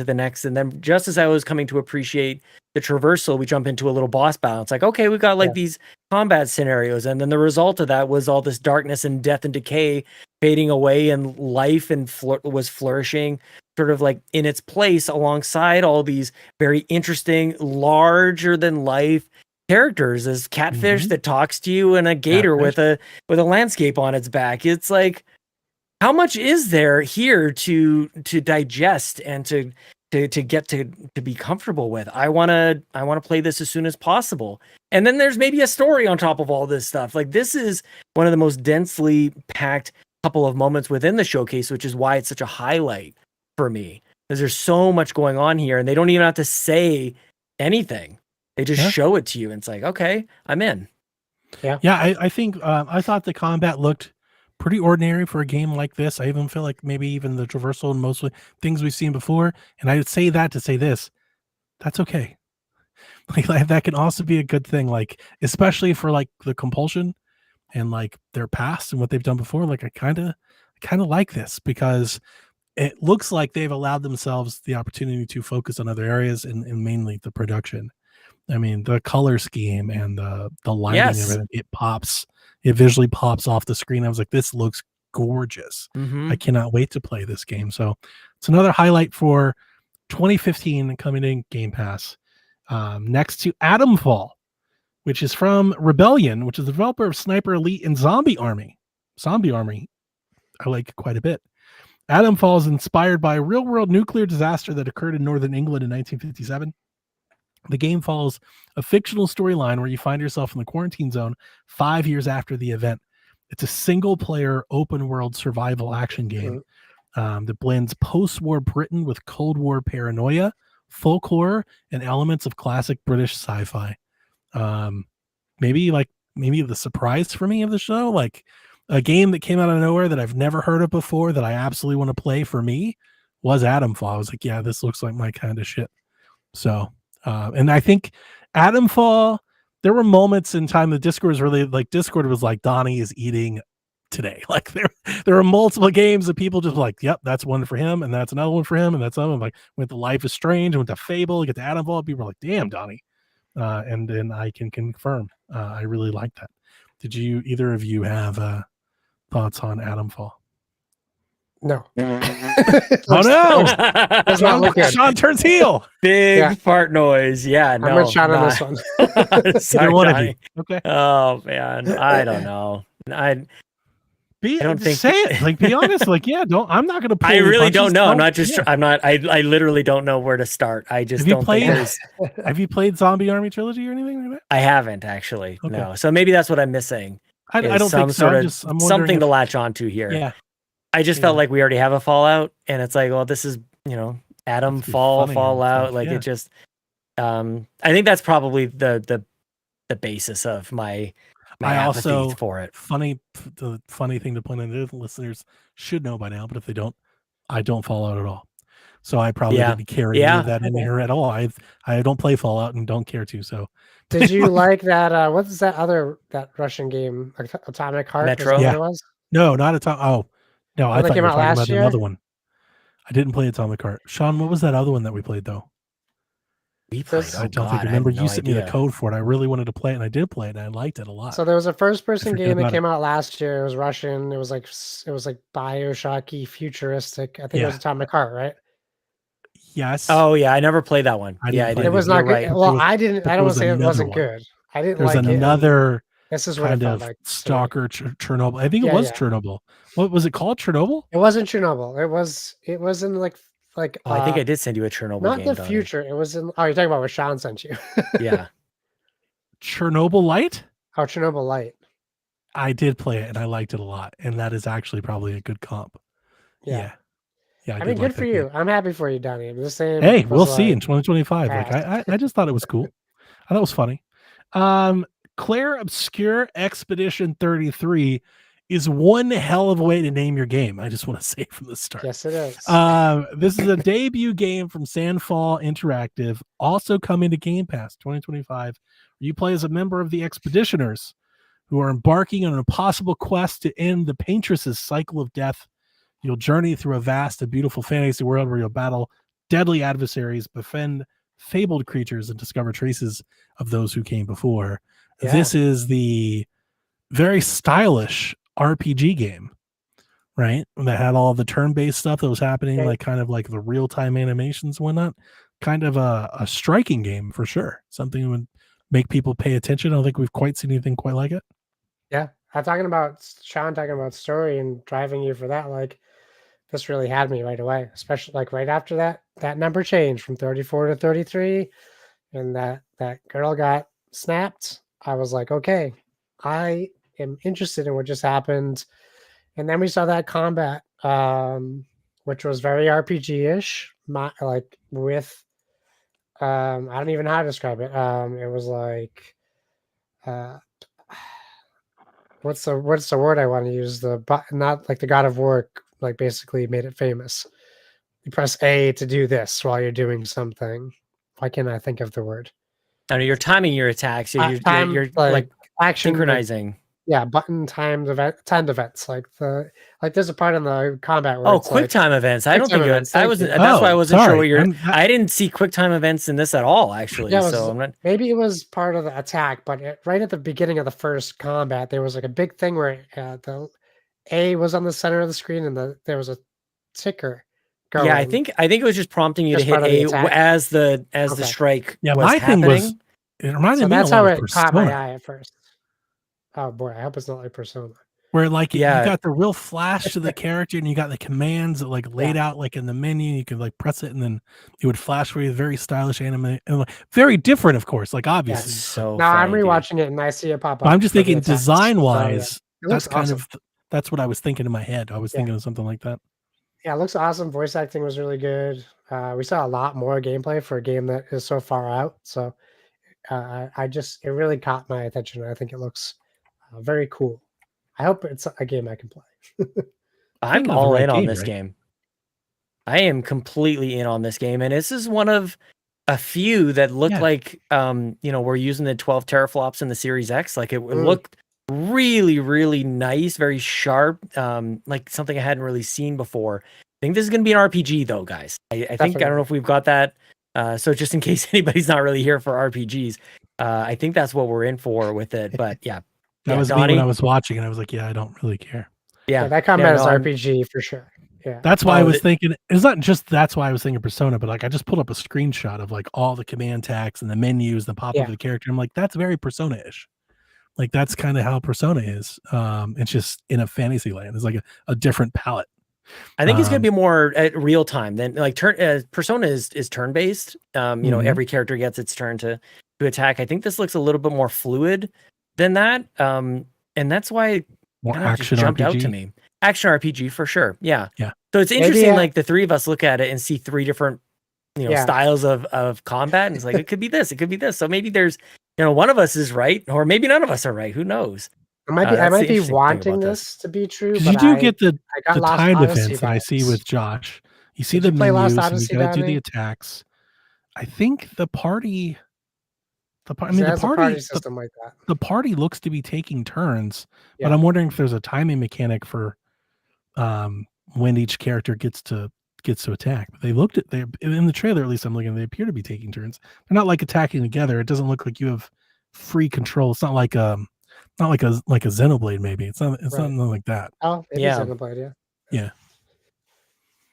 then just as I was coming to appreciate the traversal, we jump into a little boss battle. It's like, okay, we've got like these combat scenarios, and then the result of that was all this darkness and death and decay fading away, and life and was flourishing sort of like in its place alongside all these very interesting, larger than life characters, as catfish that talks to you, and a gator with a landscape on its back. It's like, how much is there here to digest and to to get to be comfortable with. I want to play this as soon as possible. And then there's maybe a story on top of all this stuff. Like, this is one of the most densely packed couple of moments within the showcase, which is why it's such a highlight for me, because there's so much going on here and they don't even have to say anything. They just show it to you and it's like, okay, I'm in. Yeah, I think I thought the combat looked pretty ordinary for a game like this. I even feel like maybe even the traversal and mostly things we've seen before. And I would say that to say this, that's okay. Like that can also be a good thing, like especially for like the compulsion and like their past and what they've done before. Like I kind of like this because it looks like they've allowed themselves the opportunity to focus on other areas and mainly the production. I mean, the color scheme and the lighting, everything, it visually pops off the screen. I was like, this looks gorgeous. I cannot wait to play this game. So it's another highlight for 2015 coming in Game Pass. Next to Atomfall, which is from Rebellion, which is the developer of Sniper Elite and Zombie Army. Zombie Army, I like quite a bit. Atomfall is inspired by a real-world nuclear disaster that occurred in northern England in 1957. The game follows a fictional storyline where you find yourself in the quarantine zone 5 years after the event. It's a single-player, open-world survival action game that blends post-war Britain with Cold War paranoia, folklore, and elements of classic British sci-fi. Maybe the surprise for me of the show, like a game that came out of nowhere that I've never heard of before that I absolutely want to play for me was Atomfall. I was like, yeah, this looks like my kind of shit. So, and I think Atomfall, there were moments in time the Discord was like, Donnie is eating today. Like there are multiple games that people just like, yep, that's one for him, and that's another one for him, and that's another one. Like went to Life is Strange, went to Fable, get to Atomfall. People are like, damn, Donnie. And then I can confirm, I really like that. Did you either of you have thoughts on Atomfall? No. Oh no! Does not look good. Sean turns heel. Big fart noise. Yeah, no. I'm with Sean on this one. Sorry, Either one of Donnie. you. Okay. Oh man, I don't know. I don't think say it. Like, be honest. Like, yeah, I'm not going to play. I really don't know. I'm not just. Yeah. I'm not. I literally don't know where to start. I just don't think there's. Have you played Zombie Army Trilogy or anything like that? I haven't actually. Okay. No. So maybe that's what I'm missing. I don't think so. I'm something to latch onto here. Yeah. I just felt like we already have a Fallout, and it's like, well, this is Atomfall, Fallout. Like it just. I think that's probably the basis of my apathy for it. The funny thing to point out, the listeners should know by now, but if they don't, I don't Fallout at all. So I probably didn't carry any of that in here at all. I don't play Fallout and don't care to. So did you like that? What was that Russian game? Atomic Heart? Metro? Yeah. It was? No, not Atomic. Oh, no, I thought you were talking about year? another one. I didn't play Atomic Heart. Sean, what was that other one that we played though? We played. I don't think. Remember, you sent me the code for it. I really wanted to play it, and I did play it, and I liked it a lot. So there was a first-person game that came out last year. It was Russian. It was like Bioshocky, futuristic. I think it was Atomic Heart, right? Yes. Oh yeah, I never played that one. It was not good. Right. Well, I didn't. I don't want to say it wasn't good. I didn't like it. There's another. This is what kind it of felt like. Stalker Chernobyl. I think it was Chernobyl. What was it called? Chernobyl? It wasn't Chernobyl. It was in like. I think I did send you a Chernobyl not game. Not the future. It was in. Oh, you're talking about what Sean sent you. Yeah. Chernobyl Light? Oh, Chernobyl Light. I did play it and I liked it a lot. And that is actually probably a good comp. Yeah. I mean, good for you. Game. I'm happy for you, Donnie. I'm just saying. Hey, we'll see in 2025. Like I just thought it was cool. I thought it was funny. Claire Obscure Expedition 33 is one hell of a way to name your game. I just want to say from the start. Yes, it is. This is a debut game from Sandfall Interactive, also coming to Game Pass 2025. You play as a member of the Expeditioners, who are embarking on an impossible quest to end the Paintress's cycle of death. You'll journey through a vast and beautiful fantasy world where you'll battle deadly adversaries, befriend fabled creatures, and discover traces of those who came before. Yeah. This is the very stylish RPG game, right? That had all the turn-based stuff that was happening, like kind of like the real-time animations and whatnot. Kind of a striking game for sure. Something that would make people pay attention. I don't think we've quite seen anything quite like it. Yeah. I'm talking about Sean talking about story and driving you for that. Like, this really had me right away, especially like right after that that number changed from 34 to 33, and that girl got snapped, I was like, okay, I am interested in what just happened. And then we saw that combat, which was very RPG-ish, like with I don't even know how to describe it. It was like what's the word I want to use? Not like the God of War, like basically made it famous. You press A to do this while you're doing something. Why can't I think of the word? I know you're timing your attacks. You're like action synchronizing. Button timed events. Like there's a part in the combat where Oh, it's quick like, time events. I don't quick think time events, I thank wasn't. you. That's why I Oh, wasn't sure sorry. what you're. I I didn't see quick time events in this at all, actually. Yeah, it was- So I'm not. maybe it was part of the attack, but right at the beginning of the first combat, there was like a big thing where the A was on the center of the screen and there was a ticker going. Yeah, I think it was just prompting you Just to hit part of the A attack? as the Okay. strike Yeah, was my thing happening. was it reminded So me a that's lot how of it caught my Persona, eye at first. Oh boy, I hope it's not like Persona. where like you Yeah. got the real flash to the character, and you got the commands that like laid out like in the menu. You could like press it, and then it would flash for you. Very stylish anime, and like, very different, of course. Like That's obviously, so. Now I'm funny, dude. rewatching it and I see it pop up. but I'm just for the thinking attacks. design So, wise. it looks That's kind awesome. of that's what I was thinking in my head. I was Yeah. thinking of something like that. Yeah, it looks awesome. Voice acting was really good. We saw a lot more gameplay for a game that is so far out. So it really caught my attention. I think it looks very cool. I hope it's a game I can play. I'm Thinking of the all right in on game, this right? game. I am completely in on this game, and this is one of a few that look Yeah. like we're using the 12 teraflops in the Series X. Like it Mm. looked really, really nice, very sharp, like something I hadn't really seen before. I think this is going to be an RPG, though, guys. I think I don't know Definitely. if we've got that. So just in case anybody's not really here for RPGs, I think that's what we're in for with it. But yeah, That Yeah, was me Donnie? when I was watching, and I was like, yeah, I don't really care. Yeah, yeah, that combat is no, I'm- RPG for sure. Yeah. That's why I Oh, was thinking. It's not just that's why I was thinking Persona, but like I just pulled up a screenshot of like all the command tags and the menus, the pop up Yeah. of the character. I'm like, that's very Persona-ish. Like that's kind of how Persona is. It's just in a fantasy land. It's like a different palette. I think it's going Um, to be more at real time than like Persona is turn based. Mhm. Every character gets its turn to attack. I think this looks a little bit more fluid than that. And that's why it More kind of just action jumped out RPG. to me. Action RPG for sure. Yeah. Yeah. So it's Maybe, interesting. Like the three of us look at it and see three different, Yeah. styles of combat, and it's like it could be this, it could be this. So maybe there's, one of us is right, or maybe none of us are right. Who knows? I might that's the be interesting thing wanting about this to be true. Because But you do I get the got Lost timed Odyssey events that I see vibes. with Josh. You see Did the you play Lost menus, and you Odyssey, got to do Donnie? the attacks. I think the party. I It mean, the has a party party. system like that. The party looks to be taking turns, but Yeah. I'm wondering if there's a timing mechanic for when each character gets to attack. But they in the trailer, at least I'm looking, they appear to be taking turns. They're not like attacking together. It doesn't look like you have free control. It's not like a Xenoblade, maybe. It's not Right. something like that. Oh, maybe Yeah. Xenoblade, yeah. Yeah.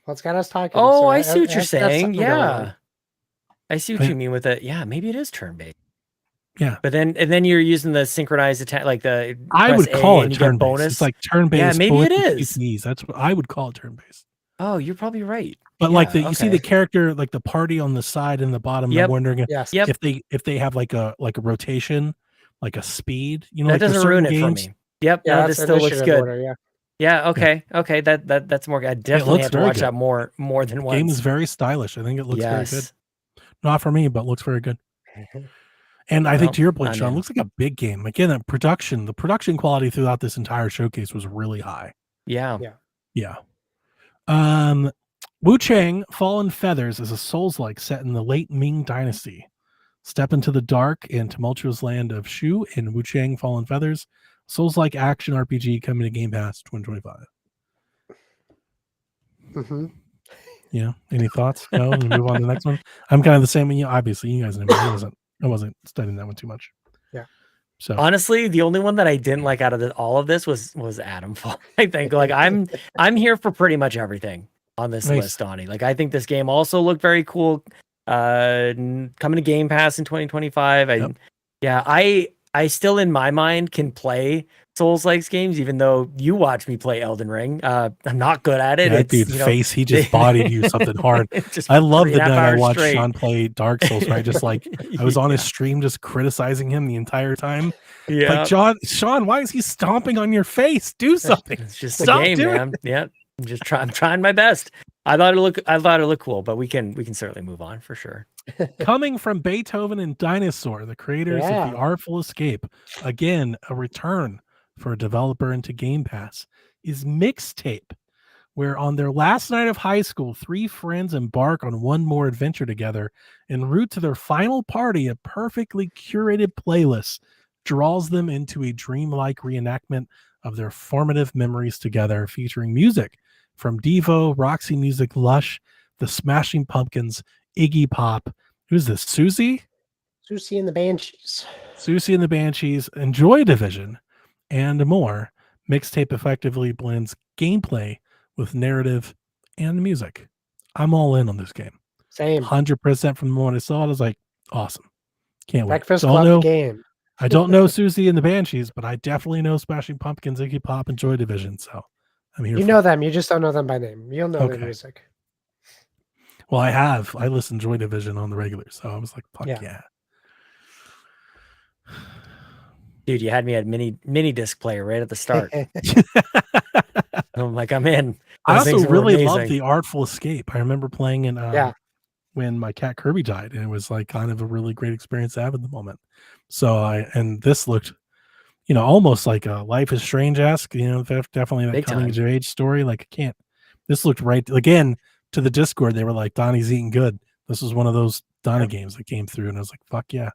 Well, it's got us talking. Oh, so I it- see what it you're has to have saying. something going on. Yeah. I see what Yeah. you mean with it. Yeah, maybe it is turn based. Yeah. But then you're using the synchronized attack, like the I press would A call and it you get turn based. bonus. It's like turn based. maybe it is. That's what I would call it, turn based. Oh, you're probably right. But like Yeah, you see okay. the character, like the party on the side and the bottom. Yep. I'm wondering Yes. Yep. if they have like a rotation, like a speed. That like with doesn't ruin certain it for games, me. Yep. Yeah, No, that's this still looks initiative good. order, yeah. Yeah. Okay. Okay. That's more. I definitely looks have to very watch good. that more than once. Game is very stylish. I think it looks very good. Yes. Not for me, but looks very good. And I think Well, to your point, I'm Sean, in. looks like a big game. Again, the production quality throughout this entire showcase was really high. Yeah. Yeah. Wu Chang Fallen Feathers is a Souls-like set in the late Ming Dynasty. Step into the dark and tumultuous land of Shu in Wu Chang Fallen Feathers, Souls-like action RPG coming to Game Pass 2025. Mm-hmm. Yeah. Any thoughts? No. We move on to the next one. I'm kind of the same. Obviously, you guys know me. I wasn't studying that one too much. Yeah. So Honestly, the only one that I didn't like out of all of this was Adam Fall. I think like I'm here for pretty much everything on this Nice. list, Donnie. Like I think this game also looked very cool. Coming to Game Pass in 2025. Yep. I still in my mind can play Souls-like games, even though you watch me play Elden Ring. I'm not good at it. Yeah, It's, dude, you know, face, he just bodied you something hard. just I love the 3.5 night I hours watched straight. Sean play Dark Souls, right? Just like I was on his Yeah. stream just criticizing him the entire time. Yeah. Like, Sean, why is he stomping on your face? Do something. It's just a Stop game, doing man. Yeah. I'm trying my best. I thought it looked cool, but we can certainly move on for sure. Coming from Beethoven and Dinosaur, the creators of Yeah. The Artful Escape, again, a return for a developer into Game Pass, is Mixtape, where on their last night of high school, 3 friends embark on one more adventure together. En route to their final party, a perfectly curated playlist draws them into a dreamlike reenactment of their formative memories together, featuring music from Devo, Roxy Music, Lush, the Smashing Pumpkins, Iggy Pop. Who's this? Susie? Susie and the Banshees. Susie and the Banshees, and Joy Division, and more. Mixtape effectively blends gameplay with narrative and music. I'm all in on this game. Same. 100% from the moment I saw it. I was like, awesome. Can't wait. Breakfast Don't Club know- game. I don't know Susie and the Banshees, but I definitely know Smashing Pumpkins, Iggy Pop, and Joy Division. So I'm here. You for know it. them. You just don't know them by name. You'll know their Okay. music. Well, I listen to Joy Division on the regular, so I was like, fuck Yeah. yeah. Dude, you had me at mini disc player right at the start. I'm like, I'm in. I Those also things were really love amazing. The Artful Escape. I remember playing in Yeah. when my cat Kirby died, and it was like kind of a really great experience to have at the moment. So and this looked, almost like a Life is Strange-esque, definitely that Big coming time. of age story. Like this looked right again to the Discord. They were like, Donnie's eating good. This was one of those Donnie games that came through, and I was like, fuck yeah,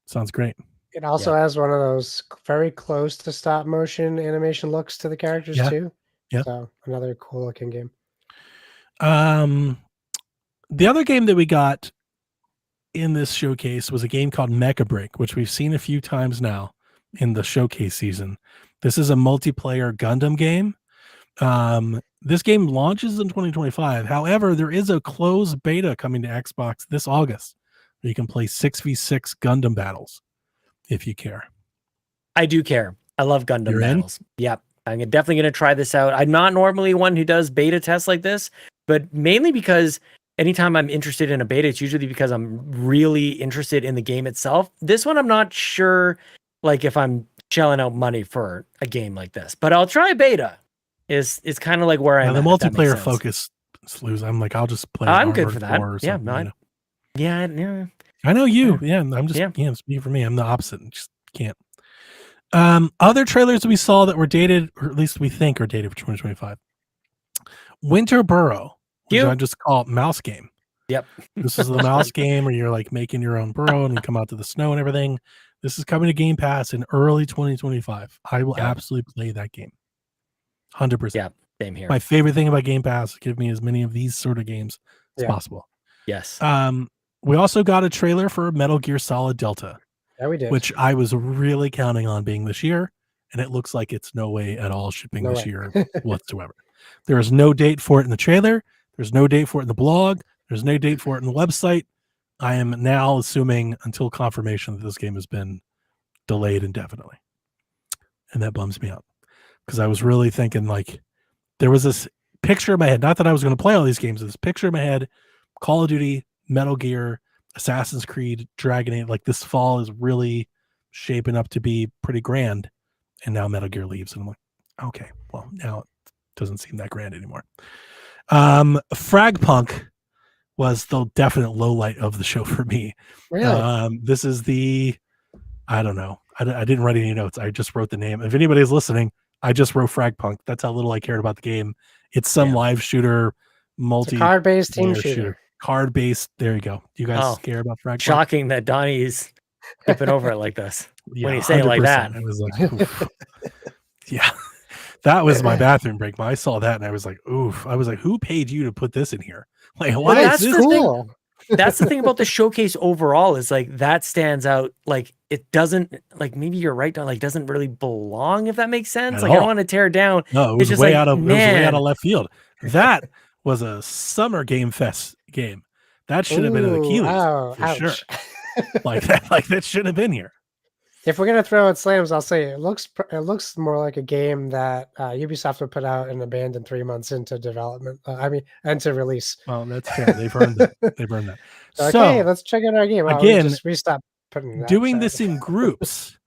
sounds great. It also has one of those very close to stop motion animation looks to the characters Yeah. too. Yeah. So another cool looking game. The other game that we got in this showcase was a game called Mecha Break, which we've seen a few times now in the showcase season. This is a multiplayer Gundam game. This game launches in 2025. However, there is a closed beta coming to Xbox this August where you can play 6v6 Gundam battles if you care. I do care. I love Gundam You're in? battles. Yep. I'm definitely going to try this out. I'm not normally one who does beta tests like this, but mainly because anytime I'm interested in a beta, it's usually because I'm really interested in the game itself. This one, I'm not sure like if I'm shelling out money for a game like this, but I'll try beta. It's kind of like where I'm The at, if that makes multiplayer sense. focus, Slews, I'm like, I'll just play. I'm good Armored for that. Core or Yeah, something, no, yeah. I know you. Yeah, I'm just speaking for me. I'm the opposite. Just can't. Other trailers we saw that were dated, or at least we think are dated for 2025. Winter Burrow, which Cute. I just call it Mouse Game. Yep. This is the mouse game where you're like making your own burrow and you come out to the snow and everything. This is coming to Game Pass in early 2025. I will absolutely play that game. 100%. Yeah, same here. My favorite thing about Game Pass is give me as many of these sort of games as possible. Yes. We also got a trailer for Metal Gear Solid Delta. Yeah, we did. Which I was really counting on being this year, and it looks like it's no way at all shipping this year whatsoever. There is no date for it in the trailer. There's no date for it in the blog. There's no date for it in the website. I am now assuming until confirmation that this game has been delayed indefinitely. And that bums me out because I was really thinking like there was this picture in my head, not that I was going to play all these games, this picture in my head, Call of Duty, Metal Gear, Assassin's Creed, Dragon Age, like this fall is really shaping up to be pretty grand. And now Metal Gear leaves. And I'm like, okay, well, now it doesn't seem that grand anymore. Fragpunk was the definite low light of the show for me. Really? This is I don't know. I didn't write any notes. I just wrote the name. If anybody's listening, I just wrote Fragpunk. That's how little I cared about the game. It's some live shooter, card-based team shooter. Card-based. There you go. You guys care about Fragpunk? Shocking that Donnie's skipping over it like this. Yeah, when you say it like 100%. that. I was like, oof. Yeah. That was my bathroom break. I saw that and I was like, oof. I was like, who paid you to put this in here? Like, why that's is this cool? That's the thing about the showcase overall is like that stands out. Like it doesn't like maybe you're right, Don, like doesn't really belong, if that makes sense. At Like I don't all. want to tear it down. No, it It's was just way like, out of man. left field. That was a Summer Game Fest game. That should have been an Ooh, Achilles oh, for ouch. sure. Like that shouldn't have been here. If we're gonna throw out slams, I'll say it looks more like a game that Ubisoft would put out and abandon 3 months into development. Into release. Well, that's fair. They've earned that. They've earned that. Like, So hey, let's check out our game. Oh, again, we stopped putting that doing chat. this in groups,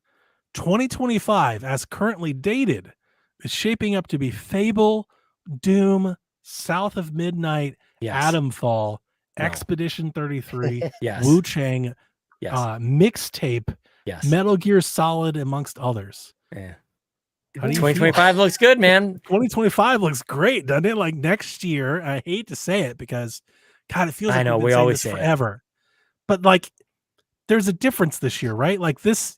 2025, as currently dated, is shaping up to be Fable, Doom, South of Midnight, Yes. Adamfall, No. Expedition 33, Yes. Wu Chang, Yes. Mixtape, Yes. Metal Gear Solid, amongst others. Yeah. How do you feel? 2025 looks good, man. 2025 looks great, doesn't it? Like next year, I hate to say it because, God, it feels like I know, we've been we saying always this say it. forever. But like, there's a difference this year, right? Like this,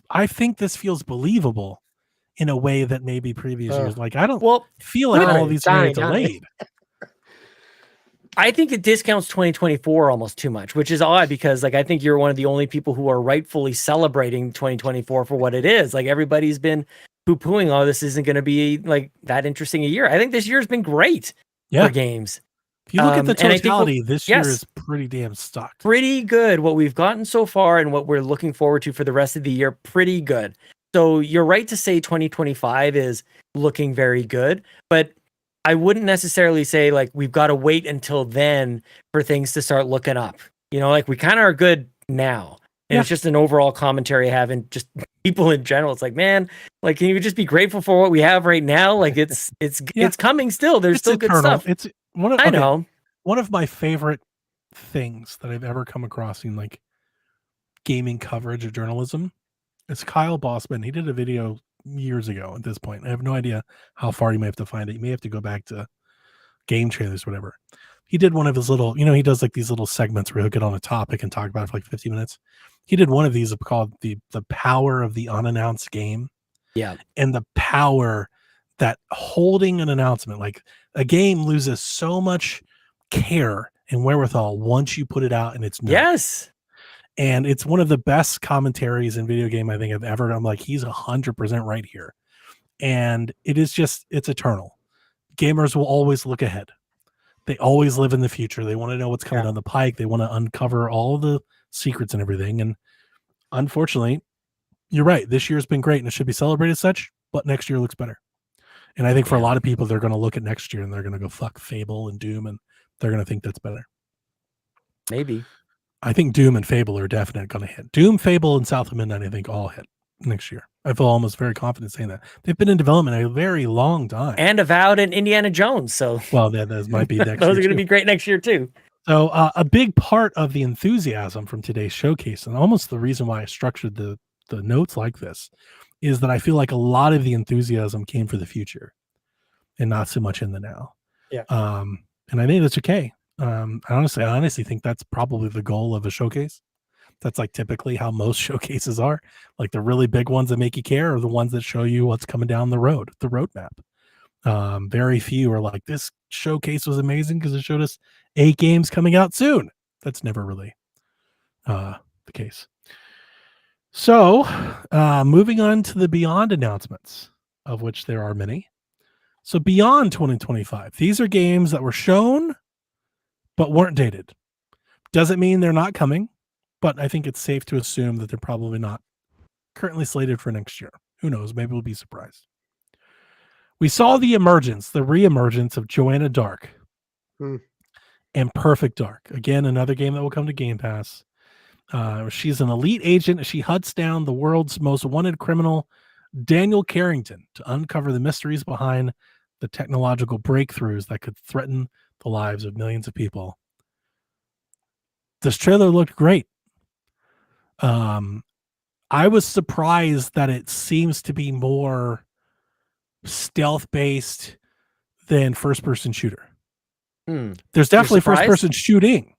I think this feels believable in a way that maybe previous years. Like I don't feel like all these are delayed. I think it discounts 2024 almost too much, which is odd because like I think you're one of the only people who are rightfully celebrating 2024 for what it is. Like everybody's been poo-pooing, oh, this isn't going to be like that interesting a year. I think this year's been great for games. If you look at the and I think totality, this year is pretty damn stuck. Pretty good. What we've gotten so far and what we're looking forward to for the rest of the year, pretty good. So you're right to say 2025 is looking very good, but I wouldn't necessarily say like we've got to wait until then for things to start looking up. You know, like we kind of are good now. And it's just an overall commentary having just people in general. It's like, man, like can you just be grateful for what we have right now? Like it's coming still. There's still good stuff. It's one of my favorite things that I've ever come across in like gaming coverage or journalism. It's Kyle Bossman. He did a video years ago at this point. I have no idea how far you may have to find it. You may have to go back to game trailers, whatever. He did one of his little, he does like these little segments where he'll get on a topic and talk about it for like 50 minutes. He did one of these called the power of the unannounced game. Yeah. And the power that holding an announcement, like a game loses so much care and wherewithal once you put it out and it's known. Yes. And it's one of the best commentaries in video game I think I've ever. I'm like, he's 100% right here. And it is just, it's eternal. Gamers will always look ahead. They always live in the future. They want to know what's coming down the pike. They want to uncover all the secrets and everything. And unfortunately, you're right. This year's been great and it should be celebrated as such, but next year looks better. And I think for a lot of people, they're going to look at next year and they're going to go, fuck Fable and Doom. And they're going to think that's better. Maybe. I think Doom and Fable are definitely going to hit. Doom, Fable, and South of Midnight, I think, all hit next year. I feel almost very confident saying that. They've been in development a very long time. And Avowed and Indiana Jones. So, well, those might be next year. Those are going to be great next year, too. So, a big part of the enthusiasm from today's showcase, and almost the reason why I structured the notes like this, is that I feel like a lot of the enthusiasm came for the future and not so much in the now. Yeah. And I think that's okay. I honestly think that's probably the goal of a showcase. That's like typically how most showcases are. Like the really big ones that make you care are the ones that show you what's coming down the road, the roadmap. Very few are like, this showcase was amazing because it showed us 8 games coming out soon. That's never really the case. So moving on to the Beyond announcements, of which there are many. So Beyond 2025, these are games that were shown but weren't dated. Doesn't mean they're not coming, but I think it's safe to assume that they're probably not currently slated for next year. Who knows? Maybe we'll be surprised. We saw the re-emergence of Joanna Dark and Perfect Dark. Again, another game that will come to Game Pass. She's an elite agent. She hunts down the world's most wanted criminal, Daniel Carrington, to uncover the mysteries behind the technological breakthroughs that could threaten the lives of millions of people. This trailer looked great. I was surprised that it seems to be more stealth-based than first-person shooter. There's definitely first-person shooting.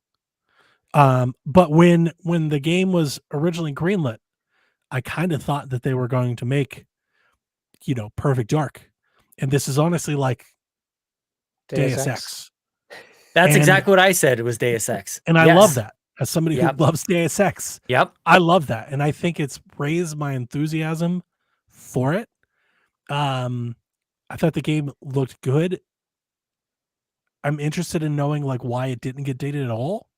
But when the game was originally greenlit, I kind of thought that they were going to make, Perfect Dark. And this is honestly like Deus Ex. That's exactly what I said. It was Deus Ex. And I love that. As somebody who loves Deus Ex. Yep. I love that. And I think it's raised my enthusiasm for it. I thought the game looked good. I'm interested in knowing like why it didn't get dated at all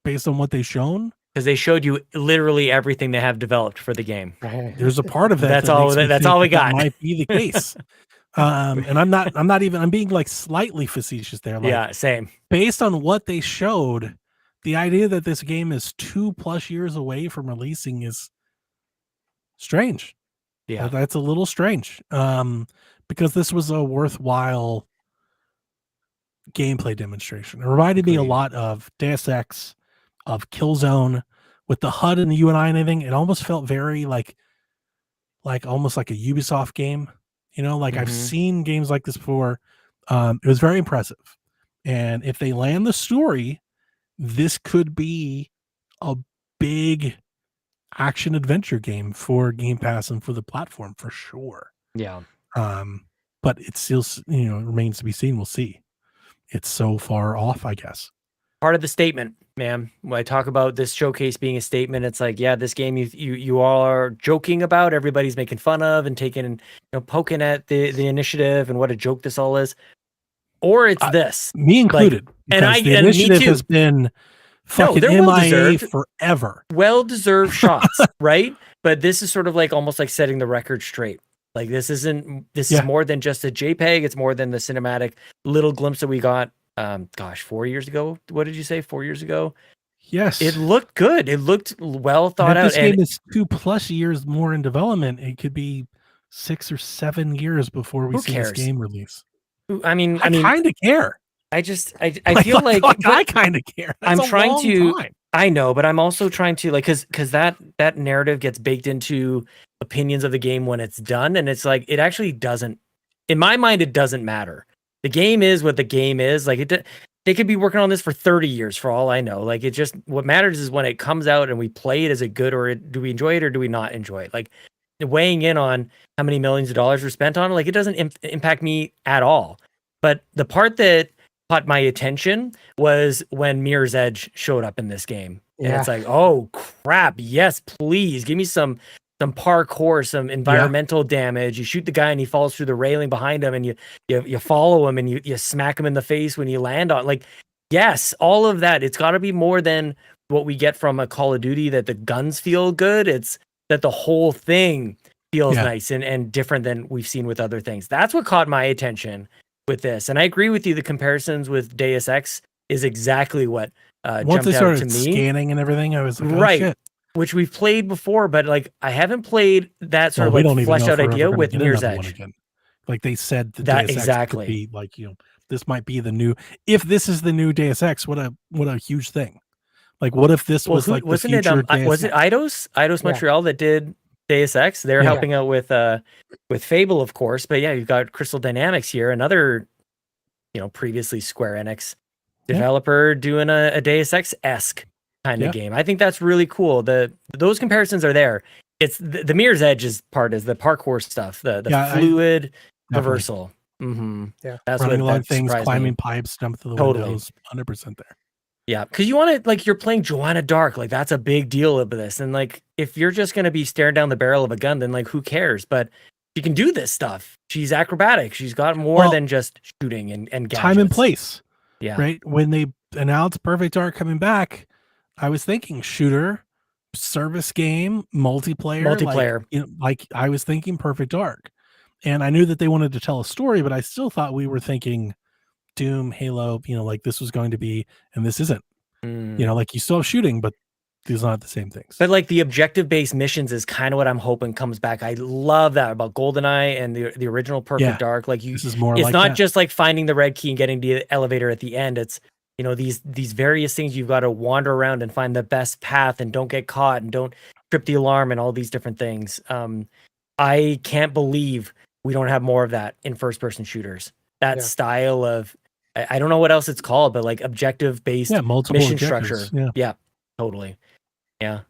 based on what they've shown. because they showed you literally everything they have developed for the game. Right. There's a part of that. That's that all- makes me that's think all we that got. might be the case. And I'm being like slightly facetious there. Like, Yeah, same. based on what they showed, the idea that this game is 2+ years away from releasing is strange. Yeah, That's a little strange. Because this was a worthwhile gameplay demonstration. It reminded me a Agreed. lot of Deus Ex, of Killzone, with the HUD and the UI and everything. It almost felt very like almost like a Ubisoft game. You know, like I've Mhm. seen games like this before. It was very impressive. And if they land the story, this could be a big action adventure game for Game Pass and for the platform for sure. yeah. But it still, remains to be seen. We'll see. It's so far off, I guess. Part of the statement, man. When I talk about this showcase being a statement, it's like, yeah, this game you all are joking about, everybody's making fun of and taking, poking at the initiative and what a joke this all is. Or it's this. Me included. and because the and me initiative too. has been fucking they're MIA well-deserved. forever. Well-deserved shots, right? But this is sort of like almost like setting the record straight. Like this is more than just a JPEG. It's more than the cinematic little glimpse that we got. 4 years ago. What did you say? 4 years ago? Yes. It looked good. It looked well thought And if out. this game is 2+ years more in development, it could be 6 or 7 years before we Who see cares? this game release. I mean, I kind of care. I feel like I kind of care. That's I'm a trying long to. time. I know, but I'm also trying to because that narrative gets baked into opinions of the game when it's done, and it's like it actually doesn't. In my mind, it doesn't matter. The game is what the game is. Like they could be working on this for 30 years for all I know. Like what matters is when it comes out and we play it. Is it good or do we enjoy it or do we not enjoy it? Like weighing in on how many millions of dollars were spent on it, like it doesn't impact me at all. But the part that caught my attention was when Mirror's Edge showed up in this game. And Yeah. it's like, oh crap, yes, please give me some parkour, some environmental damage. You shoot the guy and he falls through the railing behind him, and you follow him and you smack him in the face when you land on. Like, yes, all of that. It's got to be more than what we get from a Call of Duty, that the guns feel good. It's that the whole thing feels nice and different than we've seen with other things. That's what caught my attention with this. And I agree with you. The comparisons with Deus Ex is exactly what Once they jumped out to started me. scanning and everything, I was like, oh, Right. shit. Which we've played before, but like I haven't played that sort Well, we of don't like even fleshed know out if we're idea ever gonna with get Mirror's another one Edge. again. Like they said, the That Deus exactly. Ex could be like, this might be the new. If this is the new Deus Ex, what a huge thing. Like, what if this was like the wasn't it future Deus was it Ex? Eidos Yeah. Montreal that did Deus Ex? They're Yeah. helping out with Fable, of course, but yeah, you've got Crystal Dynamics here, another previously Square Enix developer doing a Deus Ex-esque kind of game. I think that's really cool. Those comparisons are there. It's the Mirror's Edge is the parkour stuff, the fluid reversal. Mm-hmm. Yeah, that's running what along things, surprised climbing me. pipes, jump through the Totally. windows, 100% there. Yeah, because you want to you're playing Joanna Dark, like that's a big deal of this, and like if you're just gonna be staring down the barrel of a gun, then like who cares? But she can do this stuff. She's acrobatic. She's got more than just shooting and gadgets. Time and place. Yeah. Right. When they announced Perfect Dark coming back, I was thinking shooter, service game, multiplayer. Like I was thinking Perfect Dark. And I knew that they wanted to tell a story, but I still thought we were thinking Doom, Halo, like this was going to be, and this isn't. Like you still have shooting, but these are not the same things. But like the objective-based missions is kind of what I'm hoping comes back. I love that about GoldenEye and the original Perfect Dark. Like this is more it's like not that. just like finding the red key and getting to the elevator at the end. It's these various things you've got to wander around and find the best path and don't get caught and don't trip the alarm and all these different things. I can't believe we don't have more of that in first-person shooters. That style of, I don't know what else it's called, but like objective-based multiple mission objectives. structure. Yeah, totally. Yeah.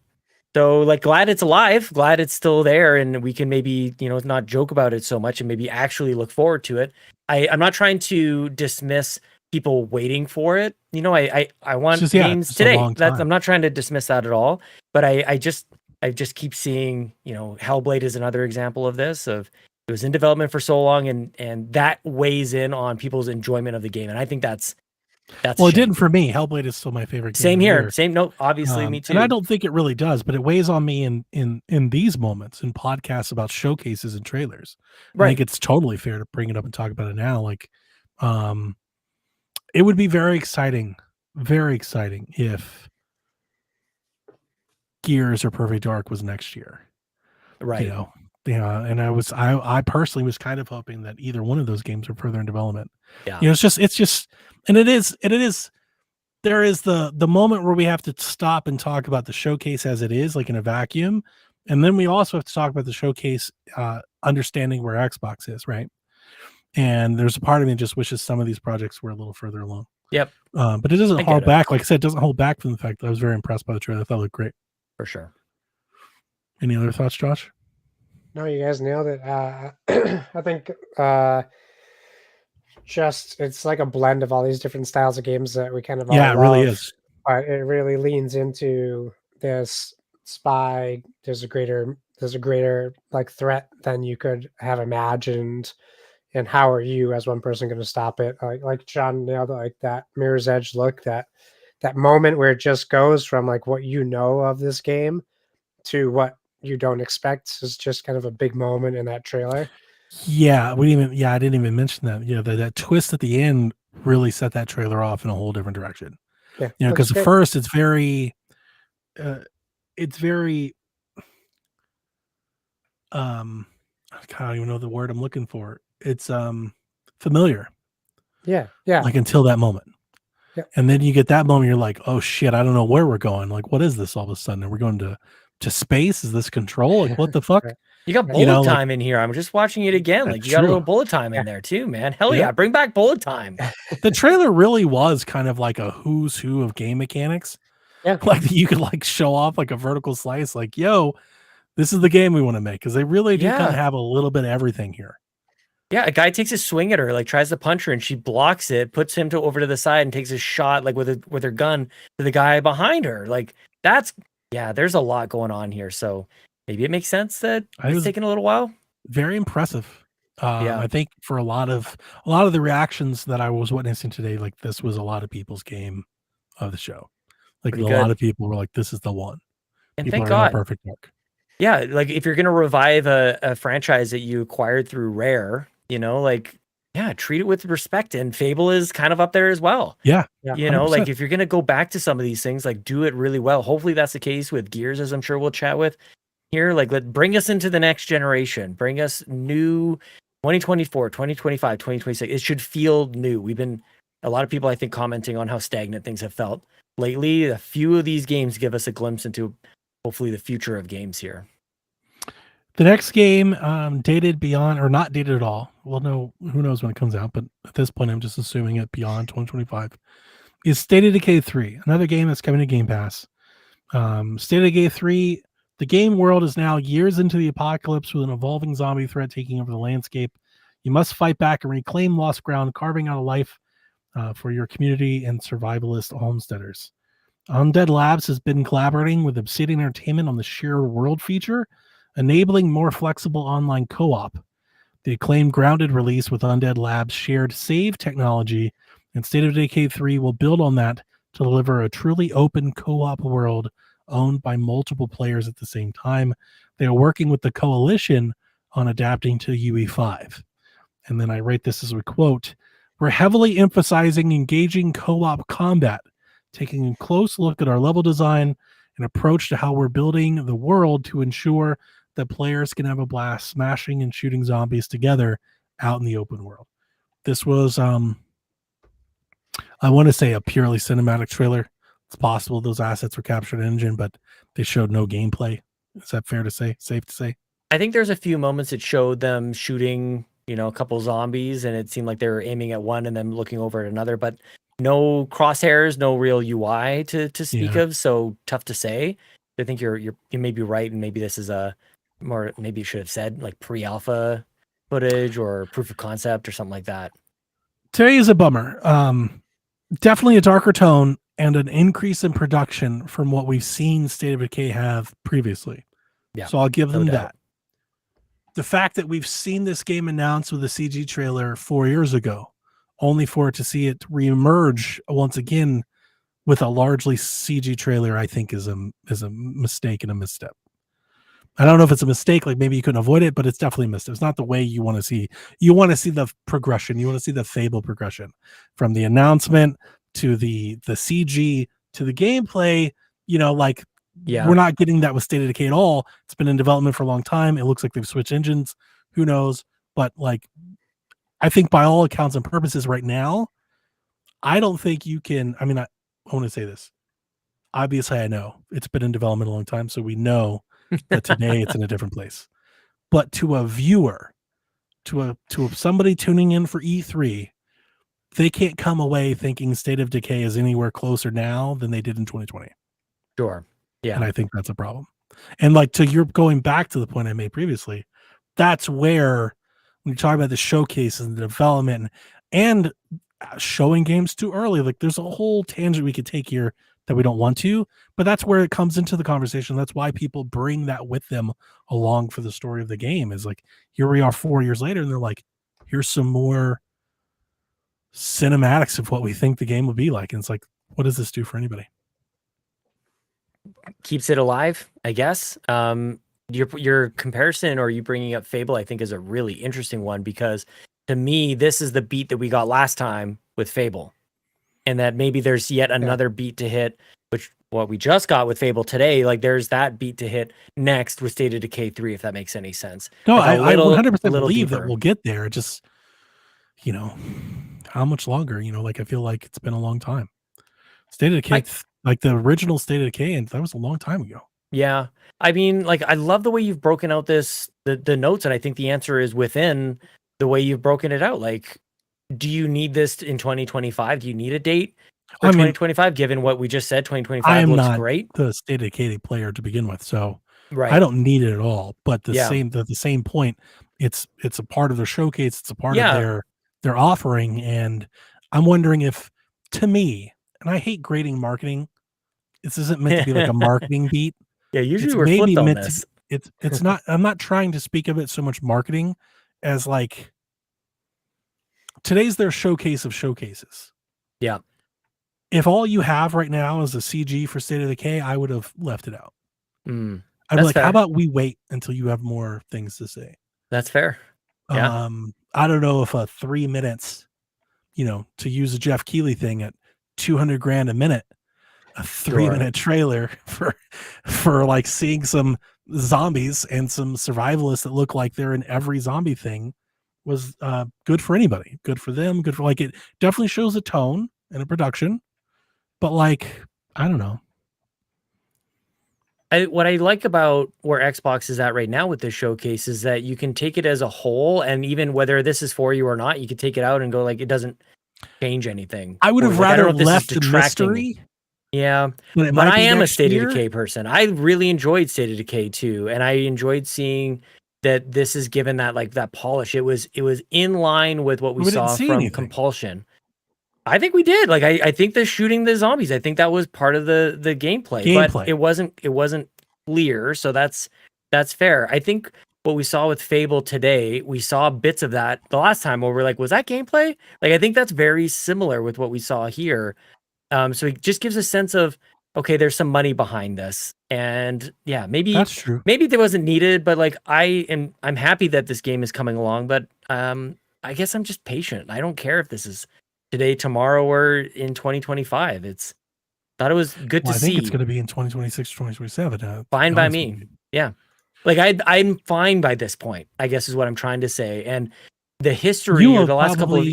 So like glad it's alive, glad it's still there, and we can maybe, not joke about it so much and maybe actually look forward to it. I'm not trying to dismiss people waiting for it. I want games today. I'm not trying to dismiss that at all. But I just keep seeing, Hellblade is another example of this. It was in development for so long, and that weighs in on people's enjoyment of the game. And I think that's That's Well, a it shame. didn't for me. Hellblade is still my favorite game. Same of the here. year. Same note. Obviously, me too. And I don't think it really does, but it weighs on me in these moments in podcasts about showcases and trailers. I think Right. it's totally fair to bring it up and talk about it now. Like, it would be very exciting if Gears or Perfect Dark was next year. Right. You know, yeah. And I personally was kind of hoping that either one of those games are further in development. Yeah. You know, it's just, and it is. There is the moment where we have to stop and talk about the showcase as it is, like in a vacuum, and then we also have to talk about the showcase, understanding where Xbox is, right? And there's a part of me that just wishes some of these projects were a little further along. Yep. But it doesn't I hold get it. back. Like I said, it doesn't hold back from the fact that I was very impressed by the trailer. I thought it looked great. For sure. Any other thoughts, Josh? No, you guys nailed it. I think just it's like a blend of all these different styles of games that we kind of all Yeah, it really love, is. but it really leans into this spy. There's a greater like threat than you could have imagined, and how are you as one person going to stop it? Like John nailed it, like that Mirror's Edge look, that moment where it just goes from like what you know of this game to what you don't expect is just kind of a big moment in that trailer. Yeah, I didn't even mention that. Yeah, that twist at the end really set that trailer off in a whole different direction. Yeah, You know, looks because at great. first it's very, I don't even know the word I'm looking for. It's familiar. Yeah. Like until that moment. Yeah. And then you get that moment, you're like, oh shit, I don't know where we're going. Like, what is this all of a sudden? Are we going to space? Is this control? Like, what the fuck? Right. You got You bullet know, like- time in here. I'm just watching it again. Like That's you got a true. little bullet time in Yeah. there too, man. Hell Yeah. yeah. Bring back bullet time. The trailer really was kind of like a who's who of game mechanics. Yeah. Like you could like show off like a vertical slice, like, yo, this is the game we want to make. Cause they really do kind Yeah. of have a little bit of everything here. Yeah, a guy takes a swing at her, like tries to punch her, and she blocks it, puts him over to the side, and takes a shot like with her gun to the guy behind her. Like there's a lot going on here. So maybe it makes sense that it's taking a little while. Very impressive. Yeah. I think for a lot of the reactions that I was witnessing today, like this was a lot of people's game of the show. Like Pretty a lot good. of people were like, this is the one. And People thank are in God. Perfect Dark. Yeah, like if you're gonna revive a franchise that you acquired through Rare, you know, like treat it with respect. And Fable is kind of up there as well. Yeah. You know, 100%. like if you're gonna go back to some of these things, like do it really well. Hopefully that's the case with Gears, as I'm sure we'll chat with here. Like bring us into the next generation. Bring us new 2024, 2025, 2026. It should feel new. We've been a lot of people, I think, commenting on how stagnant things have felt lately. A few of these games give us a glimpse into hopefully the future of games here. The next game, dated beyond or not dated at all. Well, no, who knows when it comes out, but at this point, I'm just assuming it beyond 2025. Is State of Decay 3, another game that's coming to Game Pass. State of Decay 3, the game world is now years into the apocalypse with an evolving zombie threat taking over the landscape. You must fight back and reclaim lost ground, carving out a life for your community and survivalist homesteaders. Undead Labs has been collaborating with Obsidian Entertainment on the shared world feature, enabling more flexible online co-op. The acclaimed Grounded release with Undead Labs shared save technology, and State of Decay 3 will build on that to deliver a truly open co-op world owned by multiple players at the same time. They are working with the Coalition on adapting to UE5. And then I write this as a quote, "We're heavily emphasizing engaging co-op combat, taking a close look at our level design and approach to how we're building the world to ensure that players can have a blast smashing and shooting zombies together out in the open world." This was, I want to say, a purely cinematic trailer. It's possible those assets were captured in engine, but they showed no gameplay. Is that fair to say? Safe to say? I think there's a few moments that showed them shooting, you know, a couple zombies, and it seemed like they were aiming at one and then looking over at another, but no crosshairs, no real UI to speak of. So tough to say. I think you may be right, and maybe this is maybe you should have said like pre-alpha footage or proof of concept or something like that. Today is a bummer. Definitely a darker tone and an increase in production from what we've seen State of Decay have previously. Yeah, so I'll give them no doubt. that. The fact that we've seen this game announced with a CG trailer 4 years ago only for it to see it reemerge once again with a largely CG trailer, I think is a mistake and a misstep. I don't know if it's a mistake, like maybe you couldn't avoid it, but it's definitely a misstep. It's not the way you want to see. You want to see the progression. You want to see the Fable progression from the announcement to the CG to the gameplay. Like we're not getting that with State of Decay at all. It's been in development for a long time. It looks like they've switched engines. Who knows? But like, I think by all accounts and purposes right now, I don't think you can. I mean, I want to say this. Obviously, I know it's been in development a long time, so we know that today it's in a different place. But to a viewer, to somebody tuning in for E3, they can't come away thinking State of Decay is anywhere closer now than they did in 2020. Sure. Yeah. And I think that's a problem. And like you're going back to the point I made previously, that's where when you talk about the showcases and the development and showing games too early, like there's a whole tangent we could take here that we don't want to, but that's where it comes into the conversation. That's why people bring that with them along for the story of the game, is like, here we are 4 years later and they're like, here's some more cinematics of what we think the game will be like. And it's like, what does this do for anybody? Keeps it alive, I guess. Your comparison, or you bringing up Fable, I think is a really interesting one, because to me, this is the beat that we got last time with Fable. And that maybe there's yet another beat to hit, which what we just got with Fable today, like there's that beat to hit next with State of Decay 3, if that makes any sense. No, like I 100% believe deeper. that we'll get there. It just, how much longer? Like I feel like it's been a long time. State of Decay, like the original State of Decay, and that was a long time ago. Yeah. I mean, like, I love the way you've broken out the notes, and I think the answer is within the way you've broken it out. Like, do you need this in 2025? Do you need a date for 2025, given what we just said? 2025 looks great. The State of Decay player to begin with, so right. I don't need it at all. But the same point, it's a part of their showcase. It's a part of their offering, and I'm wondering if, to me, and I hate grading marketing, this isn't meant to be like a marketing beat. Yeah, usually we're flipped on this. It's not. I'm not trying to speak of it so much marketing as like, today's their showcase of showcases. Yeah. If all you have right now is a CG for State of Decay, I would have left it out. I'd be like, how about we wait until you have more things to say? That's fair. Yeah. I don't know if 3 minutes, to use a Jeff Keighley thing at $200,000 a minute, a 3-minute trailer for like seeing some zombies and some survivalists that look like they're in every zombie thing was good for anybody. Good for them. Good for, like, it definitely shows a tone and a production, but like, I don't know. What I like about where Xbox is at right now with this showcase is that you can take it as a whole, and even whether this is for you or not, you can take it out and go like, it doesn't change anything. I would have rather left the mystery. Yeah, but I am a State of Decay person. I really enjoyed State of Decay 2, and I enjoyed seeing that this is given that like that polish. It was in line with what we saw from Compulsion. I think we did. Like I think the shooting the zombies, I think that was part of the gameplay. But it wasn't clear, so that's fair. I think what we saw with Fable today, we saw bits of that the last time where we're like, was that gameplay? Like I think that's very similar with what we saw here. So it just gives a sense of, okay, there's some money behind this, and yeah, maybe that's true. Maybe it wasn't needed, but like I'm happy that this game is coming along. But I guess I'm just patient. I don't care if this is today, tomorrow, or in 2025. Thought it was good to see. I think it's going to be in 2026, 2027. Fine by me. Yeah, like I'm fine by this point, I guess is what I'm trying to say. And the history of the last couple of.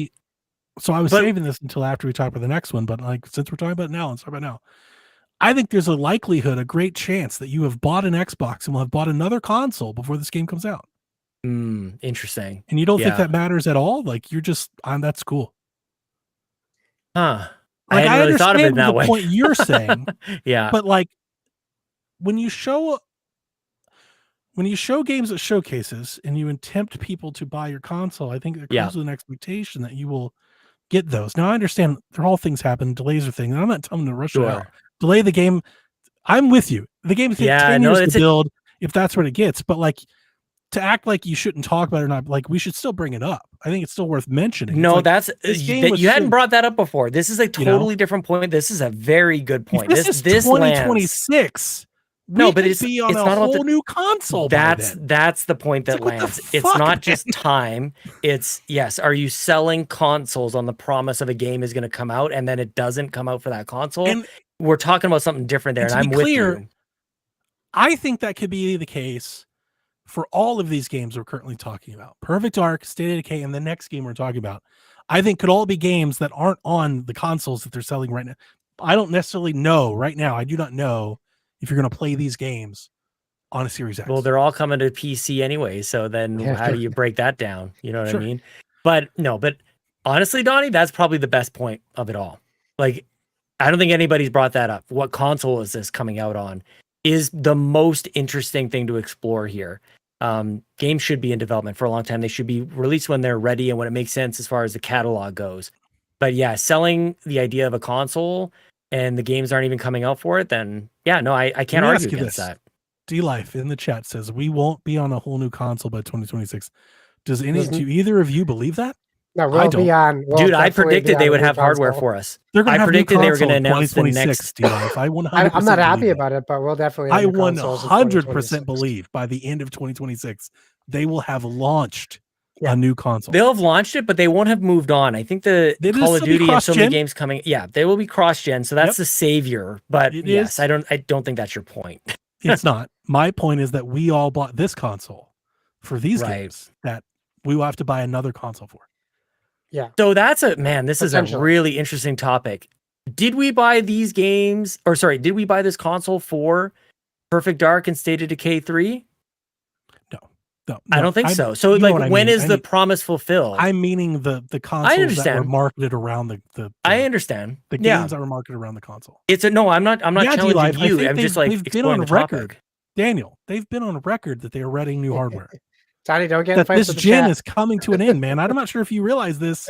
So I was saving this until after we talk about the next one, but like, since we're talking about it now, let's talk about it now. I think there's a likelihood, a great chance that you have bought an Xbox and will have bought another console before this game comes out. Interesting. And you don't think that matters at all? Like, you're just, that's cool. Huh. Like, I hadn't really thought of it that way. Point you're saying. Yeah. But like, when you show games at showcases and you tempt people to buy your console, I think there comes with an expectation that you will get those. Now I understand all things happen, delays are things, and I'm not telling them to rush it out. Delay the game. I'm with you. The game takes 10 years to build if that's what it gets. But like, to act like you shouldn't talk about it or not, like we should still bring it up. I think it's still worth mentioning. No, it's like, that's this game that was you hadn't so- brought that up before. This is a You know? totally different point. This is a very good point. This is lands. 2026. No, We but could it's- be on it's a not about whole the- new console. by then. That's the point that It's like, what the lands. It's fuck, not just man? time. It's yes. Are you selling consoles on the promise of a game is going to come out and then it doesn't come out for that console? And- We're talking about something different there, and and to I'm be with clear, you. I think that could be the case for all of these games we're currently talking about. Perfect Dark, State of Decay, and the next game we're talking about, I think could all be games that aren't on the consoles that they're selling right now. I don't necessarily know right now. I do not know if you're going to play these games on a Series X. Well, they're all coming to PC anyway, so then Yeah. how do you break that down? You know what Sure. I mean? But no, but honestly, Donnie, that's probably the best point of it all. Like, I don't think anybody's brought that up. What console is this coming out on? Is the most interesting thing to explore here. Games should be in development for a long time. They should be released when they're ready and when it makes sense as far as the catalog goes. But yeah, selling the idea of a console and the games aren't even coming out for it, then yeah, no, I can't me argue ask you against this. that. D-Life in the chat says we won't be on a whole new console by 2026. Do Doesn't- either of you believe that? No, I we'll don't. be on. We'll Dude, I definitely be predicted on they a would new have hardware console. for us. They're going I to have predicted new they were console gonna in announce the 2026, D-Life. I 100% I'm not happy believe it. about it, but we'll definitely. I Have new consoles in 100% 2026. believe by the end of 2026 they will have launched Yeah. a new console. They'll have launched it, but they won't have moved on. I think the It'll Call of still be Duty and so many cross-gen. games coming. Yeah, they will be cross-gen, so that's Yep. the savior. But It yes, is. I don't think that's your point. It's not. My point is that we all bought this console for these Right. games that we will have to buy another console for. So that's this is a Potentially. really interesting topic. Did we buy these games, or sorry, did we buy this console for Perfect Dark and State of Decay 3? No, I don't think so. So you know like what I when mean. is the promise fulfilled? I'm meaning the consoles that were understand. marketed around the I understand. the Yeah. games that were marketed around the console. No, I'm not Yeah, challenging D-Life, I you. think I'm just like they've been exploring on the record. topic. Daniel, they've been on record that they are readying new hardware. Tony, don't get in that fights this with the gen chat. is coming to an end, man. I'm not sure if you realize this.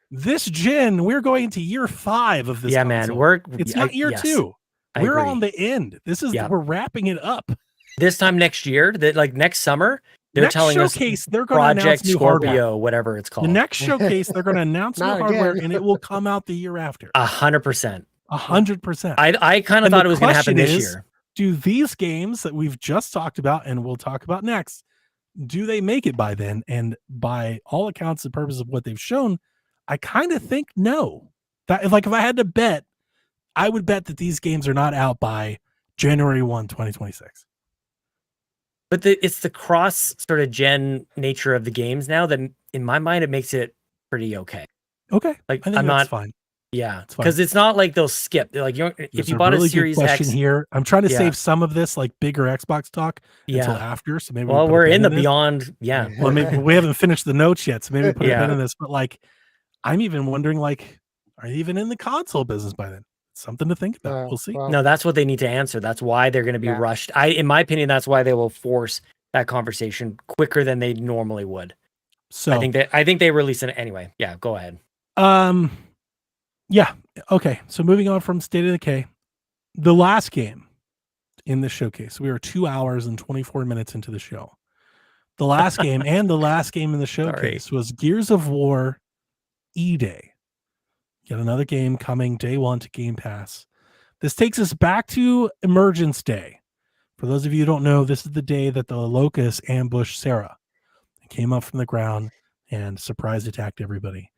This gen, we're going into year 5 of this. Yeah, console. man. It's not year yes, 2. I We're agree. on the end. This is Yeah. we're wrapping it up. This time next year, that like next summer, they're Next telling showcase, us they're going to announce Project new hardware. Scorpio, whatever it's The called. next showcase, they're going to announce new Not hardware, again. and it will come out the year after. 100%. 100%. I kind of And thought the it was going to happen question this is, year. Do these games that we've just talked about and we'll talk about next, do they make it by then? And by all accounts, the purpose of what they've shown, I kind of think no. That like if I had to bet, I would bet that these games are not out by January 1, 2026. But it's the cross sort of gen nature of the games now that, in my mind, it makes it pretty okay. Okay. Like I think I'm that's not, fine. yeah, It's fine. because it's not like they'll skip. They're like if There's you bought really a good Series question X, here. I'm trying to Yeah. save some of this like bigger Xbox talk until yeah. after. So maybe Well, put a we're pin in the this. beyond, yeah. Well, maybe we haven't finished the notes yet, so maybe we put a Yeah. pin in this. But like, I'm even wondering, like, are you even in the console business by then? Something to think about. We'll see. Well, No, that's what they need to answer. That's why they're going to be Yeah. rushed. In my opinion, that's why they will force that conversation quicker than they normally would. So I think they release it anyway. Yeah, go ahead. yeah, okay. So moving on from State of Decay, the last game in the showcase. We are 2 hours and 24 minutes into the show. The last game and the last game in the showcase was Gears of War E-Day. Yet another game coming day 1 to Game Pass. This takes us back to Emergence Day. For those of you who don't know, this is the day that the Locusts ambushed Sarah. It came up from the ground and surprise attacked everybody.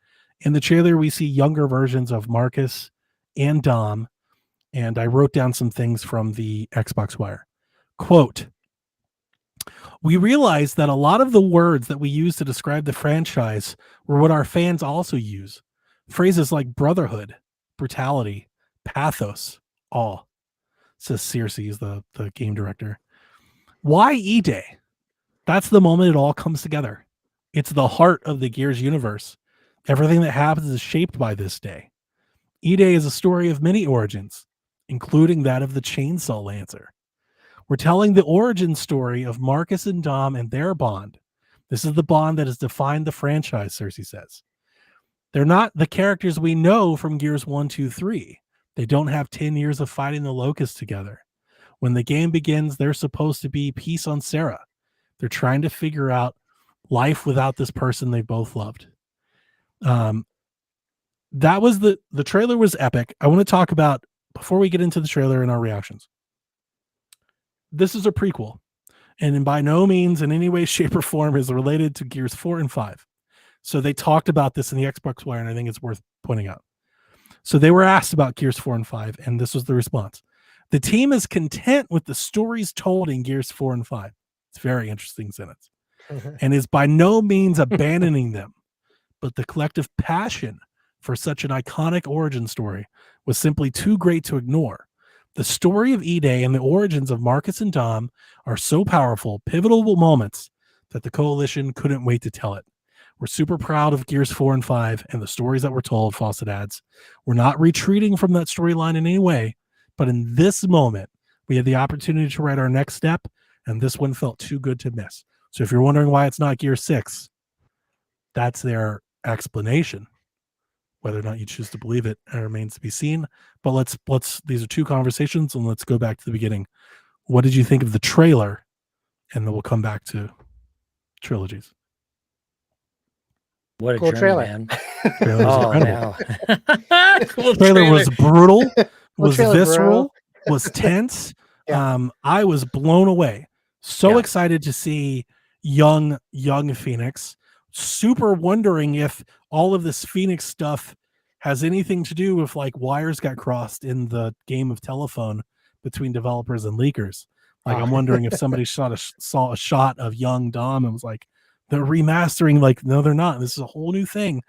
In the trailer, we see younger versions of Marcus and Dom, and I wrote down some things from the Xbox Wire. Quote, "We realized that a lot of the words that we use to describe the franchise were what our fans also use. Phrases like brotherhood, brutality, pathos, awe," says Circe, is the game director. Why E-Day? That's the moment it all comes together. It's the heart of the Gears universe. Everything that happens is shaped by this day. E-Day is a story of many origins, including that of the Chainsaw Lancer. We're telling the origin story of Marcus and Dom and their bond. This is the bond that has defined the franchise, Circe says. They're not the characters we know from Gears 1, 2, 3. They don't have 10 years of fighting the Locusts together. When the game begins, there's supposed to be peace on Sarah. They're trying to figure out life without this person they both loved. That was the trailer was epic. I want to talk about, before we get into the trailer and our reactions, this is a prequel, and by no means in any way, shape, or form is related to Gears 4 and 5. So they talked about this in the Xbox Wire, and I think it's worth pointing out. So they were asked about Gears 4 and 5, and this was the response. The team is content with the stories told in Gears 4 and 5. It's a very interesting sentence. And is by no means abandoning them, but the collective passion for such an iconic origin story was simply too great to ignore. The story of E-Day and the origins of Marcus and Dom are so powerful, pivotal moments that the Coalition couldn't wait to tell it. We're super proud of Gears 4 and 5 and the stories that were told, Fawcett adds. We're not retreating from that storyline in any way, but in this moment, we had the opportunity to write our next step, and this one felt too good to miss. So if you're wondering why it's not Gear 6, that's their explanation. Whether or not you choose to believe it, remains to be seen. But let's these are two conversations, and let's go back to the beginning. What did you think of the trailer? And then we'll come back to trilogies. What a Cool journey, trailer. man. Trailer was Oh, incredible. wow. Cool Trailer was brutal, was trailer, bro. visceral, was tense. Yeah. I was blown away. So Yeah. excited to see young Phoenix. Super wondering if all of this Phoenix stuff has anything to do with like wires got crossed in the game of telephone between developers and leakers. Like I'm wondering if somebody saw a shot of young Dom and was like, they're remastering. Like, no, they're not. This is a whole new thing.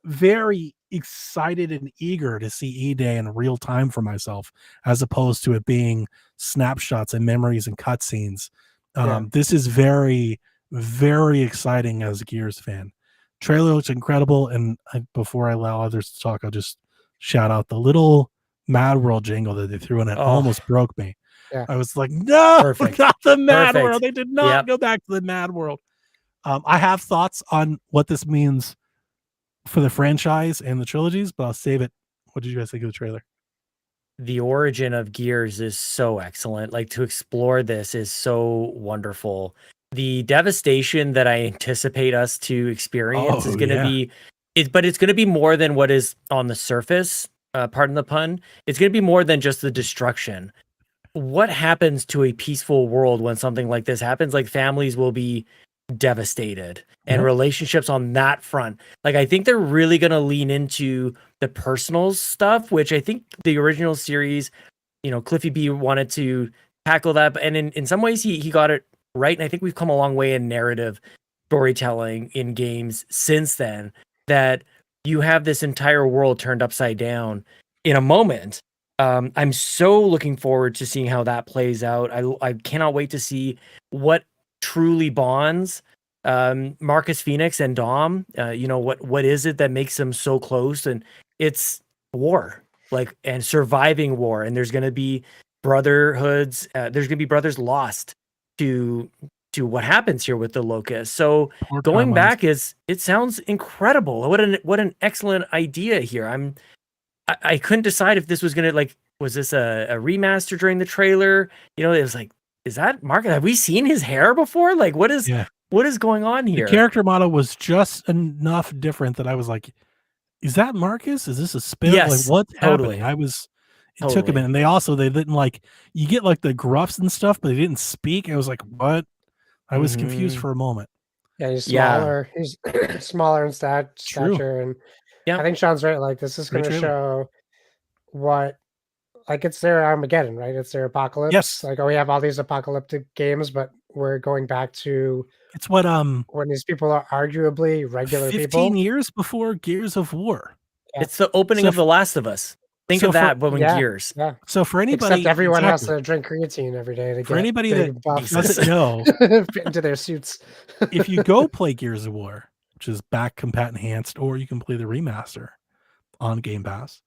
Very excited and eager to see E-Day in real time for myself, as opposed to it being snapshots and memories and cutscenes. This is very, very exciting as a Gears fan. Trailer looks incredible, and before I allow others to talk, I'll just shout out the little Mad World jingle that they threw in. It almost broke me. Yeah. I was like, no, Perfect. not the Mad Perfect. World. They did not go back to the Mad World. I have thoughts on what this means for the franchise and the trilogies, but I'll save it. What did you guys think of the trailer? The origin of Gears is so excellent. Like, to explore this is so wonderful. The devastation that I anticipate us to experience is going to be, but it's going to be more than what is on the surface. Pardon the pun. It's going to be more than just the destruction. What happens to a peaceful world when something like this happens? Like, families will be devastated, and relationships on that front. Like, I think they're really going to lean into the personal stuff, which I think the original series, Cliffy B wanted to tackle that, and in some ways he got it right. And I think we've come a long way in narrative storytelling in games since then, that you have this entire world turned upside down in a moment. I'm so looking forward to seeing how that plays out. I cannot wait to see what truly bonds Marcus Phoenix and Dom. What is it that makes them so close? And it's war, and surviving war. And there's going to be brotherhoods. There's going to be brothers lost to what happens here with the Locust. So going back it sounds incredible. What an excellent idea here. I couldn't decide if this was going to was this a remaster during the trailer? It was like, is that Marcus? Have we seen his hair before? Like, what is going on here? The character model was just enough different that I was like, is that Marcus? Is this a spin? Yes, like, what's totally. happening? It took a minute. And they didn't you get the gruffs and stuff, but they didn't speak. I was like, what? I was confused for a moment. Yeah, he's smaller. Yeah. He's smaller in stature. And I think Sean's right. This is going to show what, it's their Armageddon, right? It's their apocalypse. Yes. We have all these apocalyptic games, but we're going back to it's what when these people are arguably regular 15 people. 15 years before Gears of War. Yeah. It's the opening of The Last of Us. Think of that, but when Gears. Yeah. So for anybody, except everyone has to drink creatine every day to for get anybody that doesn't know, fit into their suits. If you go play Gears of War, which is back compat enhanced, or you can play the remaster on Game Pass,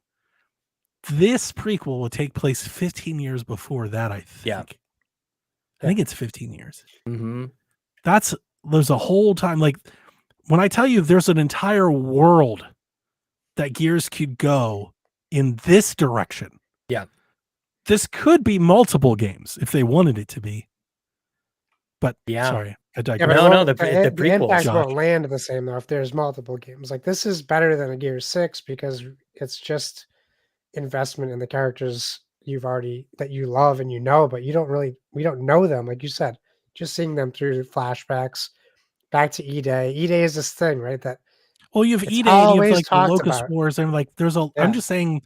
this prequel will take place 15 years before that. I think. Yeah. I think it's 15 years. Mm-hmm. There's a whole time. When I tell you there's an entire world that Gears could go in this direction. Yeah. This could be multiple games if they wanted it to be. But Yeah. sorry, I Yeah, digress. but it No, won't- the the prequels, impacts won't Josh. land the same though if there's multiple games. Like this is better than a Gear 6 because it's just investment in the characters that you love and you know, but we don't know them, like you said. Just seeing them through flashbacks back to E-Day. E-Day is this thing, right? That Well, you have it's E-Day and you have always like the talked Locust about. Wars, and like there's I'm Yeah. just saying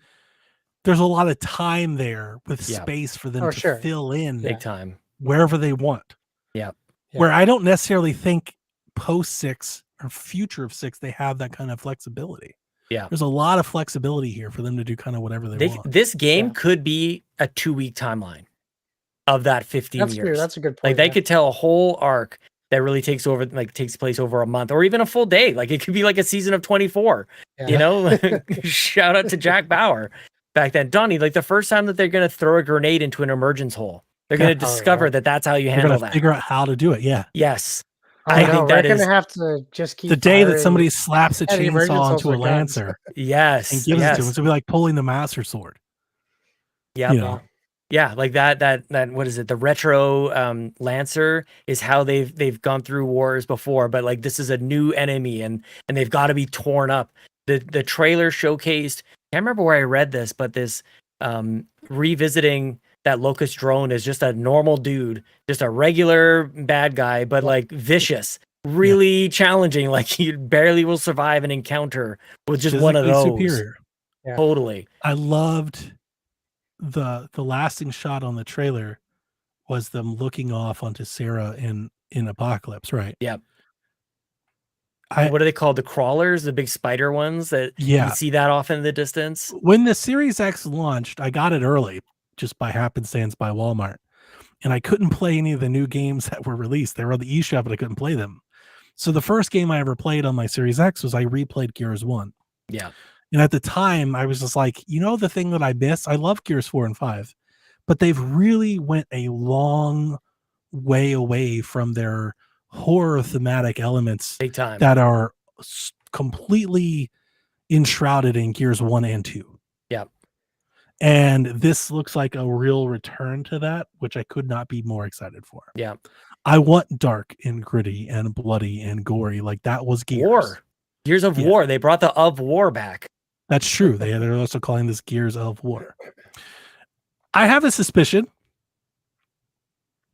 there's a lot of time there with Yeah. space for them Oh, to sure. fill in big time. wherever they want. Yeah. Where I don't necessarily think post 6 or future of 6 they have that kind of flexibility. Yeah. There's a lot of flexibility here for them to do kind of whatever they want. This game Yeah. could be a 2-week timeline of that 15 years. That's a good point. Like they yeah. could tell a whole arc that really takes place over a month or even a full day. Like it could be like a season of 24. Yeah. You know, shout out to Jack Bauer back then. Donnie, like the first time that they're going to throw a grenade into an emergence hole, they're going to Oh, discover yeah. that that's how you They're handle going to that. figure out how to do it. Yeah. Yes. Oh, I no, think that we're is gonna have to just keep The day that firing somebody slaps a heavy emergence chainsaw holes onto a with guns. lancer yes. and gives it to yes. him, it's gonna be like pulling the Master Sword. Yep. You know, Yeah, like that what is it? The retro Lancer is how they've gone through wars before, but like this is a new enemy and they've got to be torn up. The trailer showcased, I can't remember where I read this, but this revisiting that Locust drone is just a normal dude, just a regular bad guy, but like vicious, really challenging, like he barely will survive an encounter with just one of those. Physically superior. Yeah. Totally. I loved the lasting shot on the trailer was them looking off onto Sarah in Apocalypse, right? Yep. I- What are they called? The crawlers, the big spider ones that Yeah. you see that off in the distance. When the Series X launched, I got it early just by happenstance by Walmart. And I couldn't play any of the new games that were released. They were on the eShop, but I couldn't play them. So the first game I ever played on my Series X was I replayed Gears 1. Yeah. And at the time, I was just like, you know, the thing that I miss, I love Gears 4 and 5, but they've really went a long way away from their horror thematic elements Big time. that are completely enshrouded in Gears 1 and 2. Yep. And this looks like a real return to that, which I could not be more excited for. Yeah. I want dark and gritty and bloody and gory. Like that was Gears. War. Gears of Yeah. War. They brought the of War back. That's true. They're also calling this Gears of War. I have a suspicion,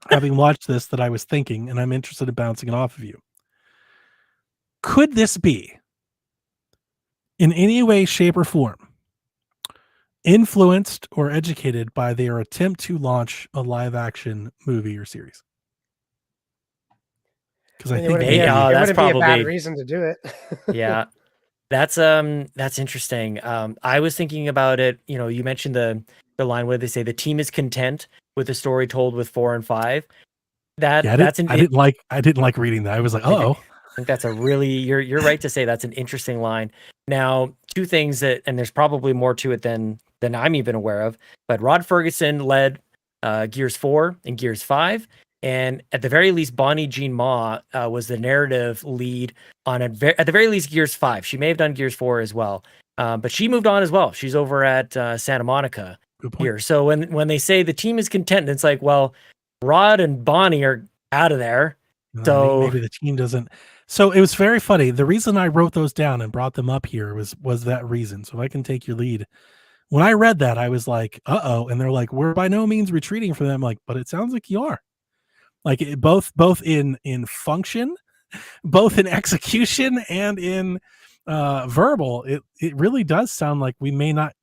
having watched this, that I was thinking, and I'm interested in bouncing it off of you. Could this be, in any way, shape, or form, influenced or educated by their attempt to launch a live-action movie or series? Because I It think wouldn't Maybe- be a- oh, it that's wouldn't be a bad probably- reason to do it. Yeah. That's interesting. I was thinking about it. You know, you mentioned the line where they say the team is content with the story told with 4 and 5. I didn't like reading that. I was like, I think- oh, I think that's a really you're right to say that's an interesting line. Now, two things that, and there's probably more to it than I'm even aware of, but Rod Ferguson led Gears 4 and Gears 5, and at the very least, Bonnie Jean Ma was the narrative lead on at the very least Gears 5. She may have done Gears 4 as well, but she moved on as well. She's over at Santa Monica good point. here. So when they say the team is content, it's like, well, Rod and Bonnie are out of there. I think So- maybe the team doesn't. So it was very funny. The reason I wrote those down and brought them up here was that reason. So if I can take your lead, when I read that, I was like, "Uh-oh!" And they're like, "We're by no means retreating from them." Like, but it sounds like you are. Like both in function, both in execution and in verbal. It really does sound like we may not,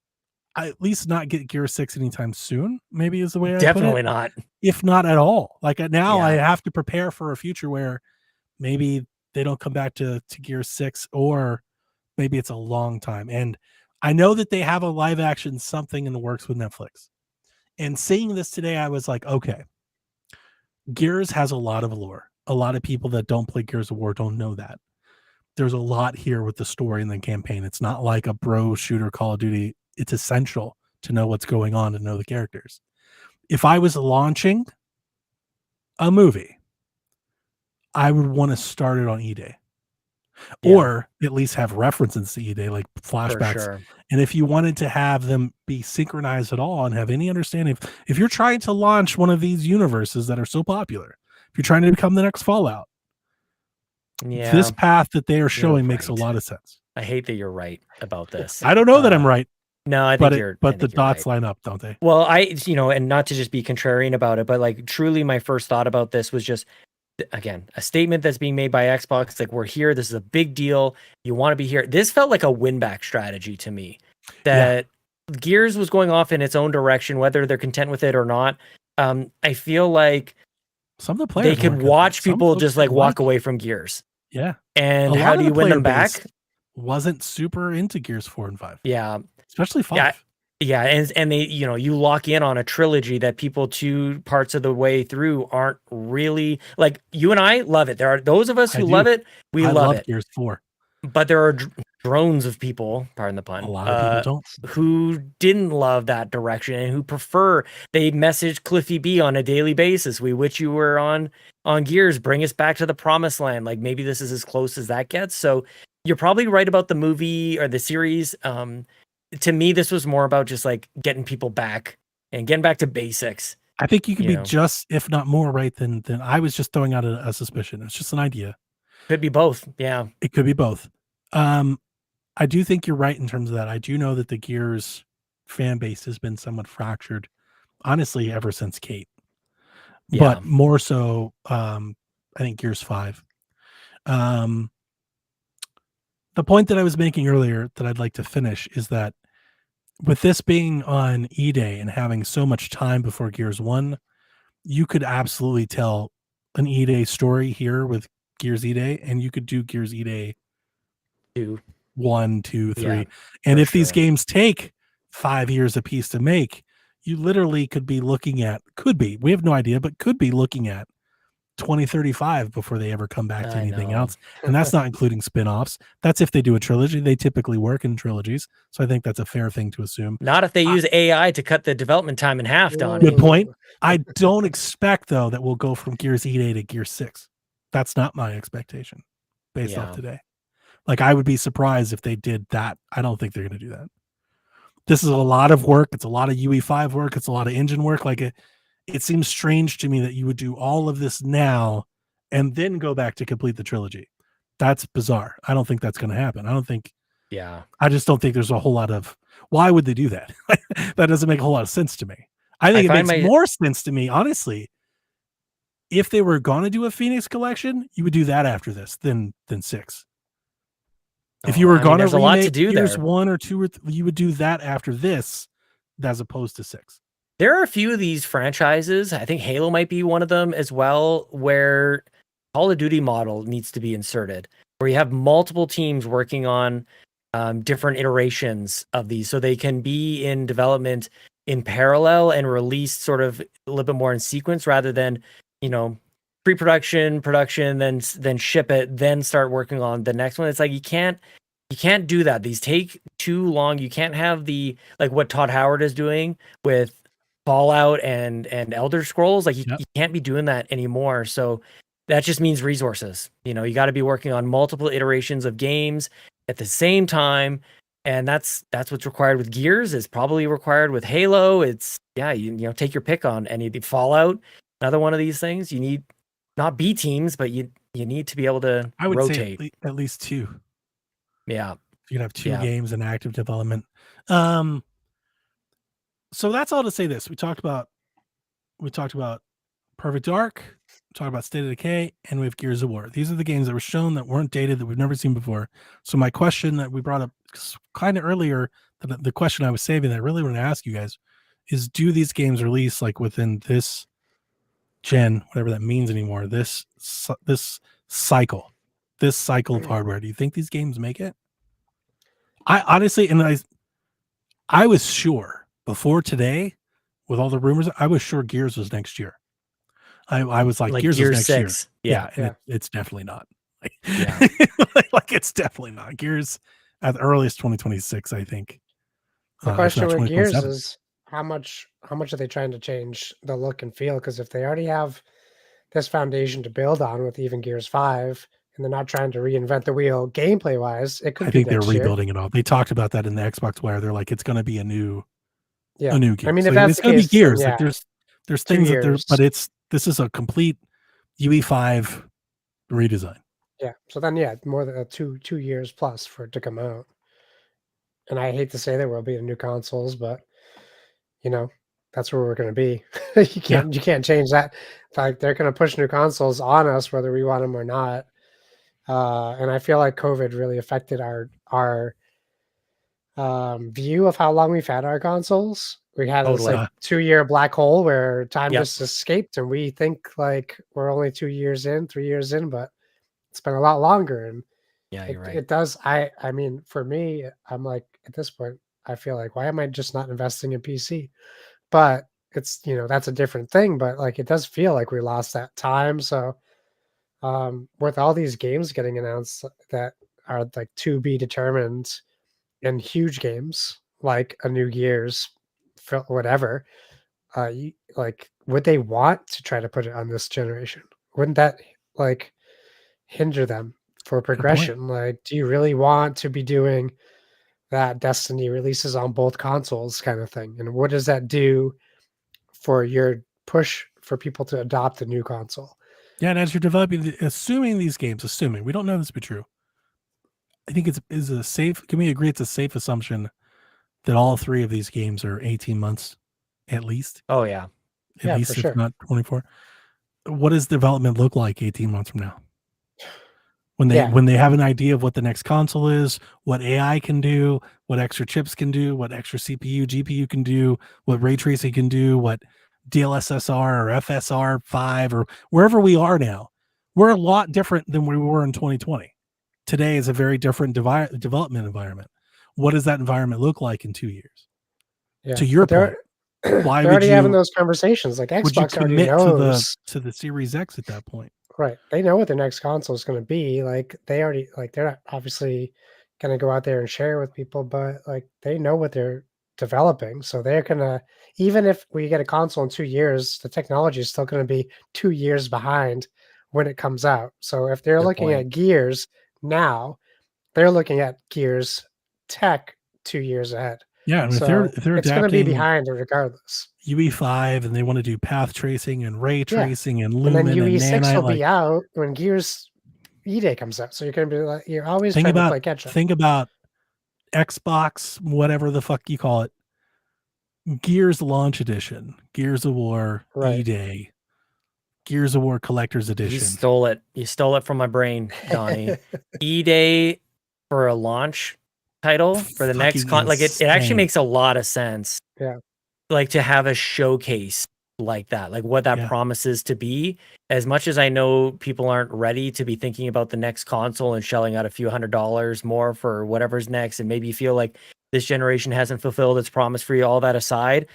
at least not get Gear 6 anytime soon. Maybe is the way I Definitely put it. not. If not at all. Like now, Yeah. I have to prepare for a future where maybe they don't come back to Gear 6, or maybe it's a long time. And I know that they have a live action something in the works with Netflix. And seeing this today, I was like, okay, Gears has a lot of lore. A lot of people that don't play Gears of War don't know that. There's a lot here with the story and the campaign. It's not like a bro shooter Call of Duty. It's essential to know what's going on, to know the characters. If I was launching a movie, I would want to start it on E-Day, Yeah. or at least have references to E-Day, like For flashbacks. sure. And if you wanted to have them be synchronized at all and have any understanding, if you're trying to launch one of these universes that are so popular, if if you're trying to become the next Fallout, Yeah, this path that they are showing makes a right. lot of sense. I hate that you're right about this. I don't know that I'm right, No, I think but I the think you're dots right. line up, don't they? Well, and not to just be contrarian about it, but like truly my first thought about this was just, again, a statement that's being made by Xbox. It's like, we're here. This is a big deal. You want to be here. This felt like a win back strategy to me, that Gears was going off in its own direction, whether they're content with it or not. I feel like Some of the players they could weren't good. watch Some people folks just didn't like walk like it. away from Gears. Yeah. And A how lot do of you the win them player back? base wasn't super into Gears 4 and 5, Yeah. especially 5. Yeah. Yeah, and they, you lock in on a trilogy that people 2 parts of the way through aren't really like. You and I love it. There are those of us I who do. love it. We I love it. Gears 4. But there are drones of people, pardon the pun, A lot of people don't. who didn't love that direction and who prefer. They message Cliffy B on a daily basis. We wish you were on Gears. Bring us back to the promised land. Like, maybe this is as close as that gets. So you're probably right about the movie or the series. To me, this was more about just like getting people back and getting back to basics. I think you could be know. just, if not more, right than I was just throwing out a suspicion. It's just an idea. Could be both. Yeah. It could be both. I do think you're right in terms of that. I do know that the Gears fan base has been somewhat fractured, honestly, ever since Kate. Yeah. But more so, I think Gears 5. The point that I was making earlier that I'd like to finish is that with this being on E-Day and having so much time before Gears 1, you could absolutely tell an E-Day story here with Gears E-Day, and you could do Gears E-Day 2, 1, 2, 3. Yeah, and for if these sure. games take 5 years a piece to make, you literally could be looking at, we have no idea, but could be looking at 2035 before they ever come back to I anything know. else. And that's not including spin-offs. That's if they do a trilogy. They typically work in trilogies. So I think that's a fair thing to assume. Not if they use AI to cut the development time in half, Donnie. Good point. I don't expect, though, that we'll go from Gears E-Day to Gears 6. That's not my expectation based off today. Like, I would be surprised if they did that. I don't think they're going to do that. This is a lot of work. It's a lot of UE5 work. It's a lot of engine work. Like, it seems strange to me that you would do all of this now and then go back to complete the trilogy. That's bizarre. I don't think that's going to happen. I just don't think there's a whole lot of, why would they do that? That doesn't make a whole lot of sense to me. I think it makes more sense to me, honestly. If they were going to do a Phoenix collection, you would do that after this than 6. If you were going to remake Gears 1 or 2 or 3, you would do that after this as opposed to 6. There are a few of these franchises, I think Halo might be one of them as well, where Call of Duty model needs to be inserted, where you have multiple teams working on different iterations of these, so they can be in development in parallel and released sort of a little bit more in sequence rather than, pre-production, production, then ship it, then start working on the next one. It's like you can't do that. These take too long. You can't have like what Todd Howard is doing with Fallout and Elder Scrolls. Like you can't be doing that anymore. So that just means resources. You got to be working on multiple iterations of games at the same time. And that's what's required with Gears, is probably required with Halo. It's you take your pick on any Fallout, another one of these things. You need not B teams, but you need to be able to rotate. Say at least 2. Yeah. You can have 2 games in active development. So that's all to say this. We talked about Perfect Dark, we talked about State of Decay, and we have Gears of War. These are the games that were shown that weren't dated, that we've never seen before. So my question that we brought up kind of earlier, the question I was saving that I really want to ask you guys is, do these games release like within this gen, whatever that means anymore, this cycle of hardware? Do you think these games make it? I honestly, and I was sure before today, with all the rumors, I was sure Gears was next year. I was like Gears was next 6. year. And it's definitely not. Like it's definitely not. Gears at the earliest 2026, I think. The question with Gears is how much are they trying to change the look and feel? Because if they already have this foundation to build on with even Gears 5, and they're not trying to reinvent the wheel gameplay wise, it could. I think they're rebuilding it all. They talked about that in the Xbox Wire. They're like, it's going to be a new game. I mean, so if that's it's going to be Gears. Yeah. Like there's things that there's, but this is a complete UE5 redesign. Yeah. So then, yeah, more than 2 years plus for it to come out. And I hate to say there will be new consoles, but you know, that's where we're going to be. you can't change that. Like they're going to push new consoles on us whether we want them or not. And I feel like COVID really affected our view of how long we've had our consoles. We had this Totally. like 2-year black hole where time Yep. just escaped, and we think like we're only 2 years in, 3 years in, but it's been a lot longer. And Yeah, you're right. it does. I mean, for me, I'm like at this point, I feel like why am I just not investing in PC? But it's that's a different thing. But like it does feel like we lost that time. So with all these games getting announced that are like to be determined, and huge games like a New Gears, whatever, like would they want to try to put it on this generation? Wouldn't that like hinder them for progression? Like, do you really want to be doing that Destiny releases on both consoles kind of thing? And what does that do for your push for people to adopt a new console? Yeah, and as you're developing, assuming these games, we don't know this to be true. I think is a safe. Can we agree it's a safe assumption that all 3 of these games are 18 months at least? Oh yeah. At least, if not 24. What does development look like 18 months from now? When they have an idea of what the next console is, what AI can do, what extra chips can do, what extra CPU, GPU can do, what ray tracing can do, what DLSSR or FSR5 or wherever we are now, we're a lot different than we were in 2020. Today is a very different development environment. What does that environment look like in 2 years? Yeah. To your point, why they're would already you having those conversations? Like would you Xbox already commit knows to the Series X at that point? Right. They know what their next console is going to be. Like they already they're not obviously going to go out there and share with people, but like they know what they're developing. So they're going to, even if we get a console in 2 years, the technology is still going to be 2 years behind when it comes out. So if they're Good looking point. at Gears now, they're looking at Gears tech 2 years ahead. Yeah, and So if they're it's going to be adapting behind regardless. UE5 and they want to do path tracing and ray tracing and And lumen then and UE6 nanite, will like be out when Gears E-Day comes out. So you're going to be like, you're always think trying to about play catch up. think about Xbox, whatever the fuck you call it, Gears Launch Edition, Gears of War Right. E-Day, Gears of War Collector's You Edition. stole it. You stole it from my brain, Donnie. E-Day for a launch title for the next Fucking like it actually insane. makes a lot of sense. Yeah. Like to have a showcase like that, like what that Yeah. promises to be. As much as I know people aren't ready to be thinking about the next console and shelling out a few $100s more for whatever's next, and maybe you feel like this generation hasn't fulfilled its promise for you, all that aside,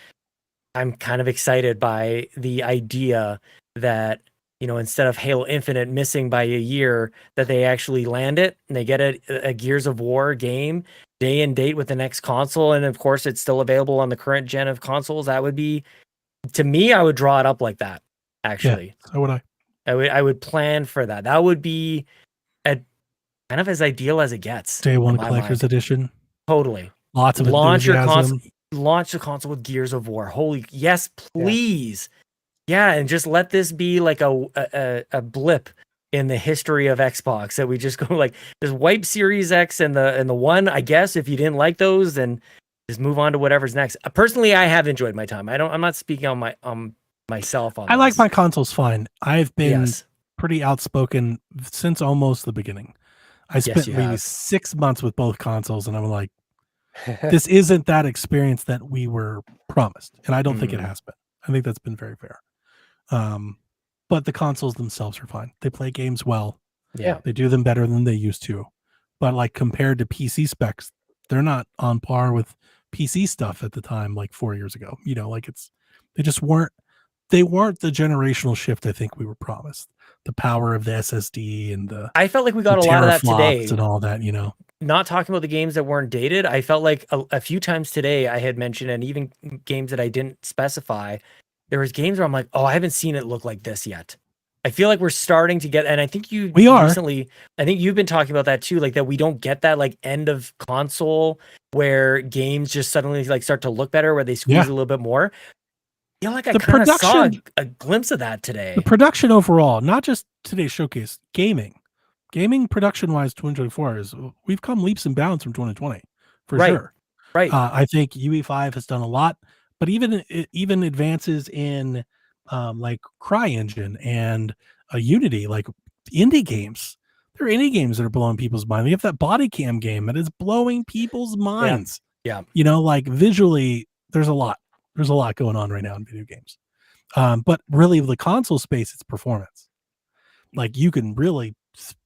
I'm kind of excited by the idea that, instead of Halo Infinite missing by a year, that they actually land it and they get a Gears of War game day and date with the next console. And of course, it's still available on the current gen of consoles. That would be, to me, I would draw it up like that, actually. Yeah, so would I. I would plan for that. That would be kind of as ideal as it gets. Day one in my Collector's mind. Edition. Totally. Lots of Launch your enthusiasm. console. Launch the console with Gears of War. Holy yes, please. Yeah, and just let this be like a blip in the history of Xbox that we just go like just wipe Series X and the one. I guess if you didn't like those, then just move on to whatever's next. Personally, I have enjoyed my time. I'm not speaking on myself on. I like this. my consoles fine. I've been Yes. pretty outspoken since almost the beginning. I spent you maybe have. 6 months with both consoles, and I'm like, this isn't that experience that we were promised, and I don't think it has been. I think that's been very fair. But the consoles themselves are fine. They play games well. Yeah. They do them better than they used to. But like compared to PC specs, they're not on par with PC stuff at the time, like 4 years ago. Like they just weren't. They weren't the generational shift I think we were promised. The power of the SSD and I felt like we got a lot of that today. and all that. Not talking about the games that weren't dated, I felt like a few times today I had mentioned, and even games that I didn't specify, there was games where I'm like, oh, I haven't seen it look like this yet. I feel like we're starting to get, and I think We are. recently, I think you've been talking about that too, like that we don't get that like end of console where games just suddenly like start to look better, where they squeeze a little bit more. feel like I The kind of saw production- a glimpse of that today. The production overall, not just today's showcase, gaming production wise, 2024 is we've come leaps and bounds from 2020 for Right. sure. Right. I think UE5 has done a lot, but even advances in like CryEngine and Unity, like indie games. There are indie games that are blowing people's mind. We have that body cam game that is blowing people's minds. Yeah. You know, like visually, there's a lot going on right now in video games. But really, the console space, it's performance. Like you can really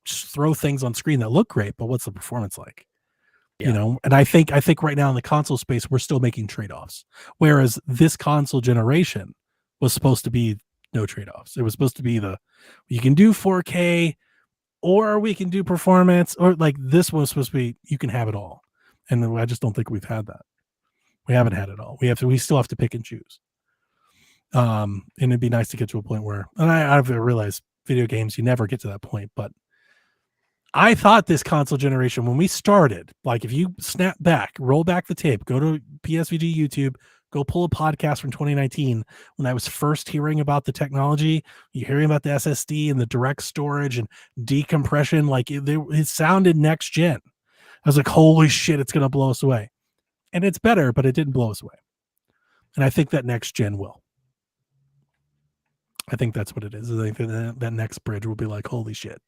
throw things on screen that look great, but what's the performance like? Yeah. You know, and I think right now in the console space, we're still making trade-offs. Whereas this console generation was supposed to be no trade-offs. It was supposed to be you can do 4K or we can do performance, or like this was supposed to be you can have it all. And I just don't think we've had that. We haven't had it all. We still have to pick and choose. And it'd be nice to get to a point where, and I've realized video games, you never get to that point, but I thought this console generation, when we started, like if you snap back, roll back the tape, go to PSVG YouTube, go pull a podcast from 2019, when I was first hearing about the technology, you're hearing about the SSD and the direct storage and decompression, like it sounded next gen. I was like, holy shit, it's going to blow us away. And it's better, but it didn't blow us away. And I think that next gen will. I think that's what it is. I think that next bridge will be like, holy shit.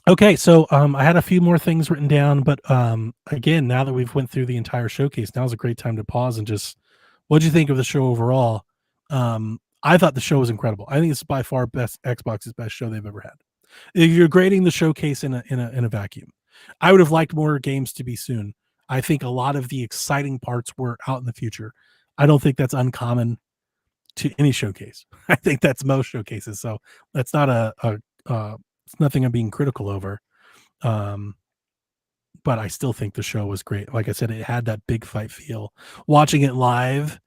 Okay, so I had a few more things written down, but again, now that we've went through the entire showcase, now's a great time to pause and just, what'd you think of the show overall? I thought the show was incredible. I think it's by far Xbox's best show they've ever had. If you're grading the showcase in a vacuum, I would have liked more games to be soon. I think a lot of the exciting parts were out in the future. I don't think that's uncommon to any showcase. I think that's most showcases. So that's not it's nothing I'm being critical over. But I still think the show was great. Like I said, it had that big fight feel. Watching it live,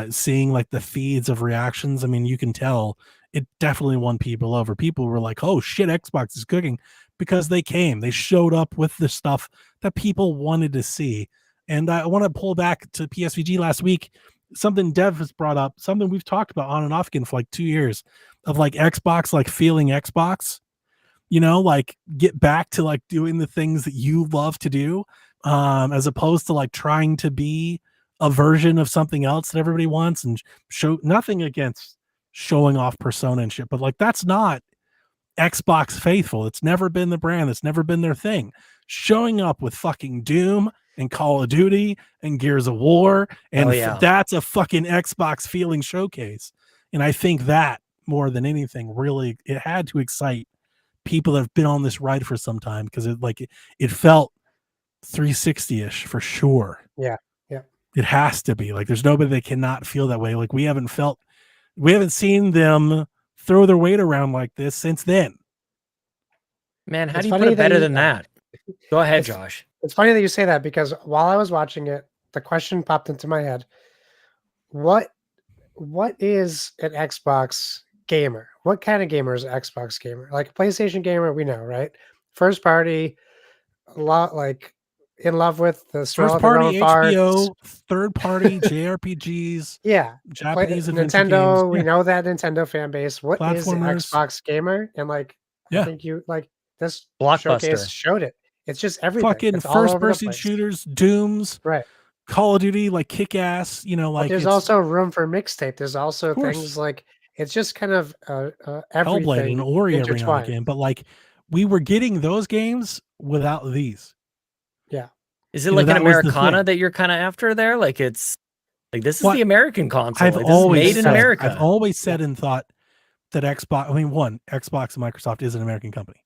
seeing like the feeds of reactions, I mean, you can tell it definitely won people over. People were like, oh shit, Xbox is cooking, because they showed up with the stuff that people wanted to see. And I want to pull back to PSVG last week. Something Dev has brought up, something we've talked about on and off again for like 2 years, of like Xbox, like feeling Xbox, you know, like get back to like doing the things that you love to do, as opposed to like trying to be a version of something else that everybody wants, and show nothing against showing off persona and shit, but like that's not Xbox faithful. It's never been the brand. It's never been their thing. Showing up with fucking Doom and Call of Duty and Gears of War, and that's a fucking Xbox feeling showcase. And I think that more than anything, really, it had to excite people that have been on this ride for some time, because it felt 360-ish for sure. Yeah. It has to be. Like there's nobody that cannot feel that way. Like we haven't seen them throw their weight around like this since then. Man, how do you put it better than that? Go ahead, Josh. It's funny that you say that, because while I was watching it, the question popped into my head. What is an Xbox gamer? What kind of gamer is an Xbox gamer? Like a PlayStation gamer, we know, right? First party, a lot like in love with the first party HBO, third party JRPGs, yeah, Japanese Nintendo. Games. We know that Nintendo fan base. What is an Platformers. Xbox gamer? And like, I think you like this showcase Blockbuster. showed it. It's just everything. Fucking It's all over the first-person place. shooters, Dooms, Right? Call of Duty, like kick-ass. You know, But like there's it's also room for mixtape. There's also course. things like, it's just kind of Hellblade everything and Ori every now and intertwined. again. But like we were getting those games without these. Yeah. Is it You know, like an that was the Americana thing. that you're kind of after there? Like it's like this is What- the American console. I've Like, this is always made in said, America. I've always said and thought that Xbox. I mean, Xbox and Microsoft is an American company.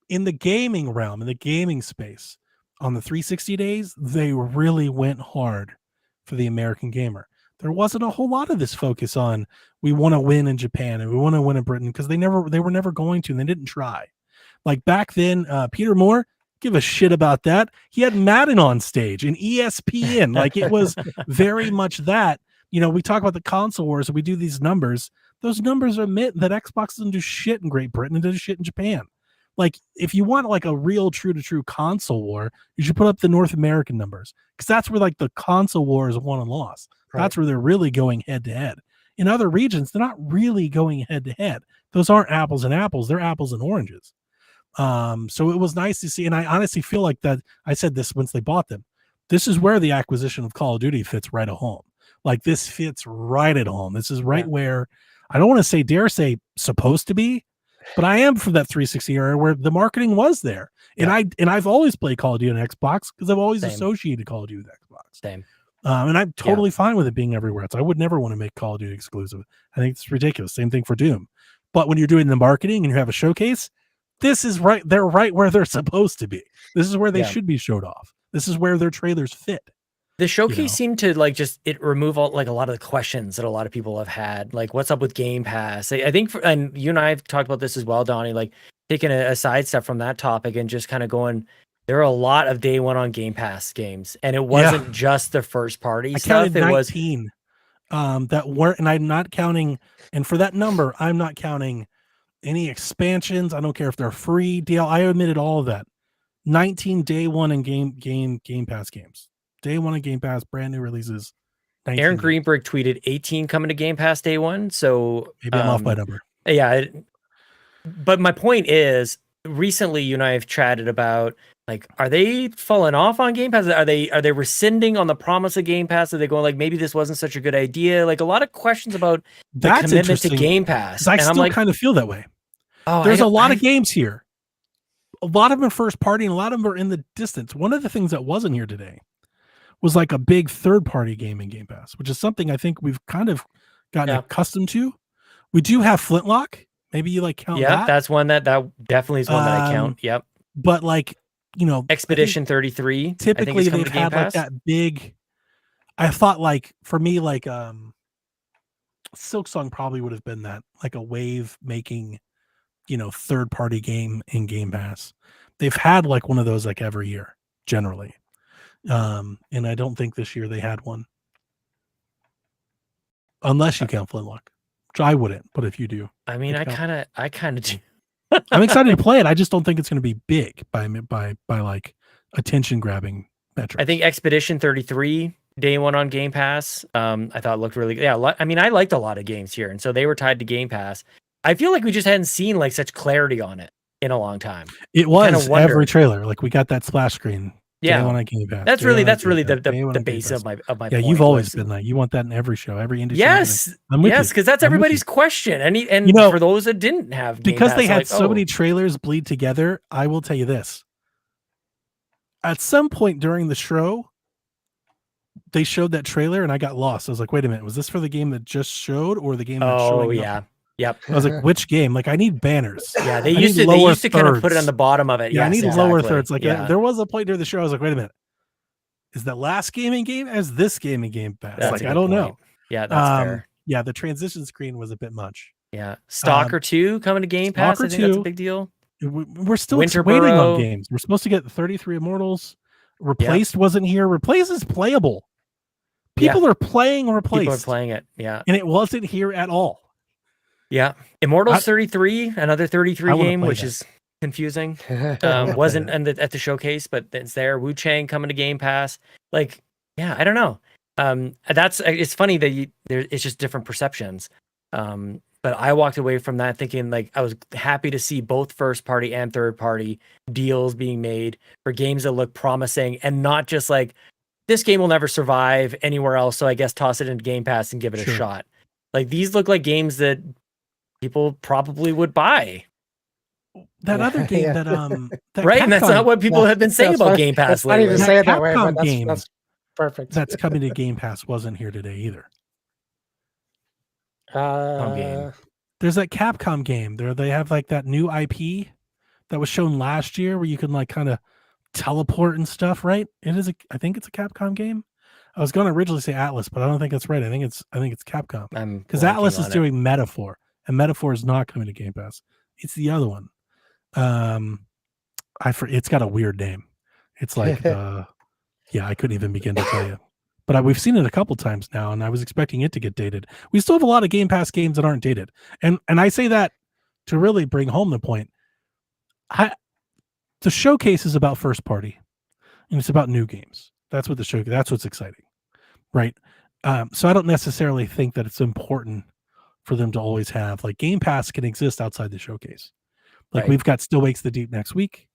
In the gaming realm, in the gaming space, on the 360 days, they really went hard for the American gamer. There wasn't a whole lot of this focus on we want to win in Japan and we want to win in Britain, because they were never going to, and they didn't try. Like back then, Peter Moore, give a shit about that. He had Madden on stage and ESPN. Like it was very much that. You know, we talk about the console wars and we do these numbers. Those numbers admit that Xbox doesn't do shit in Great Britain and does shit in Japan. Like if you want like a real true to true console war, you should put up the North American numbers, because that's where like the console war is won and lost. Right. That's where they're really going head to head. In other regions, they're not really going head to head. Those aren't apples and apples, they're apples and oranges. So it was nice to see, and I honestly feel like that. I said this once they bought them. This is where the acquisition of Call of Duty fits right at home. Like this fits right at home. This is right where I don't want to dare say supposed to be, but I am from that 360 era where the marketing was there. And I've always played Call of Duty on Xbox because I've always associated Call of Duty with Xbox. Same. And I'm totally fine with it being everywhere else. I would never want to make Call of Duty exclusive. I think it's ridiculous. Same thing for Doom. But when you're doing the marketing and you have a showcase, this is right. They're right where they're supposed to be. This is where they should be showed off. This is where their trailers fit. The showcase seemed to remove all a lot of the questions that a lot of people have had. Like, what's up with Game Pass? I think, and you and I have talked about this as well, Donnie. Like, taking a sidestep from that topic and just kind of going, there are a lot of day one on Game Pass games, and it wasn't just the first party stuff. It 19, was that weren't, and I'm not counting. And for that number, I'm not counting any expansions. I don't care if they're free deal. I omitted all of that. 19 day one and Game Pass games. Day one of Game Pass, brand new releases. Aaron Greenberg tweeted 18 coming to Game Pass day one. So maybe I'm off by number. Yeah. But my point is, recently you and I have chatted about, like, are they falling off on Game Pass? Are they rescinding on the promise of Game Pass? Are they going like, maybe this wasn't such a good idea? Like, a lot of questions about the commitment to Game Pass. I still kind of feel that way. There's a lot of games here. A lot of them are first party and a lot of them are in the distance. One of the things that wasn't here today was like a big third party game in Game Pass, which is something I think we've kind of gotten accustomed to. We do have Flintlock. Maybe you like count that. Yeah, that's one that definitely is one that I count. Yep. But like, Expedition 33. Typically they've had like that big, I thought like for me, like Silksong probably would have been that, like a wave making, third party game in Game Pass. They've had like one of those like every year generally. And I don't think this year they had one. Unless you count Flintlock. Which I wouldn't, but if you do. I mean, I kind of do. I'm excited to play it. I just don't think it's going to be big by like attention grabbing metrics. I think Expedition 33 day one on Game Pass. I thought looked really good. Yeah, I mean, I liked a lot of games here, and so they were tied to Game Pass. I feel like we just hadn't seen like such clarity on it in a long time. It was every trailer. Like we got that splash screen. Yeah, on Game Pass. That's really the base of my yeah. Point You've always been like you want that in every show, every industry. Yes, because that's everybody's question. And for those that didn't have Game because Pass, they had so many trailers bleed together. I will tell you this: at some point during the show, they showed that trailer, and I got lost. I was like, "Wait a minute, was this for the game that just showed, or the game that's showing?" Oh yeah. Up? Yep. I was like, which game? Like, I need banners. Yeah, they used to kind of put it on the bottom of it. Yeah, I need lower thirds. Like, there was a point during the show. I was like, wait a minute, is that last game in Game as this game in Game Pass? That's like, I don't know. Yeah, that's fair. Yeah, the transition screen was a bit much. Yeah, Stalker 2 coming to Game Pass. I think that's a big deal. We're still waiting on games. We're supposed to get 33 Immortals. Replaced wasn't here. Replaced is playable. People are playing Replaced. People are playing it. Yeah, and it wasn't here at all. Yeah, Immortals 33, another 33 game, which is confusing. Wasn't at the showcase, but it's there. Wu Chang coming to Game Pass. Like, yeah, I don't know. It's funny that it's just different perceptions. But I walked away from that thinking like I was happy to see both first party and third party deals being made for games that look promising and not just like this game will never survive anywhere else, so I guess toss it into Game Pass and give it a shot. Like these look like games that people probably would buy. That other game that right, Capcom, and that's not what people have been saying about Game Pass. It's funny to say it that way, but that's perfect. That's coming to Game Pass wasn't here today either. There's that Capcom game. They have like that new IP that was shown last year where you can like kind of teleport and stuff, right? I think it's a Capcom game. I was going to originally say Atlas, but I don't think that's right. I think it's Capcom. Because Atlas is doing Metaphor, and Metaphor is not coming to Game Pass. It's the other one. It's got a weird name. It's like I couldn't even begin to tell you. But we've seen it a couple times now, and I was expecting it to get dated. We still have a lot of Game Pass games that aren't dated, and I say that to really bring home the point. The showcase is about first party, and it's about new games. That's what's exciting, right? So I don't necessarily think that it's important for them to always have like Game Pass can exist outside the showcase. Like Right. we've got Still Wakes the Deep next week,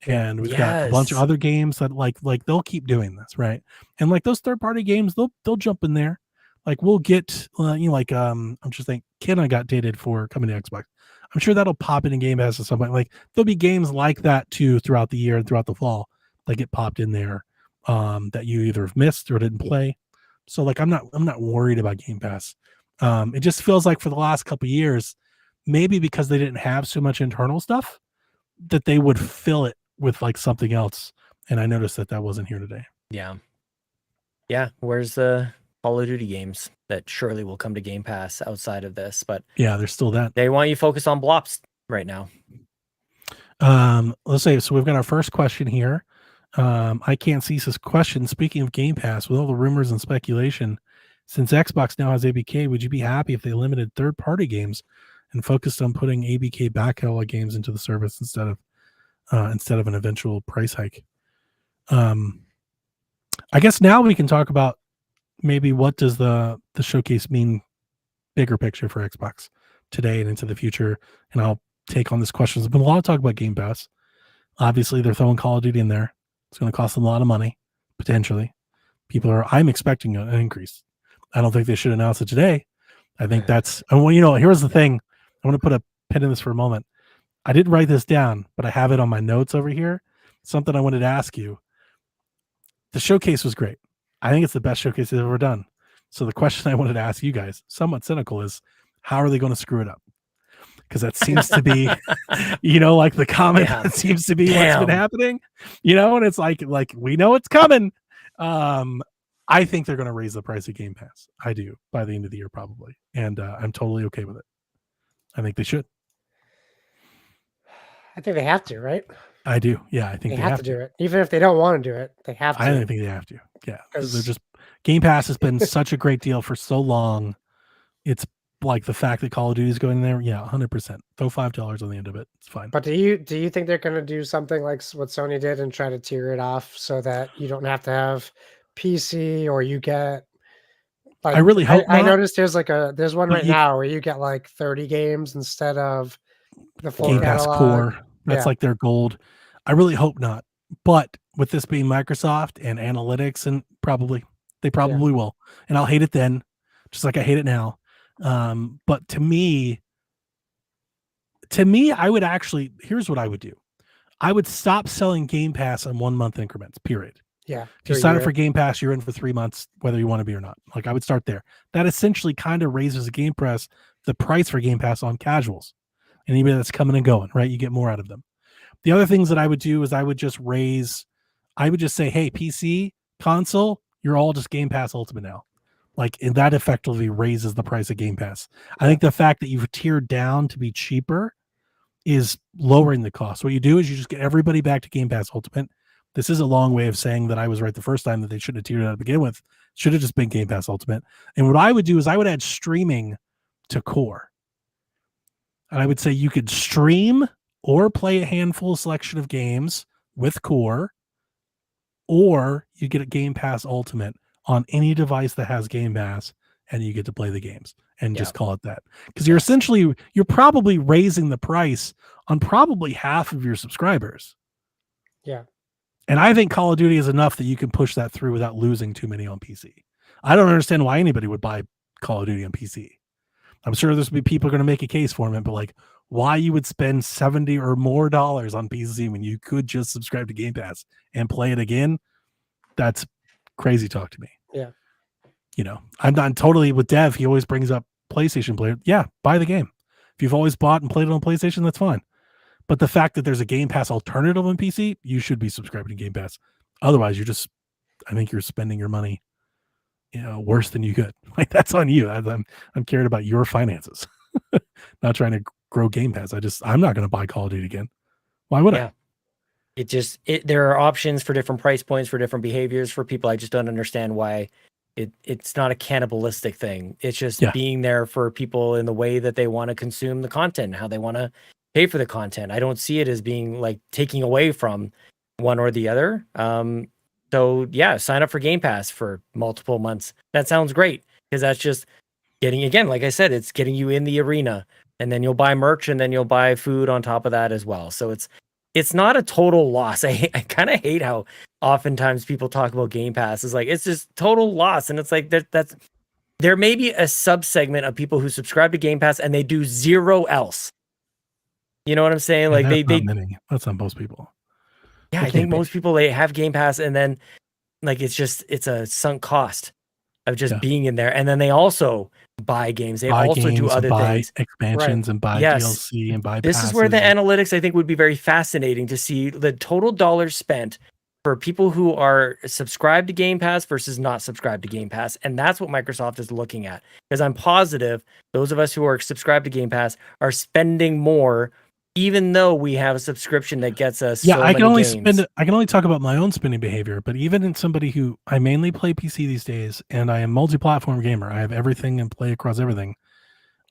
and we've got a bunch of Yes. other games that like they'll keep doing this, right? And like those third party games, they'll jump in there. Like we'll get I'm just thinking Kenna got dated for coming to Xbox. I'm sure that'll pop in Game Pass at some point. Like there'll be games like that too throughout the year and throughout the fall that get popped in there that you either have missed or didn't play. So like I'm not worried about Game Pass. It just feels like for the last couple of years, maybe because they didn't have so much internal stuff, that they would fill it with like something else. And I noticed that wasn't here today. Yeah. Yeah. Where's the Call of Duty games that surely will come to Game Pass outside of this? But Yeah, there's still that. they want you to focus on Blops right now. Let's say, so we've got our first question here. I can't see this question. Speaking of Game Pass, with all the rumors and speculation, since Xbox now has ABK, would you be happy if they limited third-party games and focused on putting ABK back catalog games into the service instead of an eventual price hike? I guess now we can talk about maybe what does the showcase mean, bigger picture for Xbox today and into the future. And I'll take on this question. There's been a lot of talk about Game Pass. Obviously, they're throwing Call of Duty in there. It's going to cost them a lot of money, potentially. I'm expecting an increase. I don't think they should announce it today. I think that's, and well, here's the thing. I want to put a pin in this for a moment. I didn't write this down, but I have it on my notes over here. Something I wanted to ask you. The showcase was great. I think it's the best showcase they've ever done. So the question I wanted to ask you guys, somewhat cynical, is how are they going to screw it up? Because that seems to be, like the comment that seems to be what's been happening, and it's like we know it's coming. I think they're going to raise the price of Game Pass. I do, by the end of the year, probably. And I'm totally okay with it. I think they should. I think they have to, right? I do. Yeah, I think they have to do it. Even if they don't want to do it, they have to. I don't think they have to. Yeah. They're just Game Pass has been such a great deal for so long. It's like the fact that Call of Duty is going there. Yeah, 100%. Throw $5 on the end of it. It's fine. But do you think they're going to do something like what Sony did and try to tier it off so that you don't have to have PC, or you get like, I really hope I not. noticed there's one right now where you get like 30 games instead of the full Game Pass Core. That's like their gold. I really hope not. But with this being Microsoft and analytics, and they probably will. And I'll hate it then, just like I hate it now. But to me, I would actually, here's what I would do. I would stop selling Game Pass on 1 month increments, period. Yeah. If you sign up for Game Pass, you're in for 3 months, whether you want to be or not. Like I would start there. That essentially kind of raises the price for Game Pass on casuals. Anybody that's coming and going, right? You get more out of them. The other things that I would do is I would just say, hey, PC, console, you're all just Game Pass Ultimate now. Like, and that effectively raises the price of Game Pass. I think the fact that you've tiered down to be cheaper is lowering the cost. What you do is you just get everybody back to Game Pass Ultimate. This is a long way of saying that I was right the first time, that they shouldn't have tiered it out to begin with. Should have just been Game Pass Ultimate. And what I would do is I would add streaming to Core. And I would say you could stream or play a handful selection of games with Core, or you get a Game Pass Ultimate on any device that has Game Pass, and you get to play the games and just call it that. Because you're probably raising the price on probably half of your subscribers. Yeah. And I think Call of Duty is enough that you can push that through without losing too many on PC. I don't understand why anybody would buy Call of Duty on PC. I'm sure there's be people going to make a case for it, but like why you would spend $70 or more on PC when you could just subscribe to Game Pass and play it again, that's crazy talk to me. Yeah. I'm not totally with Dev. He always brings up PlayStation player. Yeah, buy the game. If you've always bought and played it on PlayStation, that's fine. But the fact that there's a Game Pass alternative on PC, you should be subscribing to Game Pass. Otherwise, I think you're spending your money, worse than you could. Like that's on you. I'm caring about your finances, not trying to grow Game Pass. I'm not going to buy Call of Duty again. Why would I? There are options for different price points, for different behaviors for people. I just don't understand why it's not a cannibalistic thing. It's just being there for people in the way that they want to consume the content, how they want to pay for the content. I don't see it as being like taking away from one or the other. So So yeah, sign up for Game Pass for multiple months. That sounds great because that's just getting, again, like I said, it's getting you in the arena, and then you'll buy merch, and then you'll buy food on top of that as well. So it's not a total loss. I kind of hate how oftentimes people talk about Game Pass. It's like it's just total loss, and it's like there may be a sub segment of people who subscribe to Game Pass and they do zero else. You know what I'm saying? Like that's not many. That's not most people. Yeah, I think most people, they have Game Pass, and then like it's a sunk cost of just being in there, and then they also buy games. They also do other things, expansions, and buy DLC and buy. This is where the analytics, I think, would be very fascinating to see the total dollars spent for people who are subscribed to Game Pass versus not subscribed to Game Pass, and that's what Microsoft is looking at. Because I'm positive those of us who are subscribed to Game Pass are spending more, even though we have a subscription that gets us. Yeah, I can only talk about my own spending behavior, but even in somebody who, I mainly play PC these days, and I am multi-platform gamer, I have everything and play across everything.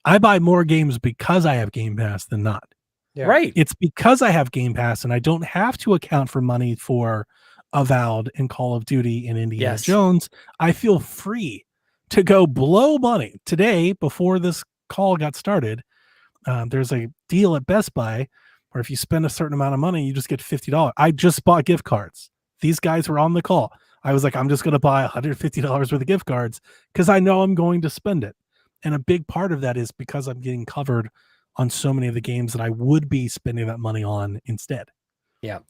I buy more games because I have Game Pass than not. Yeah. Right. It's because I have Game Pass and I don't have to account for money for Avowed and Call of Duty and Indiana Jones. I feel free to go blow money. Today, before this call got started, there's a deal at Best Buy where if you spend a certain amount of money, you just get $50. I just bought gift cards. These guys were on the call. I was like, I'm just going to buy $150 worth of gift cards because I know I'm going to spend it. And a big part of that is because I'm getting covered on so many of the games that I would be spending that money on instead. Yeah.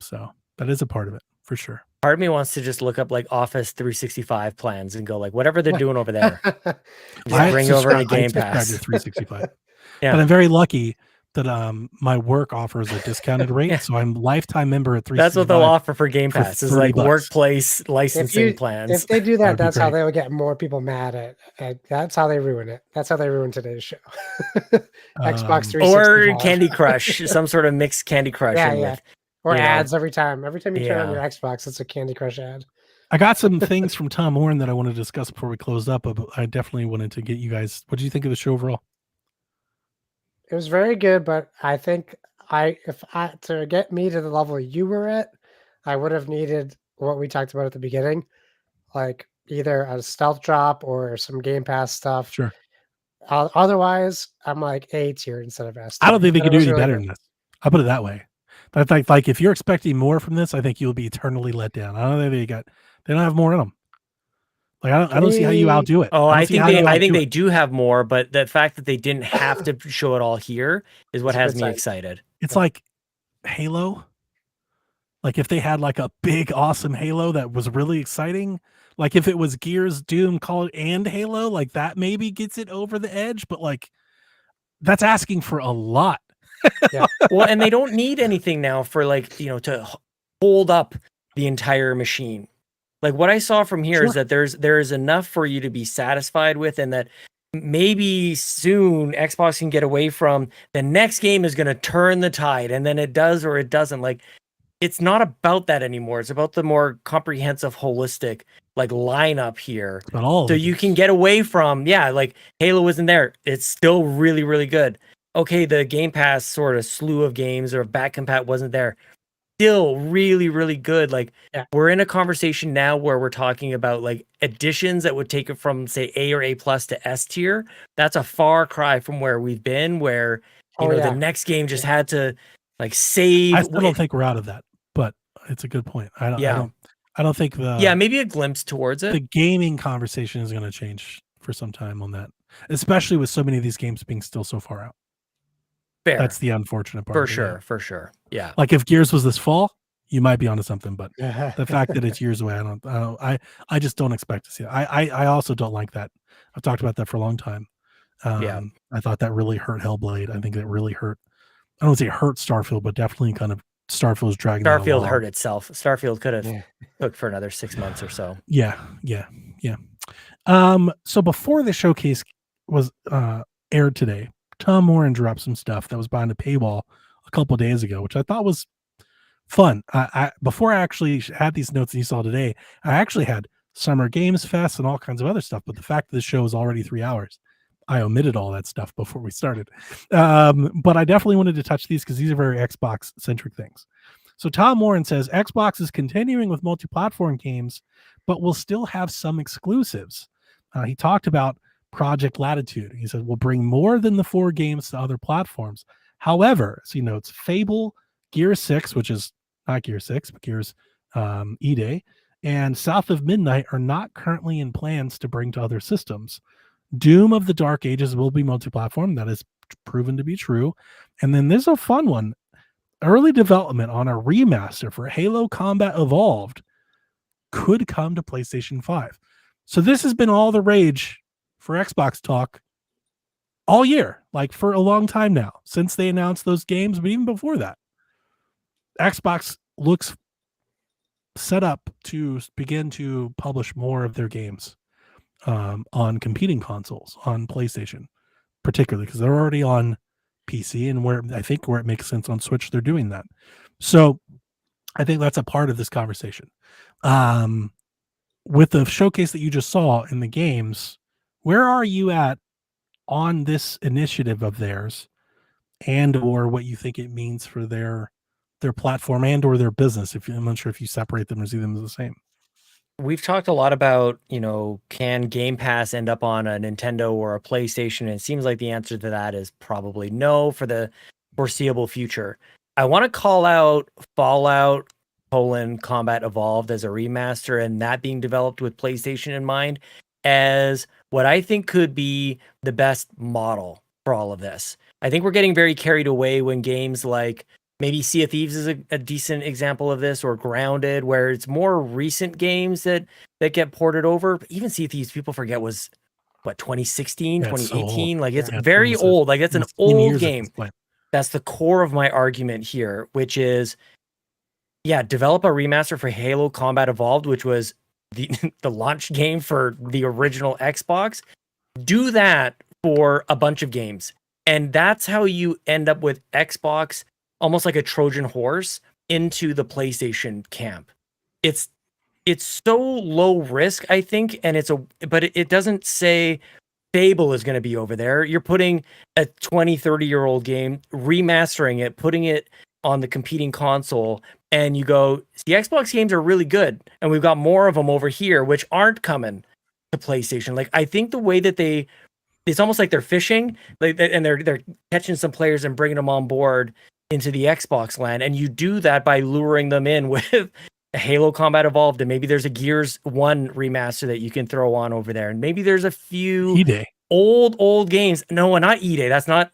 So that is a part of it for sure. Part of me wants to just look up like Office 365 plans and go like, whatever they're doing over there, just bring over a Game Pass. 365. Yeah. But I'm very lucky that my work offers a discounted rate, so I'm lifetime member at 365. That's what they'll offer for Game Pass, is like $30. workplace licensing plans. If they do that, that's how they'll get more people mad at. That's how they ruin it. That's how they ruin today's show. Xbox 365 or Candy Crush, some sort of mixed Candy Crush. Yeah. Or ads every time. Every time you turn on your Xbox, it's a Candy Crush ad. I got some things from Tom Warren that I want to discuss before we close up, but I definitely wanted to get you guys. What did you think of the show overall? It was very good, but I think to get me to the level you were at, I would have needed what we talked about at the beginning, like either a stealth drop or some Game Pass stuff. Sure. Otherwise, I'm like A tier instead of S tier. I don't think they could do any better than this. I'll put it that way. But like if you're expecting more from this, I think you'll be eternally let down. I don't think they don't have more in them. Like I don't see how you outdo it. Oh, I think they do have more, but the fact that they didn't have to show it all here is what has me excited. It's like Halo. Like if they had like a big awesome Halo that was really exciting, like if it was Gears, Doom, Call and Halo, like that maybe gets it over the edge, but like that's asking for a lot. Yeah. Well, and they don't need anything now for like, to hold up the entire machine. Like what I saw from here is that there is enough for you to be satisfied with, and that maybe soon Xbox can get away from the next game is going to turn the tide, and then it does or it doesn't. Like it's not about that anymore. It's about the more comprehensive, holistic like lineup here. So you can get away from like Halo isn't there. It's still really, really good. Okay, the Game Pass sort of slew of games or back compat wasn't there. Still really, really good. Like we're in a conversation now where we're talking about like additions that would take it from say A or A plus to S tier. That's a far cry from where we've been, where the next game just had to like save. I still don't think we're out of that, but it's a good point. I don't think maybe a glimpse towards it. The gaming conversation is going to change for some time on that, especially with so many of these games being still so far out. Fair. That's the unfortunate part. For sure. Yeah. Like if Gears was this fall, you might be onto something, but the fact that it's years away, I just don't expect to see it. I also don't like that. I've talked about that for a long time. I thought that really hurt Hellblade. I think that really hurt. I don't want to say hurt Starfield, but definitely kind of Starfield's dragging. Starfield hurt itself. Starfield could have took for another 6 months or so. Yeah. So before the showcase was aired today, Tom Warren dropped some stuff that was behind a paywall a couple of days ago, which I thought was fun. Before I actually had these notes that you saw today, I actually had Summer Games Fest and all kinds of other stuff. But the fact that this show is already 3 hours, I omitted all that stuff before we started. But I definitely wanted to touch these because these are very Xbox centric things. So Tom Warren says Xbox is continuing with multi-platform games, but will still have some exclusives. He talked about Project Latitude. He said we'll bring more than the 4 games to other platforms. However, as he notes, Fable, Gears 6, which is not Gears 6, but Gears E-Day, and South of Midnight are not currently in plans to bring to other systems. Doom of the Dark Ages will be multi-platform. That is proven to be true. And then there's a fun one. Early development on a remaster for Halo Combat Evolved could come to PlayStation 5. So this has been all the rage for Xbox talk all year, like for a long time now, since they announced those games, but even before that. Xbox looks set up to begin to publish more of their games on competing consoles, on PlayStation, particularly because they're already on PC, and where it makes sense on Switch, they're doing that. So I think that's a part of this conversation. With the showcase that you just saw in the games, where are you at on this initiative of theirs, and or what you think it means for their platform and or their business? I'm not sure if you separate them or see them as the same. We've talked a lot about, can Game Pass end up on a Nintendo or a PlayStation? And it seems like the answer to that is probably no for the foreseeable future. I want to call out Fallout Combat Evolved as a remaster, and that being developed with PlayStation in mind as what I think could be the best model for all of this. I think we're getting very carried away when games like maybe Sea of Thieves is a decent example of this, or Grounded, where it's more recent games that get ported over. But even Sea of Thieves, people forget, was what, 2016, 2018? Like, it's very old. Like, it's an old game. That's the core of my argument here, which is, develop a remaster for Halo Combat Evolved, which was the launch game for the original Xbox. Do that for a bunch of games. And that's how you end up with Xbox almost like a Trojan horse into the PlayStation camp. It's so low risk, I think, and but it doesn't say Fable is going to be over there. You're putting a 20, 30-year-old game, remastering it, putting it on the competing console, and you go, the Xbox games are really good, and we've got more of them over here, which aren't coming to PlayStation. Like, I think the way that it's almost like they're fishing, and they're catching some players and bringing them on board into the Xbox land, and you do that by luring them in with Halo Combat Evolved, and maybe there's a Gears 1 remaster that you can throw on over there, and maybe there's a few E-Day. old games. No, not E-Day. That's not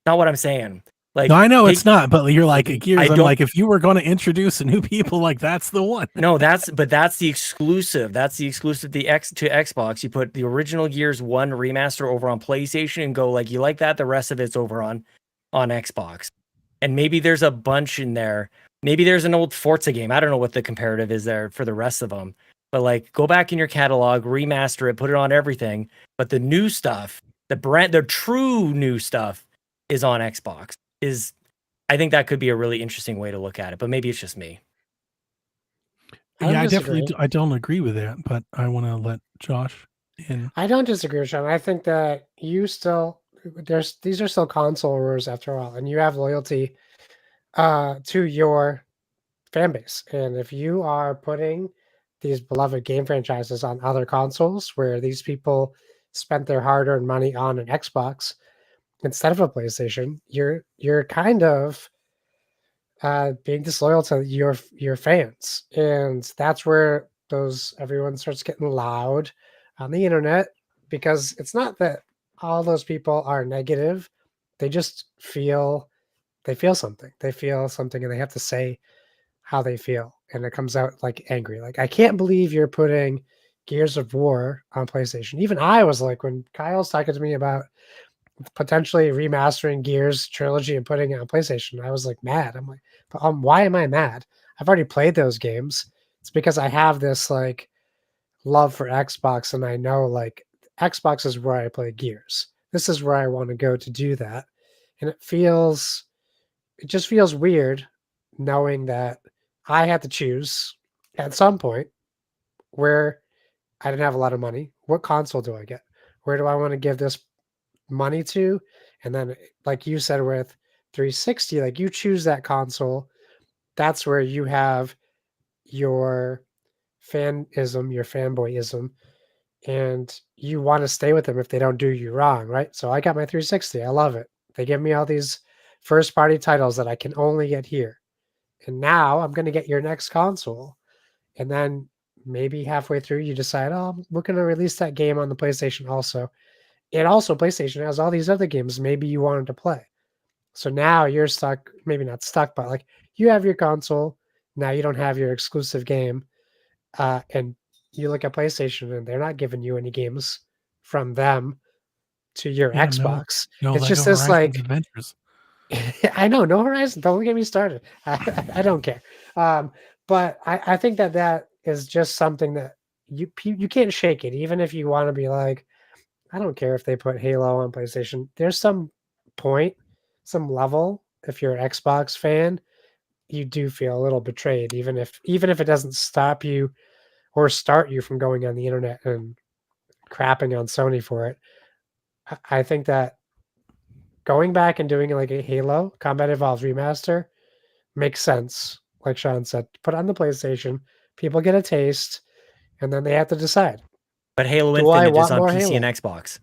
what I'm saying. Like, no, I know it's not, but you're like Gears. I'm like, if you were going to introduce a new people, like that's the one. No, that's the exclusive. That's the exclusive to Xbox. You put the original Gears 1 remaster over on PlayStation and go, like, you like that, the rest of it's over on Xbox. And maybe there's a bunch in there. Maybe there's an old Forza game. I don't know what the comparative is there for the rest of them. But, like, go back in your catalog, remaster it, put it on everything. But the new stuff, the true new stuff, is on Xbox. I think that could be a really interesting way to look at it. But maybe it's just me. I definitely I don't agree with that. But I want to let Josh in. I don't disagree with Sean. I think that these are still console wars after all, and you have loyalty to your fan base. And if you are putting these beloved game franchises on other consoles where these people spent their hard-earned money on an Xbox instead of a PlayStation, you're kind of being disloyal to your fans. And that's where everyone starts getting loud on the internet, because it's not that all those people are negative. They just feel something. They feel something, and they have to say how they feel, and it comes out like angry. Like, I can't believe you're putting Gears of War on PlayStation. Even I was like, when Kyle's talking to me about potentially remastering Gears trilogy and putting it on PlayStation, I was like mad. I'm like, why am I mad? I've already played those games. It's because I have this like love for Xbox, and I know like Xbox is where I play Gears. This is where I want to go to do that. And it just feels weird knowing that I had to choose at some point where I didn't have a lot of money. What console do I get? Where do I want to give this money to? And then, like you said with 360, like, you choose that console that's where you have your fanism, your fanboyism, and you want to stay with them if they don't do you wrong, right? So I got my 360. I love it. They give me all these first party titles that I can only get here. And now I'm going to get your next console. And then maybe halfway through you decide, oh, we're going to release that game on the PlayStation also. And also PlayStation has all these other games maybe you wanted to play. So now you're stuck, maybe not stuck, but like you have your console. Now you don't have your exclusive game. And you look at PlayStation and they're not giving you any games from them to your Yeah, Xbox. no It's Lego just this Horizons like, Adventures. I know, no Horizon. Don't get me started. I don't care. But I think that is just something that you can't shake it. Even if you want to be like, I don't care if they put Halo on PlayStation. There's some point, some level. If you're an Xbox fan, you do feel a little betrayed, even if it doesn't stop you or start you from going on the internet and crapping on Sony for it. I think that going back and doing like a Halo Combat Evolved remaster makes sense. Like Sean said, put it on the PlayStation, people get a taste, and then they have to decide. But Halo Do I Infinite is want on more PC and Halo? Xbox.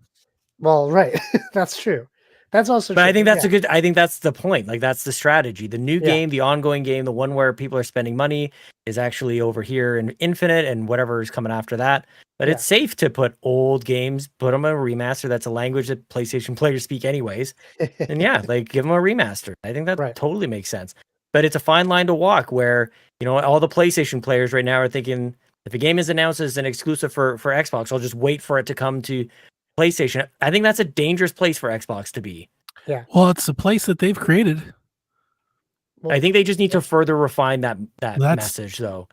Well, right. That's true. That's also But true. I think that's yeah. a good. I think that's the point. Like that's the strategy. The new Yeah. game, the ongoing game, the one where people are spending money is actually over here in Infinite and whatever is coming after that. But Yeah. it's safe to put old games, put them in a remaster. That's a language that PlayStation players speak anyways. And yeah, like give them a remaster. I think that Right. totally makes sense. But it's a fine line to walk where, you know, all the PlayStation players right now are thinking if a game is announced as an exclusive for Xbox, I'll just wait for it to come to PlayStation. I think that's a dangerous place for Xbox to be. Well, it's the place that they've created. Well, I think they just need to further refine that That's- message, though.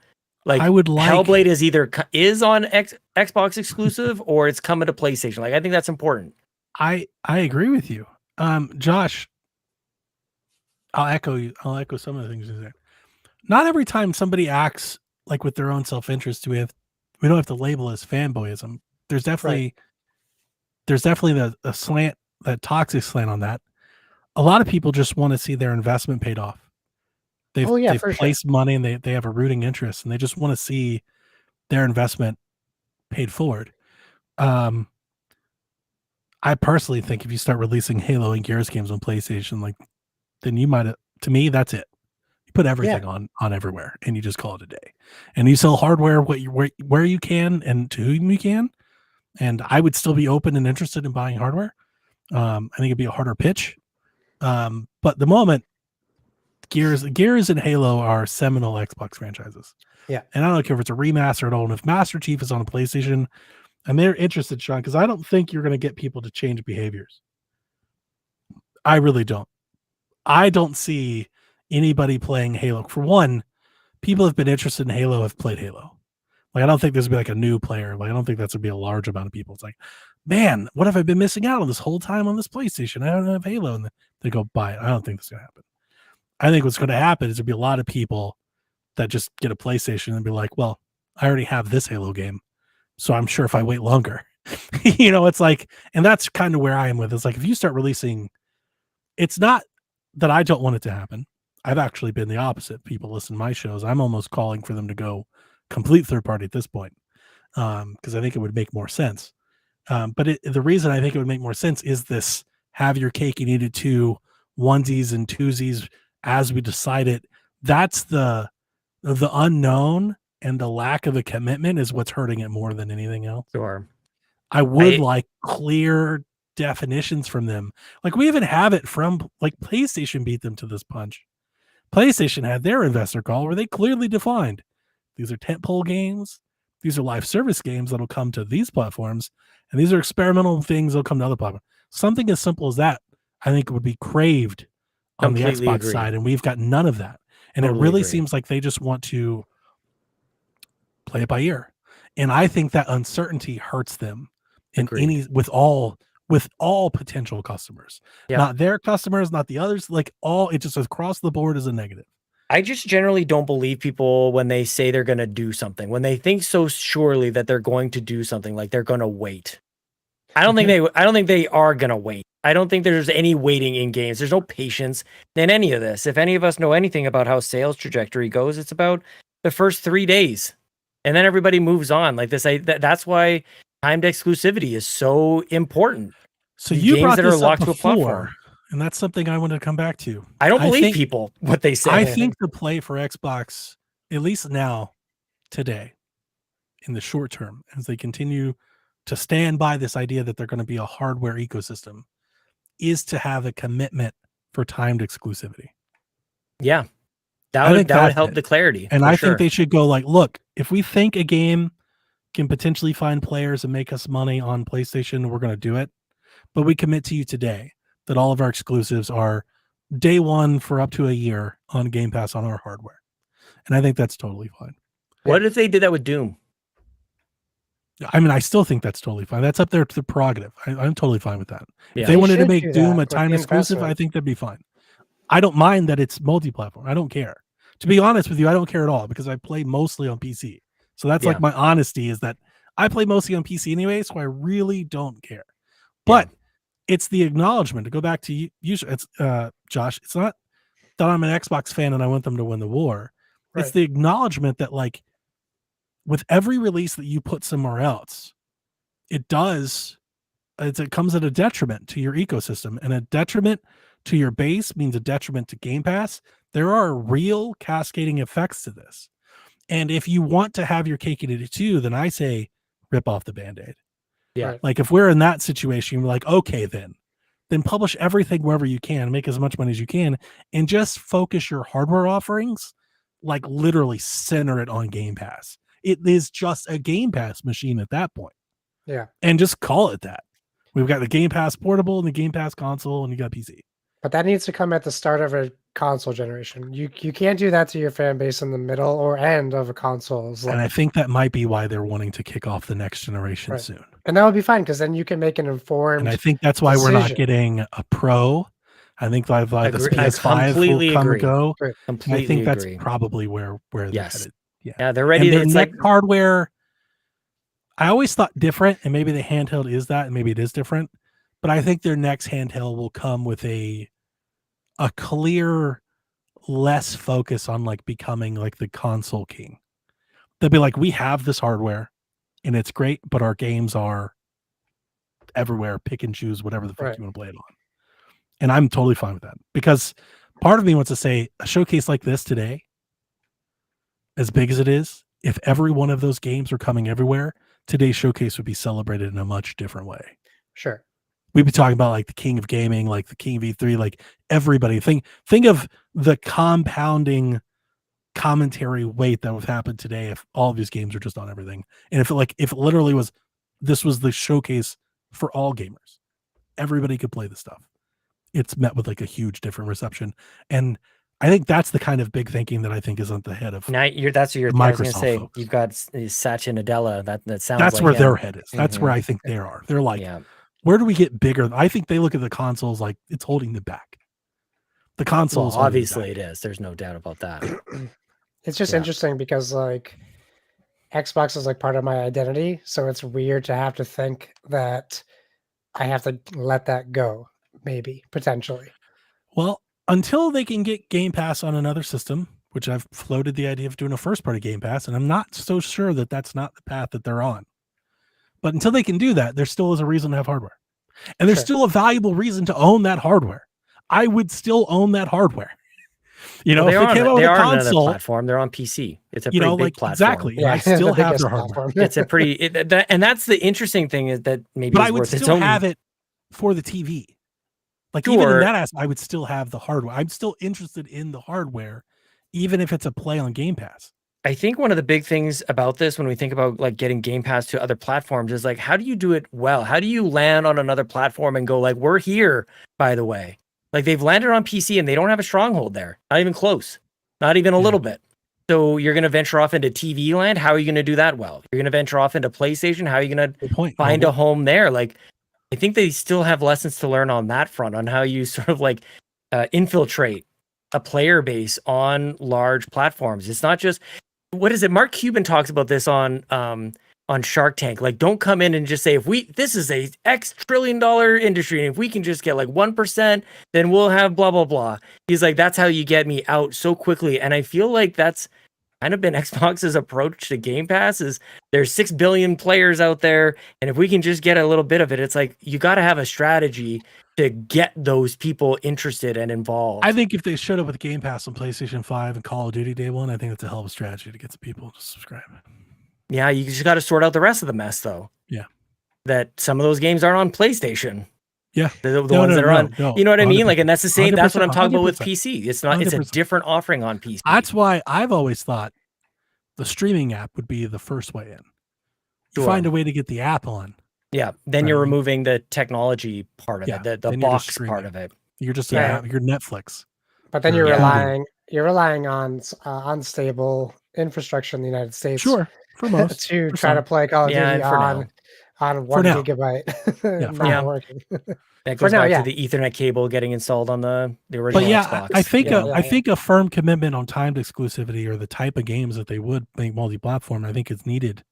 Like I would like Hellblade is either is on Xbox exclusive or it's coming to PlayStation. Like I think that's important. I agree with you. Josh, I'll echo you. I'll echo some of the things you said. Not every time somebody acts like with their own self-interest, we don't have to label as fanboyism. There's definitely a slant, that toxic slant on that. A lot of people just want to see their investment paid off. They've for sure. placed money and they have a rooting interest and they just want to see their investment paid forward. I personally think if you start releasing Halo and Gears games on PlayStation, like then you might, to me, that's it. You put everything on everywhere and you just call it a day. And you sell hardware where you can and to whom you can. And I would still be open and interested in buying hardware. I think it'd be a harder pitch. But the moment Gears and Halo are seminal Xbox franchises. Yeah. And I don't care if it's a remaster at all. And if Master Chief is on a PlayStation and they're interested, Sean, because I don't think you're going to get people to change behaviors. I really don't. I don't see anybody playing Halo. For one, people have been interested in Halo have played Halo. Like, I don't think this would be like a new player. Like, I don't think that's would be a large amount of people. It's like, man, what have I been missing out on this whole time on this PlayStation? I don't have Halo. And they go buy it. I don't think that's going to happen. I think what's going to happen is there'll be a lot of people that just get a PlayStation and be like, well, I already have this Halo game. So I'm sure if I wait longer, you know, it's like, and that's kind of where I am with it. It's like, if you start releasing, it's not that I don't want it to happen. I've actually been the opposite. People listen to my shows. I'm almost calling for them to go complete third party at this point. Because I think it would make more sense. But the reason I think it would make more sense is this have your cake and eat it too, onesies and twosies as we decide it. That's the unknown and the lack of a commitment is what's hurting it more than anything else. Sure. I would like clear definitions from them. Like we even have it from like PlayStation beat them to this punch. PlayStation had their investor call where they clearly defined these are tentpole games. These are live service games that'll come to these platforms. And these are experimental things that'll come to other platforms. Something as simple as that, I think would be craved on the Completely Xbox agree. side. And we've got none of that. And Totally it really agree. seems like they just want to play it by ear. And I think that uncertainty hurts them in Agreed. with all potential customers. Yeah. Not their customers, not the others, like all it just across the board is a negative. I just generally don't believe people when they say they're going to do something. When they think so surely that they're going to do something, like they're going to wait. I don't think they are going to wait. I don't think there's any waiting in games. There's no patience in any of this. If any of us know anything about how sales trajectory goes, it's about the first 3 days, and then everybody moves on. Like this, that's why timed exclusivity is so important. So The you games brought that are this up locked to a before, platform. and that's something I want to come back to. I don't believe think- people what they say. I think the play for Xbox, at least now, today, in the short term, as they continue to stand by this idea that they're going to be a hardware ecosystem, is to have a commitment for timed exclusivity. Yeah, I that would think that's help it. the clarity. And for I sure. think they should go like, look, if we think a game can potentially find players and make us money on PlayStation, we're going to do it. But we commit to you today that all of our exclusives are day one for up to a year on Game Pass on our hardware. And I think that's totally fine. What if they did that with Doom? I mean, I still think that's totally fine. That's up there to the prerogative. I'm totally fine with that. Yeah. If they They wanted to should make do Doom that a with time the exclusive, I investment. think that'd be fine. I don't mind that it's multi-platform. I don't care. To be honest with you, I don't care at all because I play mostly on PC. So that's Yeah. like my honesty is that I play mostly on PC anyway, so I really don't care. But it's the acknowledgement to go back to you. It's Josh. It's not that I'm an Xbox fan and I want them to win the war. It's Right. the acknowledgement that like with every release that you put somewhere else, it comes at a detriment to your ecosystem, and a detriment to your base means a detriment to Game Pass. There are real cascading effects to this. And if you want to have your cake and eat it too, then I say rip off the Band-Aid. Yeah. Right. Like if we're in that situation, we're like, okay, then publish everything wherever you can, make as much money as you can, and just focus your hardware offerings, like literally center it on Game Pass. It is just a Game Pass machine at that point. Yeah. And just call it that. We've got the Game Pass portable and the Game Pass console, and you got PC. But that needs to come at the start of a console generation. You can't do that to your fan base in the middle or end of a console's And I life. think that might be why they're wanting to kick off the next generation Right. soon. And that would be fine because then you can make an informed. And I think that's why we're not decision. getting a Pro. I think by this Agree. I PS5 completely will come agree. and go. And I Completely think that's agree. probably where they're Yes. headed. Yeah, they're ready. And their It's like next hardware, I always thought different, and maybe the handheld is that, and maybe it is different. But I think their next handheld will come with a clear, less focus on like becoming like the console king. They'll be like, we have this hardware, and it's great, but our games are everywhere. Pick and choose whatever the fuck Right. you want to play it on. And I'm totally fine with that because part of me wants to say a showcase like this today, as big as it is, if every one of those games were coming everywhere, today's showcase would be celebrated in a much different way. Sure. We'd be talking about like the king of gaming, like the king of E3, like everybody. Think of the compounding commentary weight that would happen today if all of these games are just on everything. And if it literally was, this was the showcase for all gamers. Everybody could play the stuff. It's met with like a huge different reception. And I think that's the kind of big thinking that I think is at the head of now that's what you're. the I was gonna Microsoft say folks. you've got Satya Nadella. That sounds. that's like where him. their head is. That's where Mhm. I think they are. They're like, Yeah. where do we get bigger? I think they look at the consoles like it's holding them back. The console Well, is holding them obviously back. it is. There's no doubt about that. It's just Yeah. interesting because like Xbox is like part of my identity. So it's weird to have to think that I have to let that go, maybe, potentially. Well, until they can get Game Pass on another system, which I've floated the idea of doing a first party Game Pass, and I'm not so sure that that's not the path that they're on. But until they can do that, there still is a reason to have hardware. And there's Sure. still a valuable reason to own that hardware. I would still own that hardware. You know, Well, if they came out with they a are on another console, platform. They're on PC. It's a you pretty know, big like platform. exactly. And I still the have biggest their hardware. platform. It's a pretty, and that's the interesting thing is that maybe But it's I would worth its still own. have it for the TV. Like even in Sure. that aspect, I would still have the hardware. I'm still interested in the hardware, even if it's a play on Game Pass. I think one of the big things about this when we think about like getting Game Pass to other platforms is like, how do you do it well? How do you land on another platform and go like, we're here, by the way? Like they've landed on PC and they don't have a stronghold there. Not even close. Not even a Yeah. little bit. So you're going to venture off into TV land. How are you going to do that well? You're going to venture off into PlayStation. How are you going to Good point. find a Mobile. home there? Like, I think they still have lessons to learn on that front, on how you sort of like infiltrate a player base on large platforms. It's not just, what is it? Mark Cuban talks about this on on Shark Tank. Like, don't come in and just say, this is a X $1 trillion industry, and if we can just get like 1%, then we'll have blah, blah, blah. He's like, that's how you get me out so quickly. And I feel like that's kind of been Xbox's approach to Game Pass is there's 6 billion players out there. And if we can just get a little bit of it, it's like, you got to have a strategy to get those people interested and involved. I think if they showed up with Game Pass on PlayStation 5 and Call of Duty Day 1, I think that's a hell of a strategy to get some people to subscribe. Yeah, you just got to sort out the rest of the mess, though. Yeah. That some of those games aren't on PlayStation. Yeah. The ones that are on, you know what I mean? Like, and that's the same, that's what I'm talking about with 100%. PC. It's not, it's a different offering on PC. That's why I've always thought the streaming app would be the first way in. You Sure. find a way to get the app on. Yeah. Then you're removing the technology part of Yeah, it, the then you're just box streaming. part of it. You're just Yeah. you're Netflix. But then you're Yeah. relying on unstable infrastructure in the United States. Sure, for most. to for try to some. play Call of Yeah, Duty and for on 1 now. gigabyte. Yeah, for not now. working. That For goes now, back yeah. to the Ethernet cable getting installed on the original But yeah, Xbox. I think Yeah, I think a firm commitment on timed exclusivity or the type of games that they would make multi-platform, I think is needed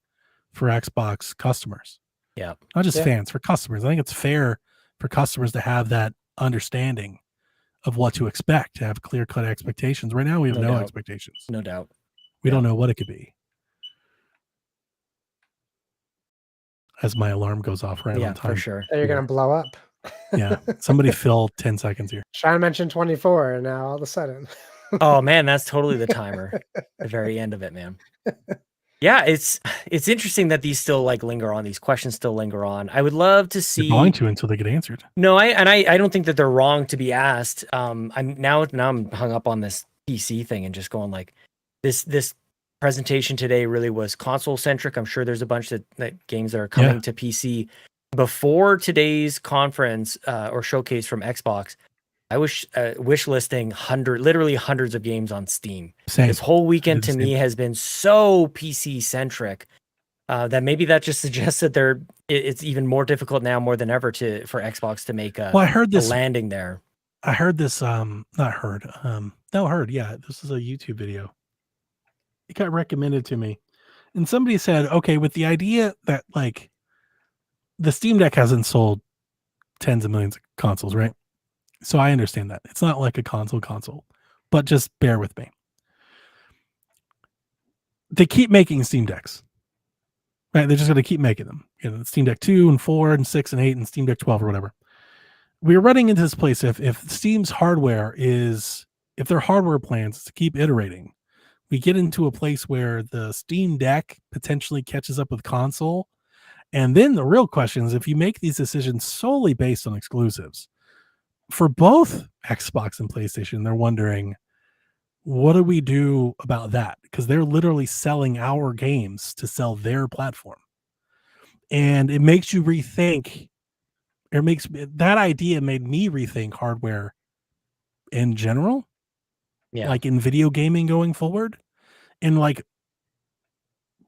for Xbox customers. Yeah. Not just Yeah. fans, for customers. I think it's fair for customers to have that understanding of what to expect, to have clear-cut expectations. Right now we have No no doubt. expectations. No doubt. We Yeah. don't know what it could be. As my alarm goes off right Yeah, on time. for sure. You're gonna blow up. Yeah. Somebody fill 10 seconds here. Trying to mention 24, and now all of a sudden. Oh man, that's totally the timer. The very end of it, man. Yeah, it's interesting that these still like linger on. These questions still linger on. I would love to They're see. going to until they get answered. No, I don't think that they're wrong to be asked. I'm hung up on this PC thing and just going like this presentation today really was console centric. I'm sure there's a bunch that games that are coming to PC. Before today's conference or showcase from Xbox, I was wish listing literally hundreds of games on Steam. Same. This whole weekend to Same. me has been so PC centric that maybe that just suggests that it's even more difficult now more than ever for Xbox to make Well, I heard a this. landing there. I heard this. Not heard. Heard. Yeah, this is a YouTube video. It got recommended to me, and somebody said, "Okay, with the idea that like the Steam Deck hasn't sold tens of millions of consoles, right? So I understand that it's not like a console, but just bear with me. They keep making Steam Decks, right? They're just going to keep making them. You know, Steam Deck 2 and 4 and 6 and 8 and Steam Deck 12 or whatever. We're running into this place if Steam's hardware is, if their hardware plans is to keep iterating, we get into a place where the Steam Deck potentially catches up with console. And then the real question is, if you make these decisions solely based on exclusives, for both Xbox and PlayStation, they're wondering, what do we do about that? Because they're literally selling our games to sell their platform. And it makes you rethink, that idea made me rethink hardware in general, like in video gaming going forward. And like,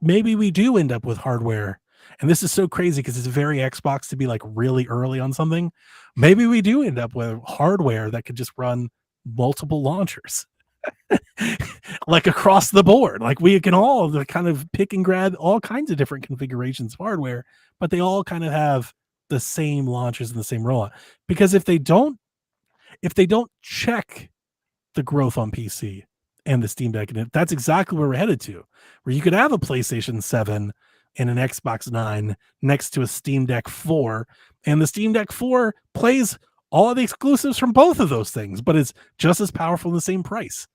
maybe we do end up with hardware. And this is so crazy because it's very Xbox to be like really early on something. Maybe we do end up with hardware that could just run multiple launchers, like across the board. Like we can all kind of pick and grab all kinds of different configurations of hardware, but they all kind of have the same launchers and the same rollout. Because if they don't check the growth on PC and the Steam Deck, and that's exactly where we're headed to, where you could have a PlayStation 7 and an Xbox 9 next to a Steam Deck 4, and the Steam Deck 4 plays all of the exclusives from both of those things, but it's just as powerful in the same price.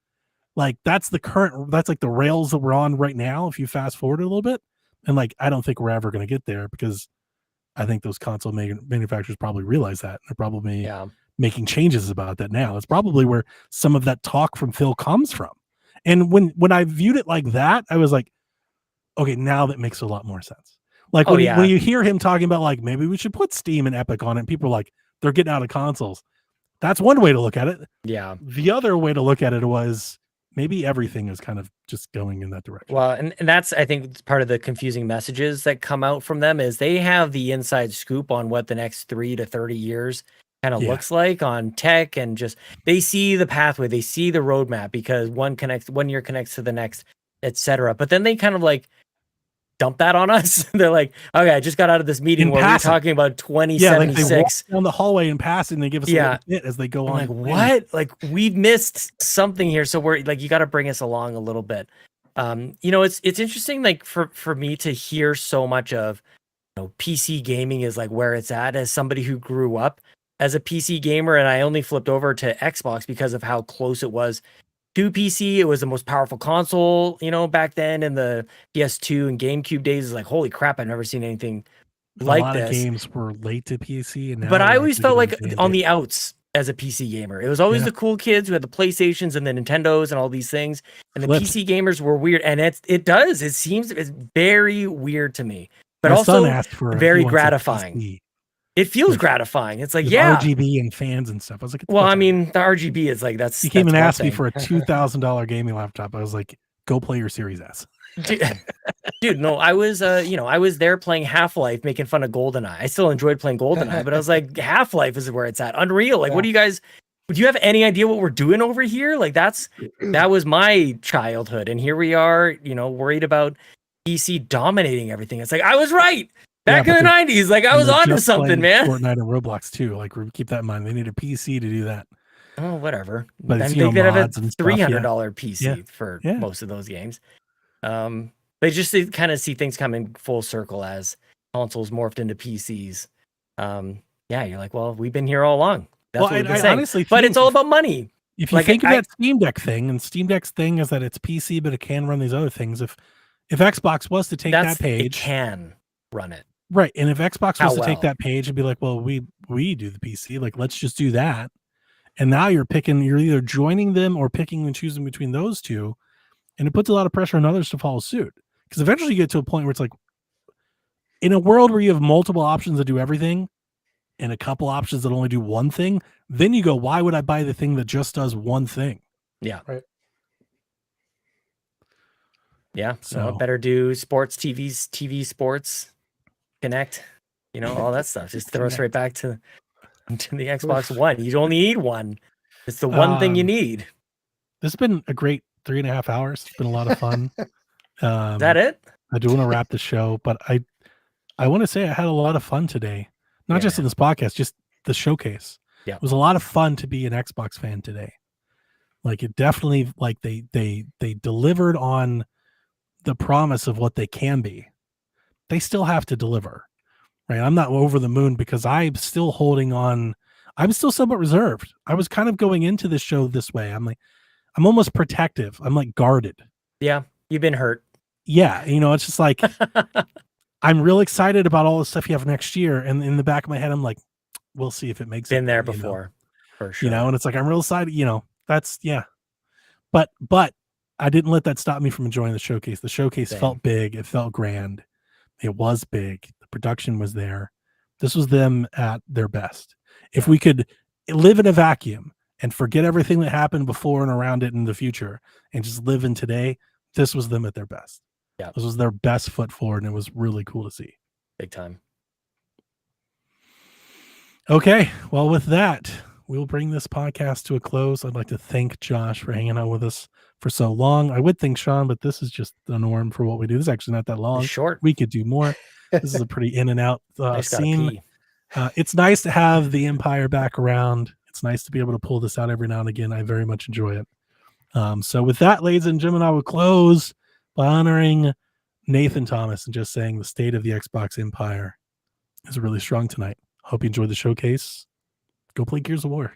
Like that's like the rails that we're on right now. If you fast forward a little bit, and like I don't think we're ever going to get there, because I think those console manufacturers probably realize that. They're probably making changes about that now. It's probably where some of that talk from Phil comes from. And when I viewed it like that, I was like, okay, now that makes a lot more sense. Like when you hear him talking about like, maybe we should put Steam and Epic on it, people are like, they're getting out of consoles. That's one way to look at it. Yeah. The other way to look at it was maybe everything is kind of just going in that direction. Well, and that's, I think, part of the confusing messages that come out from them is they have the inside scoop on what the next 3 to 30 years kind of looks like on tech, and just they see the pathway, they see the roadmap, because one year connects to the next, etc. But then they kind of like dump that on us. They're like, okay, I just got out of this meeting In where passing. we're talking about Yeah, like they walk 2076. down the hallway and pass, and they give us a Yeah. little bit as they go I'm on. like, to the what? Like, we've missed something here. So we're like, you got to bring us along a little bit. You know, it's interesting, like for me to hear so much of, you know, PC gaming is like where it's at as somebody who grew up as a PC gamer, and I only flipped over to Xbox because of how close it was to PC. It was the most powerful console, you know, back then in the PS2 and GameCube days. It's like, holy crap, I've never seen anything A like lot of this. games were late to PC, and now But I we're always actually felt like getting on advantage. the outs as a PC gamer. It was always Yeah. the cool kids who had the PlayStations and the Nintendos and all these things. And the Flipped. PC gamers were weird. And it seems it's very weird to me. But My also son asked for he very wants a gratifying. PC it feels with- gratifying. It's like, with yeah. RGB and fans and stuff. I was like, Well, I "What's mean, the RGB is like that's he came and one asked me thing. for a $2,000 gaming laptop. I was like, go play your Series S. Dude, no, I was I was there playing Half-Life, making fun of GoldenEye. I still enjoyed playing GoldenEye, but I was like, Half-Life is where it's at. Unreal. Like, what do you guys, do you have any idea what we're doing over here? Like, that was my childhood. And here we are, you know, worried about PC dominating everything. It's like, I was right. Back Yeah, in but the 90s, like I And was they're onto just something, playing man. Fortnite and Roblox too. Like, keep that in mind. They need a PC to do that. Oh, whatever. But it's, And you know, they have a mods and stuff, yeah. $300 PC Yeah. for Yeah. most of those games. They just kind of see things coming full circle as consoles morphed into PCs. Yeah, you're like, well, we've been here all along. That's Well, what we've been I saying. honestly But think it's all about money. if you like, think of I- that Steam Deck thing, and Steam Deck's thing is that it's PC, but it can run these other things. If Xbox was to take That's that it page, can run it. right, and if Xbox How was to take well? that page and be like, well, we do the PC, like let's just do that. And now you're either joining them or picking and choosing between those two, and it puts a lot of pressure on others to follow suit. Because eventually you get to a point where it's like, in a world where you have multiple options to do everything and a couple options that only do one thing, then you go, why would I buy the thing that just does one thing? Yeah. Right. Yeah. So So- better do sports, TV sports, Connect, you know, all that stuff. Just throw us right back to the Xbox One. You only need one. It's the one thing you need. This has been a great 3.5 hours. It's been a lot of fun. Is that it? I do want to wrap the show, but I want to say I had a lot of fun today. Not just in this podcast, just the showcase. Yeah. It was a lot of fun to be an Xbox fan today. Like, it definitely, like, they delivered on the promise of what they can be. They still have to deliver, right? I'm not over the moon because I'm still holding on. I'm still somewhat reserved. I was kind of going into the show this way. I'm almost protective. I'm like guarded. Yeah. You've been hurt. Yeah. You know, it's just like, I'm real excited about all the stuff you have next year. And in the back of my head, I'm like, we'll see if it makes Been it. there you know? before. For sure. You know, and it's like, I'm real excited, you know, that's, yeah. But I didn't let that stop me from enjoying the showcase. The showcase Same. felt big. It felt grand. It was big. The production was there. This was them at their best. If we could live in a vacuum and forget everything that happened before and around it in the future and just live in today, this was them at their best. Yeah. This was their best foot forward, and it was really cool to see. Big time. Okay. Well, with that, we'll bring this podcast to a close. I'd like to thank Josh for hanging out with us for so long. I would thank Sean, but this is just the norm for what we do. This is actually not that long. It's short. We could do more. This is a pretty in and out I just gotta scene. pee. It's nice to have the Empire back around. It's nice to be able to pull this out every now and again. I very much enjoy it. So with that, ladies and gentlemen, I will close by honoring Nathan Thomas and just saying the state of the Xbox Empire is really strong tonight. Hope you enjoyed the showcase. Go play Gears of War.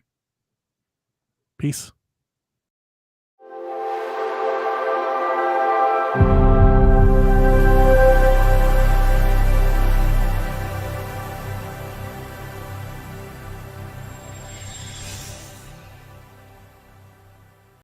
Peace.